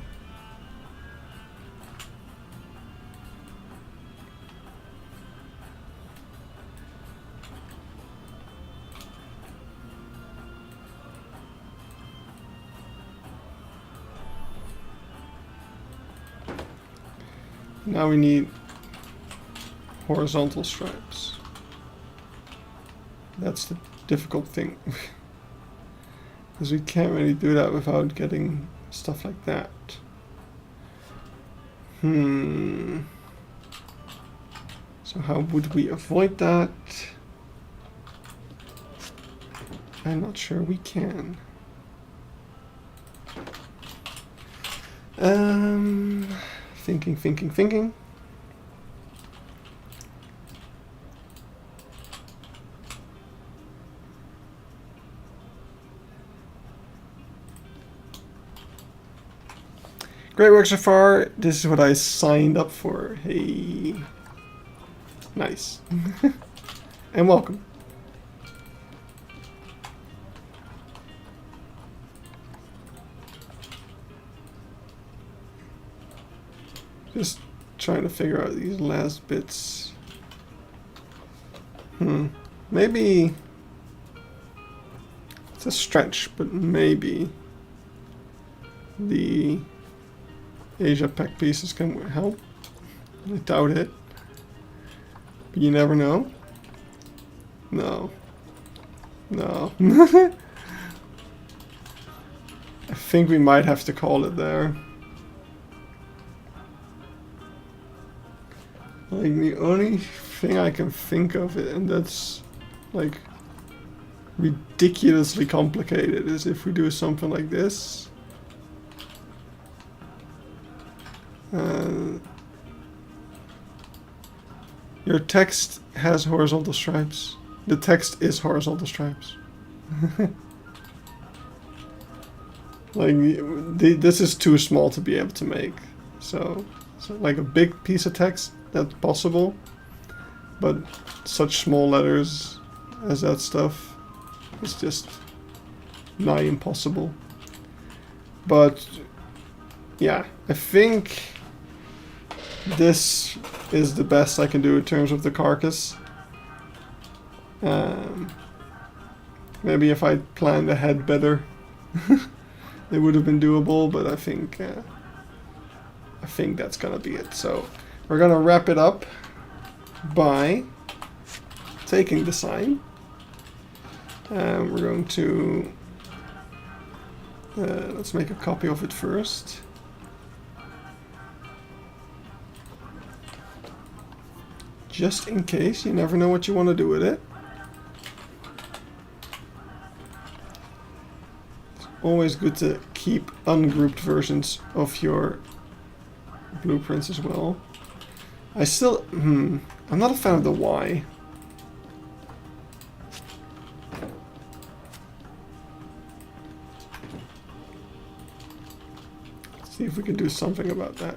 Now we need horizontal stripes. That's the difficult thing. Because we can't really do that without getting stuff like that. So how would we avoid that? I'm not sure we can. Thinking. Great work so far. This is what I signed up for. Hey. Nice. And welcome. Just trying to figure out these last bits. Maybe it's a stretch, but maybe the Asia Pac pieces can help. I doubt it. But you never know. No. I think we might have to call it there. Like, the only thing I can think of, and that's like ridiculously complicated, is if we do something like this. Your text has horizontal stripes. The text is horizontal stripes. Like, this is too small to be able to make. So like a big piece of text, that's possible. But such small letters as that stuff is just nigh impossible. But yeah, I think this is the best I can do in terms of the carcass. Maybe if I planned ahead better, it would have been doable. But I think that's gonna be it. So we're gonna wrap it up by taking the sign. We're going to let's make a copy of it first. Just in case, you never know what you want to do with it. It's always good to keep ungrouped versions of your blueprints as well. I still, I'm not a fan of the Y. Let's see if we can do something about that.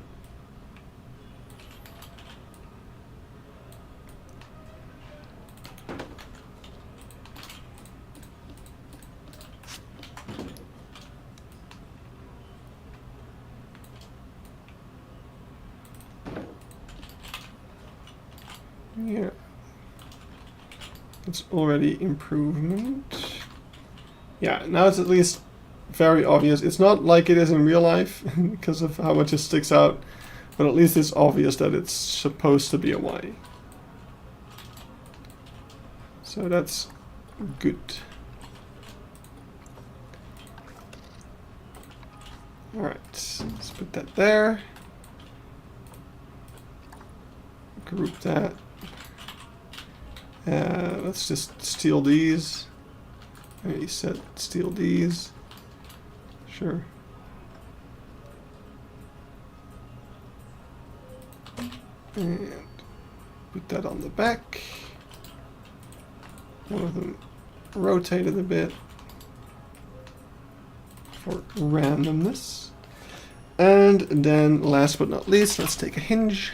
Yeah, it's already improvement. Yeah, now it's at least very obvious. It's not like it is in real life because of how much it sticks out, but at least it's obvious that it's supposed to be a Y. So that's good. Alright, let's put that there. Group that. Let's just steal these. He said steal these. Sure. And put that on the back. One of them rotated a bit for randomness. And then last but not least, let's take a hinge.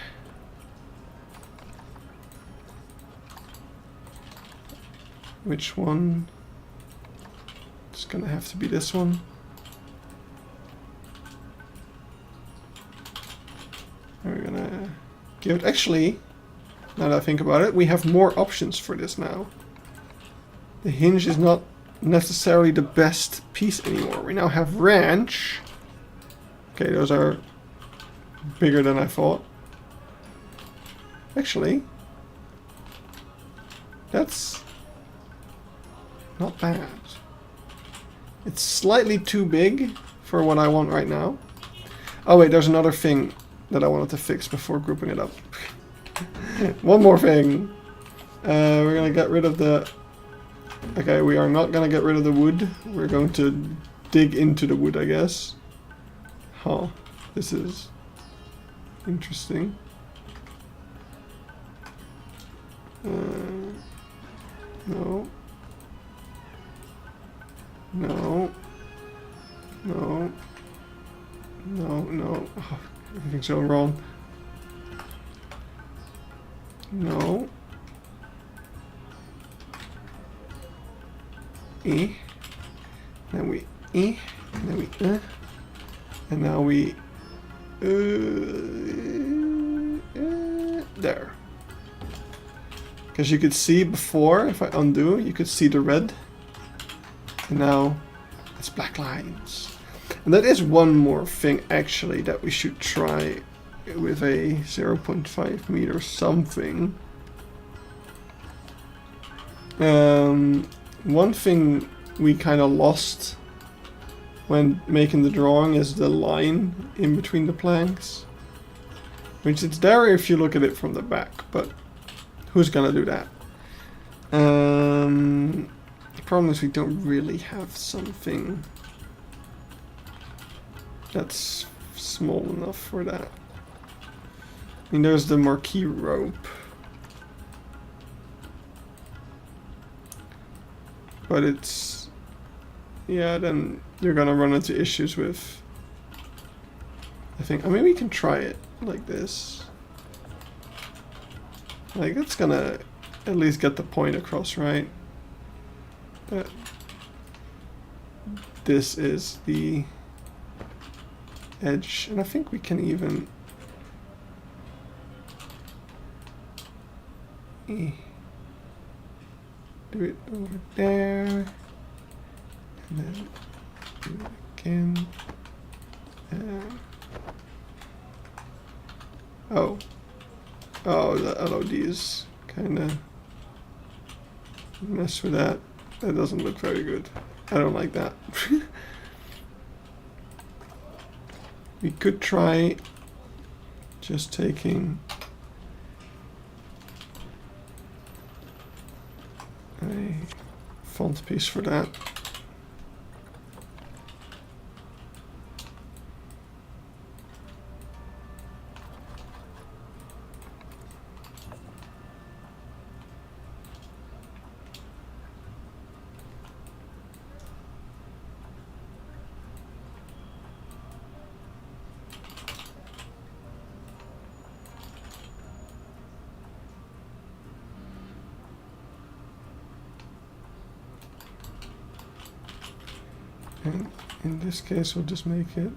Which one? It's gonna have to be this one. We're gonna give it. Actually, now that I think about it, we have more options for this now. The hinge is not necessarily the best piece anymore. We now have ranch. Okay, those are bigger than I thought. Actually, that's not bad. It's slightly too big for what I want right now. Oh wait, there's another thing that I wanted to fix before grouping it up. One more thing. We're gonna get rid of the... Okay, we are not gonna get rid of the wood. We're going to dig into the wood, I guess. Huh. This is interesting. No. No. No. No, no. Oh, everything's going wrong. No. E. Then we E. And then we and now we there. Because you could see before, if I undo, you could see the red. And now it's black lines. And that is one more thing actually that we should try with a 0.5 meter something. One thing we kind of lost when making the drawing is the line in between the planks. Which it's there if you look at it from the back, but who's gonna do that? The problem is we don't really have something that's small enough for that. I mean, there's the marquee rope. But it's... yeah, then you're gonna run into issues with... I think... I mean, we can try it like this. Like, it's gonna at least get the point across, right? That this is the edge, and I think we can even do it over there, and then do it again. Oh, the LODs kind of mess with that. That doesn't look very good. I don't like that. We could try just taking a font piece for that. And in this case, we'll just make it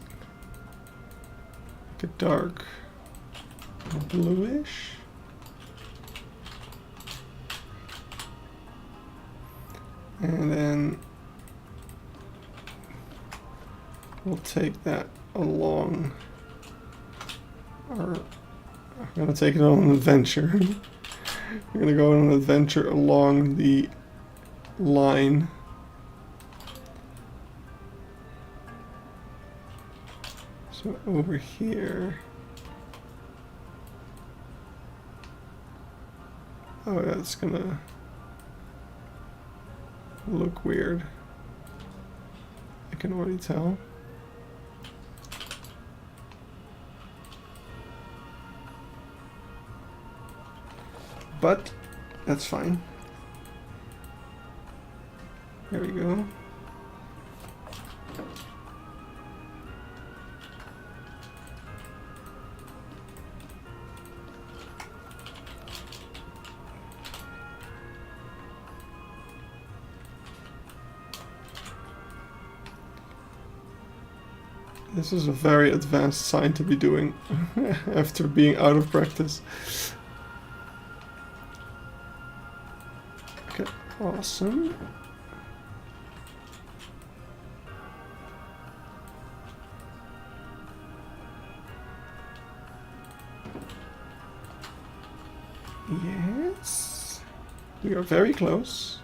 like a dark bluish. And then we'll take that along our... I'm going to take it on an adventure. We're going to go on an adventure along the line. So over here, oh, that's gonna look weird. I can already tell. But that's fine. There we go. This is a very advanced sign to be doing after being out of practice. Okay, awesome. Yes. We are very close.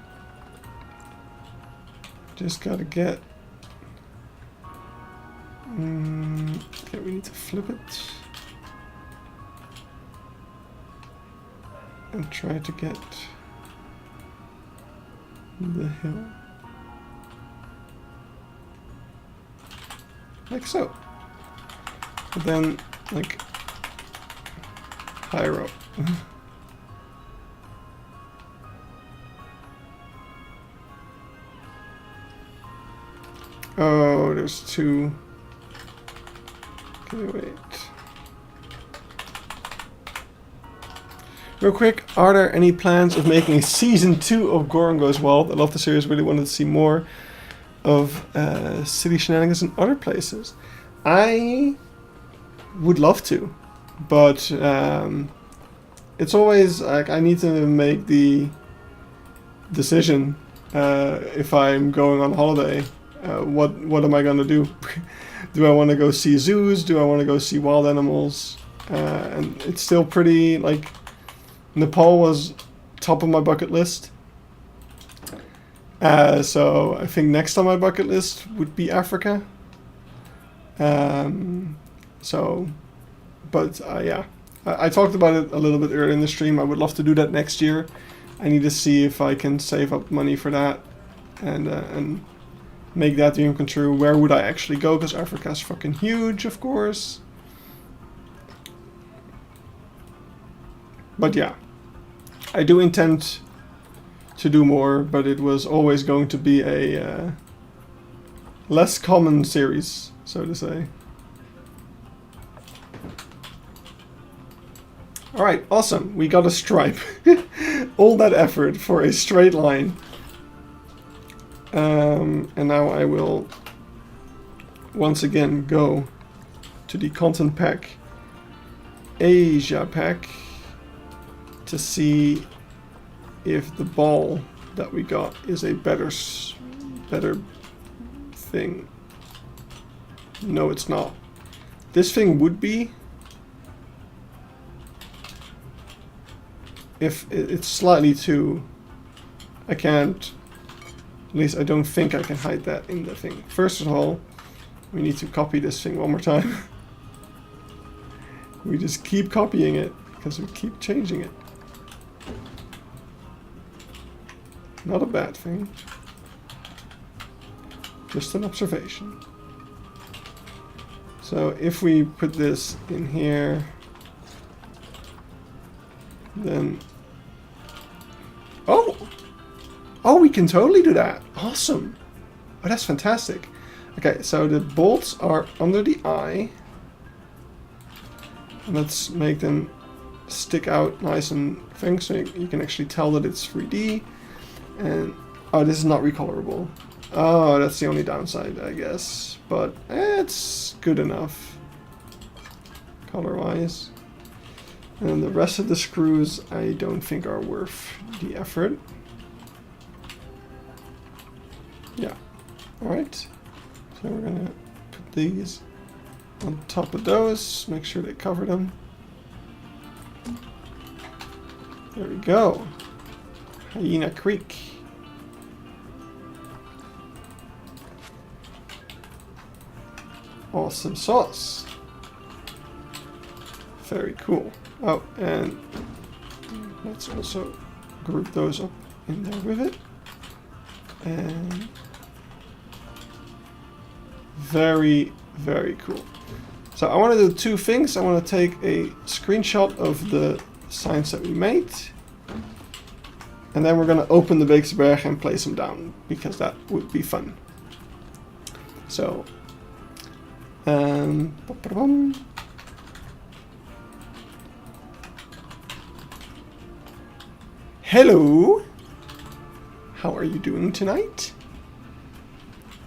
Just gotta get... okay, we need to flip it. And try to get the hill. Like so. But then, like, higher up. Oh, there's two. Okay, wait. Real quick, are there any plans of making a season 2 of Goron Goes Wild? I love the series, really wanted to see more of city shenanigans in other places. I would love to, but it's always like I need to make the decision if I'm going on holiday. What am I gonna do? Do I want to go see zoos? Do I want to go see wild animals? And it's still pretty like Nepal was top of my bucket list. So I think next on my bucket list would be Africa. Yeah, I talked about it a little bit earlier in the stream. I would love to do that next year. I need to see if I can save up money for that and make that dream come true. Where would I actually go? Because Africa's fucking huge, of course. But yeah, I do intend to do more, but it was always going to be a less common series, so to say. Alright, awesome. We got a stripe. All that effort for a straight line. And now I will once again go to the content pack, Asia pack, to see if the ball that we got is a better thing. No, it's not. This thing would be if it's slightly too... I can't... At least I don't think I can hide that in the thing. First of all, we need to copy this thing one more time. We just keep copying it because we keep changing it. Not a bad thing. Just an observation. So if we put this in here, then... Oh! Oh, we can totally do that. Awesome. Oh, that's fantastic. Okay, so the bolts are under the eye. And let's make them stick out nice and things so you can actually tell that it's 3D. And oh, this is not recolorable. Oh, that's the only downside, I guess. But it's good enough color-wise. And the rest of the screws I don't think are worth the effort. Yeah. Alright. So we're gonna put these on top of those, make sure they cover them. There we go. Hyena Creek. Awesome sauce. Very cool. Oh, and let's also group those up in there with it. And very, very cool. So I want to do two things. I want to take a screenshot of the signs that we made. And then we're going to open the Beekse Bergen and place them down, because that would be fun. So, hello! How are you doing tonight?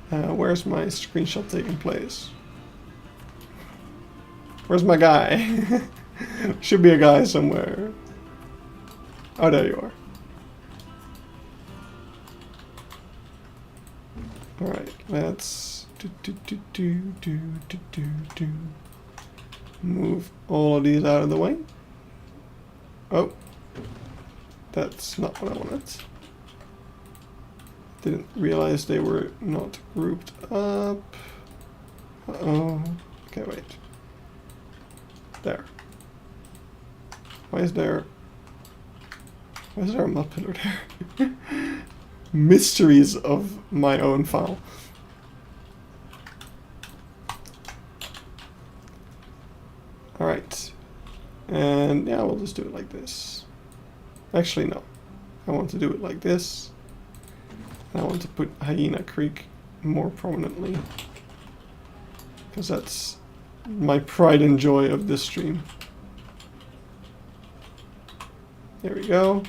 Where's my screenshot taking place? Where's my guy? Should be a guy somewhere. Oh, there you are. Alright, let's move all of these out of the way. Oh, That's not what I wanted. Didn't realize they were not grouped up. Uh-oh. Okay, wait. There. Why is there a mud pillar there? Mysteries of my own file. Alright. And yeah, we'll just do it like this. Actually, no. I want to do it like this. And I want to put Hyena Creek more prominently. Because that's my pride and joy of this stream. There we go.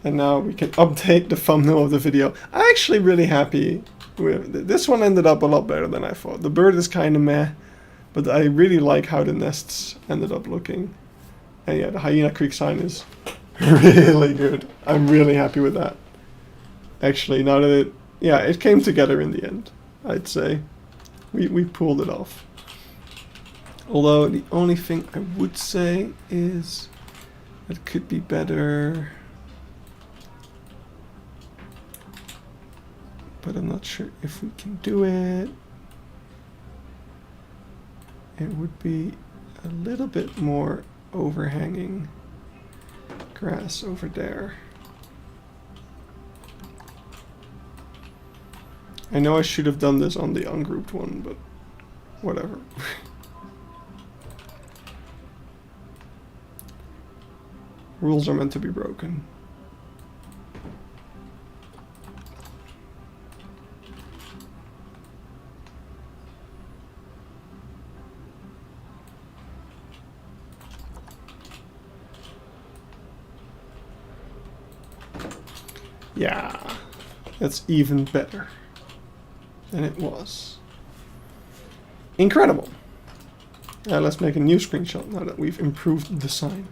And now we can update the thumbnail of the video. I'm actually really happy with this one. Ended up a lot better than I thought. The bird is kind of meh, but I really like how the nests ended up looking. And yeah, the Hyena Creek sign is really good. I'm really happy with that. Actually, now that it came together in the end, I'd say. We pulled it off. Although the only thing I would say is it could be better. But I'm not sure if we can do it. It would be a little bit more overhanging grass over there. I know I should have done this on the ungrouped one, but whatever. Rules are meant to be broken. Yeah, that's even better than it was. Incredible. Let's make a new screenshot now that we've improved the sign.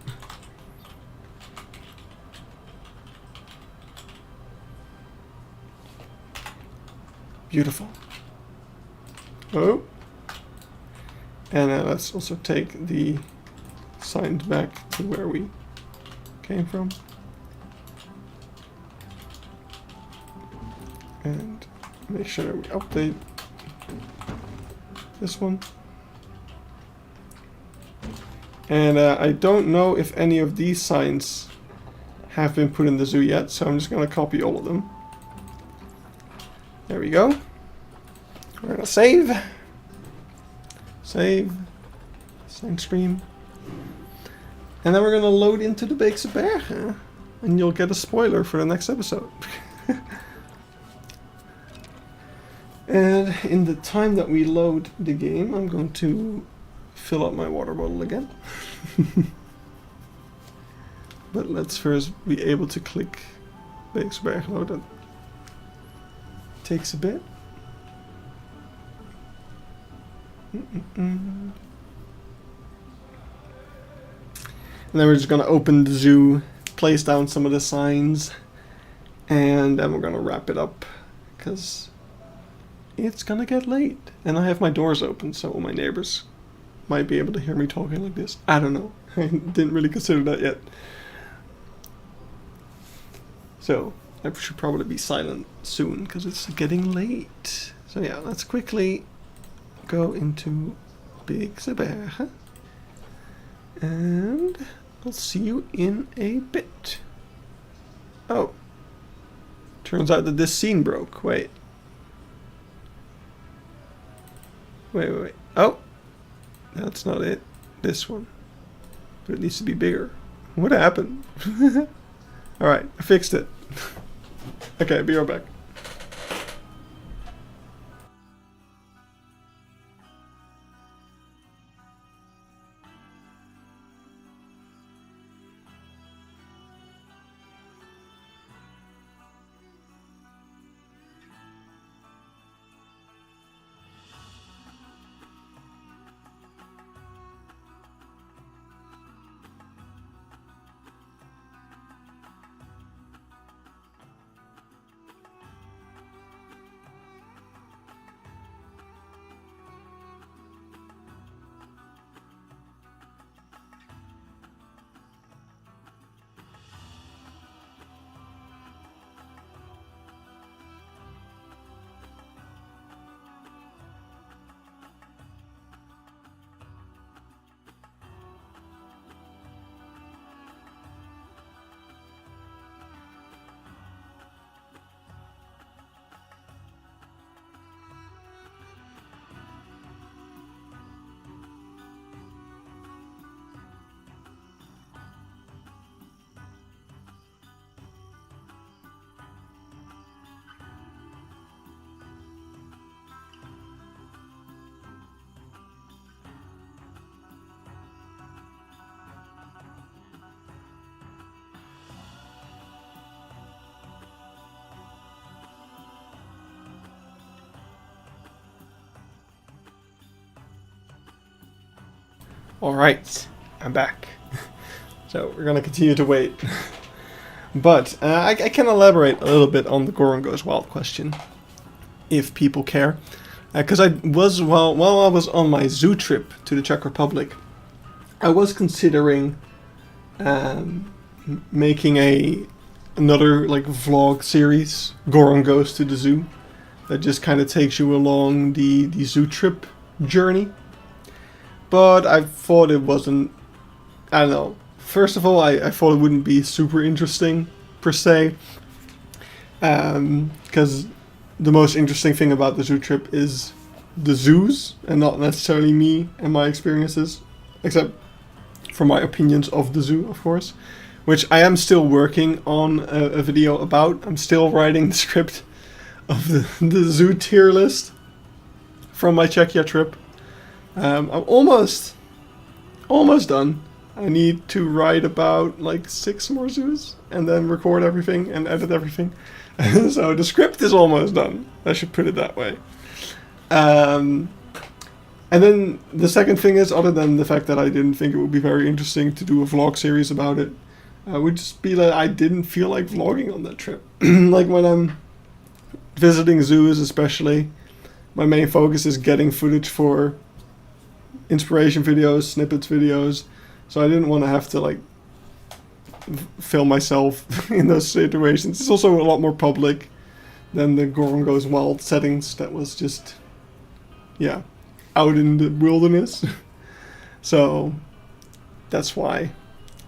Beautiful. Oh. And let's also take the sign back to where we came from. And make sure we update this one. And I don't know if any of these signs have been put in the zoo yet, so I'm just going to copy all of them. There we go. We're going to save. Save. Sign stream. And then we're going to load into the Beekse Bergen. And you'll get a spoiler for the next episode. And in the time that we load the game, I'm going to fill up my water bottle again. But let's first be able to click Beekse Bergen load. That takes a bit. And then we're just going to open the zoo, place down some of the signs, and then we're going to wrap it up because it's gonna get late. And I have my doors open, so my neighbors might be able to hear me talking like this. I don't know. I didn't really consider that yet. So I should probably be silent soon because it's getting late. So yeah, let's quickly go into Beekse Bergen. And I'll see you in a bit. Oh. Turns out that this scene broke. Wait. Wait. Oh! That's not it. This one. But it needs to be bigger. What happened? Alright, I fixed it. Okay, be right back. Alright, I'm back. So we're gonna continue to wait. But I can elaborate a little bit on the Goron Goes Wild question, if people care. Because while I was on my zoo trip to the Czech Republic, I was considering making another like vlog series, Goron Goes to the Zoo, that just kind of takes you along the zoo trip journey. But I thought it wasn't, I don't know. First of all, I thought it wouldn't be super interesting, per se. Because the most interesting thing about the zoo trip is the zoos, and not necessarily me and my experiences. Except for my opinions of the zoo, of course. Which I am still working on a video about. I'm still writing the script of the zoo tier list from my Czechia trip. I'm almost done. I need to write about like 6 more zoos and then record everything and edit everything. So the script is almost done. I should put it that way. And then the second thing is, other than the fact that I didn't think it would be very interesting to do a vlog series about it, would just be that I didn't feel like vlogging on that trip. Like when I'm visiting zoos especially, my main focus is getting footage for inspiration videos, snippets videos, so I didn't want to have to like film myself in those situations. It's also a lot more public than the Goron Goes Wild settings that was just, yeah, out in the wilderness. So that's why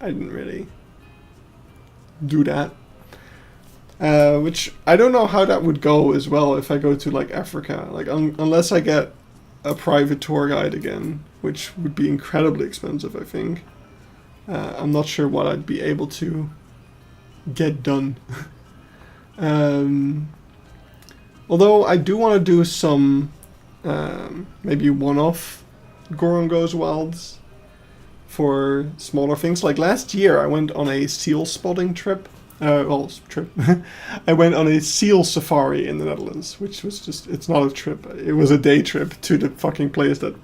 I didn't really do that. Which I don't know how that would go as well if I go to like Africa, like unless I get a private tour guide again, which would be incredibly expensive, I think. I'm not sure what I'd be able to get done. Although I do want to do some maybe one-off Goron Goes Wilds for smaller things. Like last year I went on a seal spotting trip. I went on a seal safari in the Netherlands, which was just, it's not a trip. It was a day trip to the fucking place that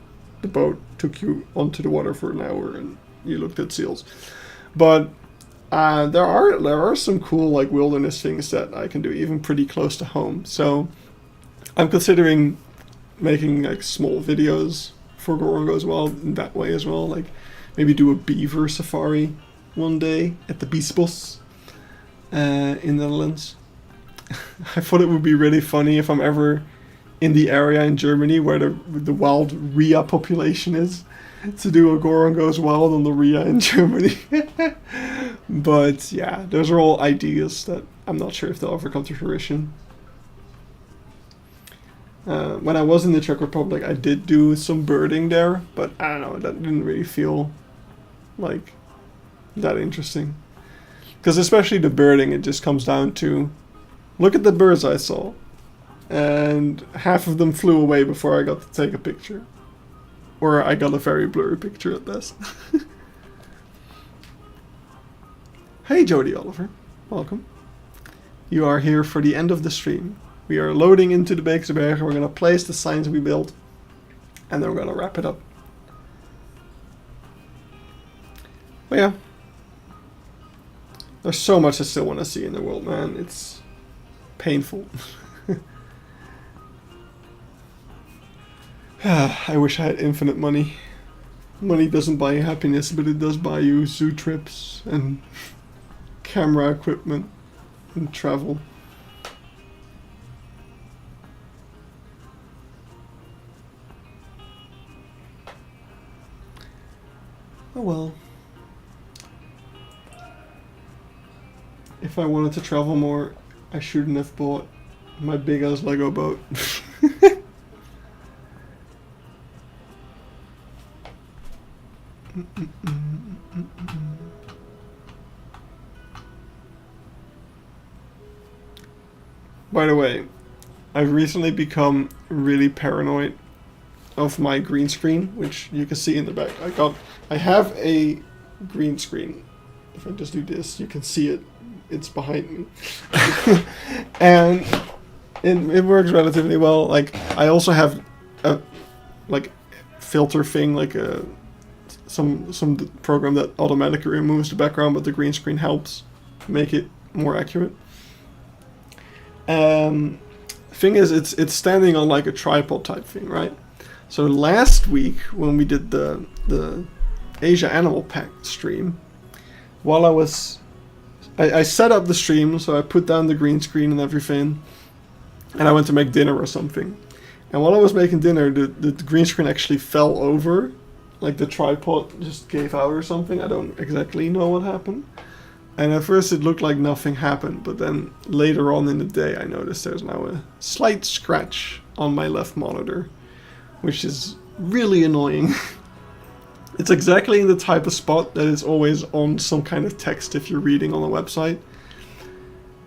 the boat took you onto the water for an hour and you looked at seals. But there are some cool like wilderness things that I can do, even pretty close to home. So I'm considering making like small videos for Goron Goes Wild in that way as well. Like maybe do a beaver safari one day at the Biesbos in the Netherlands. I thought it would be really funny if I'm ever in the area in Germany where the wild rhea population is, to do a Goron Goes Wild on the rhea in Germany. But yeah, those are all ideas that I'm not sure if they'll ever come to fruition. When I was in the Czech Republic, I did do some birding there, but I don't know, that didn't really feel like that interesting. Because especially the birding, it just comes down to, look at the birds I saw. And half of them flew away before I got to take a picture. Or I got a very blurry picture at best. Hey Jody Oliver, welcome. You are here for the end of the stream. We are loading into the Beeksberg. We're going to place the signs we built. And then we're going to wrap it up. But yeah. There's so much I still want to see in the world, man. It's painful. I wish I had infinite money. Money doesn't buy you happiness, but it does buy you zoo trips and camera equipment and travel. Oh well. If I wanted to travel more, I shouldn't have bought my big ass Lego boat. By the way, I've recently become really paranoid of my green screen, which you can see in the back. I have a green screen. If I just do this, you can see it. It's behind me. And it works relatively well. Like, I also have a like filter thing, like a some program that automatically removes the background, but the green screen helps make it more accurate. Thing is, it's standing on like a tripod type thing, right? So last week when we did the Asia Animal Pack stream, while I set up the stream, so I put down the green screen and everything, and I went to make dinner or something. And while I was making dinner, the green screen actually fell over, like the tripod just gave out or something. I don't exactly know what happened. And at first it looked like nothing happened, but then later on in the day I noticed there's now a slight scratch on my left monitor, which is really annoying. It's exactly in the type of spot that is always on some kind of text if you're reading on a website.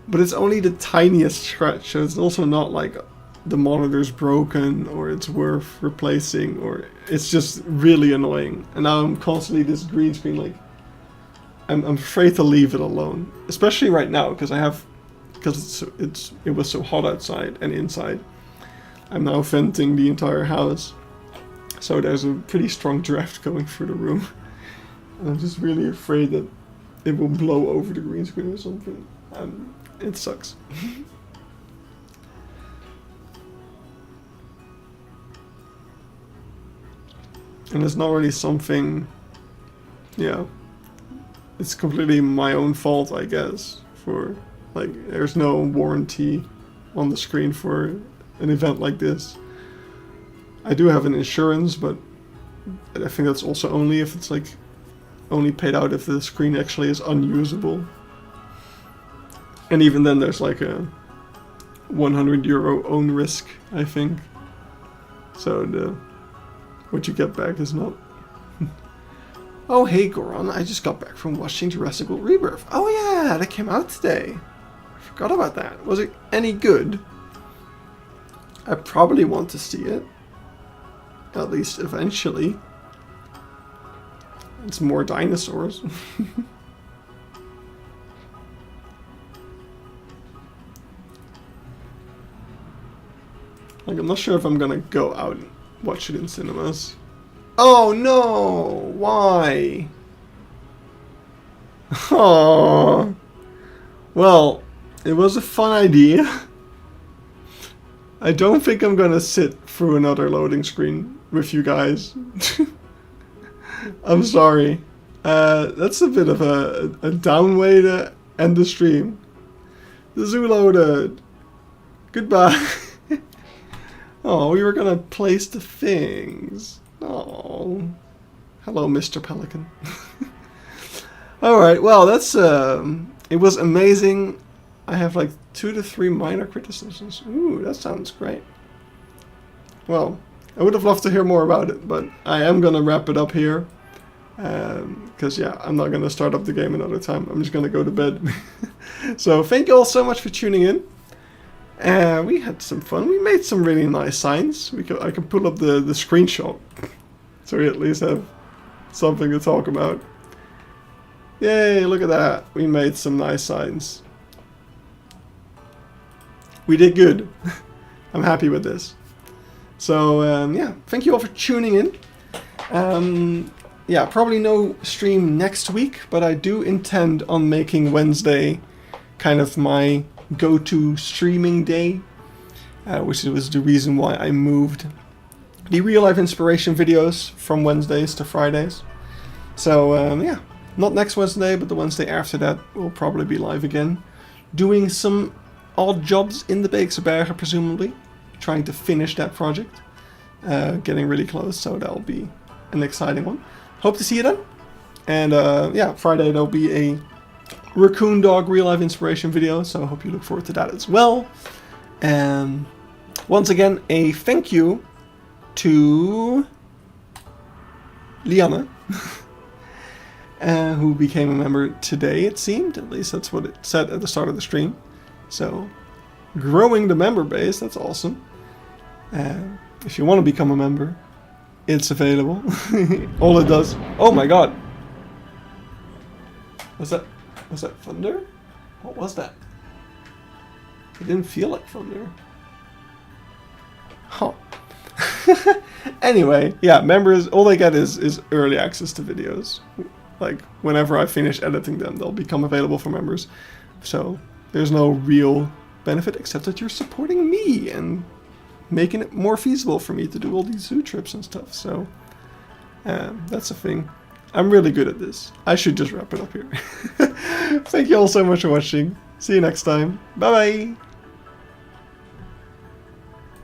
But it's only the tiniest scratch, so it's also not like the monitor's broken or it's worth replacing, or it's just really annoying. And now I'm constantly this green screen, like I'm afraid to leave it alone, especially right now because it was so hot outside and inside. I'm now venting the entire house, so there's a pretty strong draft going through the room. And I'm just really afraid that it will blow over the green screen or something. It sucks. And it's not really something, yeah, it's completely my own fault, I guess, for, like, there's no warranty on the screen for an event like this. I do have an insurance, but I think that's also only if it's, like, only paid out if the screen actually is unusable. And even then there's like a €100 own risk, I think. So what you get back is not... Oh hey Goron, I just got back from watching Jurassic World Rebirth. Oh yeah, that came out today. I forgot about that. Was it any good? I probably want to see it. At least eventually. It's more dinosaurs. Like, I'm not sure if I'm gonna go out and watch it in cinemas. Oh no! Why? Oh. Well, it was a fun idea. I don't think I'm gonna sit through another loading screen with you guys. I'm sorry. That's a bit of a down way to end the stream. The zoo loaded. Goodbye. Oh, we were gonna place the things. Oh. Hello, Mr. Pelican. Alright, well, that's, it was amazing. I have like 2 to 3 minor criticisms. Ooh, that sounds great. Well, I would have loved to hear more about it, but I am gonna wrap it up here. Because, yeah, I'm not gonna start up the game another time. I'm just gonna go to bed. So, thank you all so much for tuning in. We had some fun. We made some really nice signs. I can pull up the screenshot, so we at least have something to talk about. Yay, look at that. We made some nice signs. We did good. I'm happy with this. So, yeah, thank you all for tuning in. Yeah, probably no stream next week, but I do intend on making Wednesday kind of my go-to streaming day, which was the reason why I moved the real life inspiration videos from Wednesdays to Fridays. So yeah, not next Wednesday, but the Wednesday after that will probably be live again, doing some odd jobs in the Beekse Bergen, presumably trying to finish that project, getting really close, so that'll be an exciting one. Hope to see you then. And yeah, Friday there'll be a Raccoon Dog real life inspiration video, so I hope you look forward to that as well. And once again, a thank you to Lianne, who became a member today, it seemed. At least that's what it said at the start of the stream. So, growing the member base, that's awesome. If you want to become a member, it's available. All it does... Oh my god! Was that thunder? What was that? It didn't feel like thunder. Huh. Anyway, yeah, members, all they get is early access to videos. Like, whenever I finish editing them, they'll become available for members. So, there's no real benefit except that you're supporting me and making it more feasible for me to do all these zoo trips and stuff. So, that's the thing. I'm really good at this. I should just wrap it up here. Thank you all so much for watching. See you next time. Bye bye!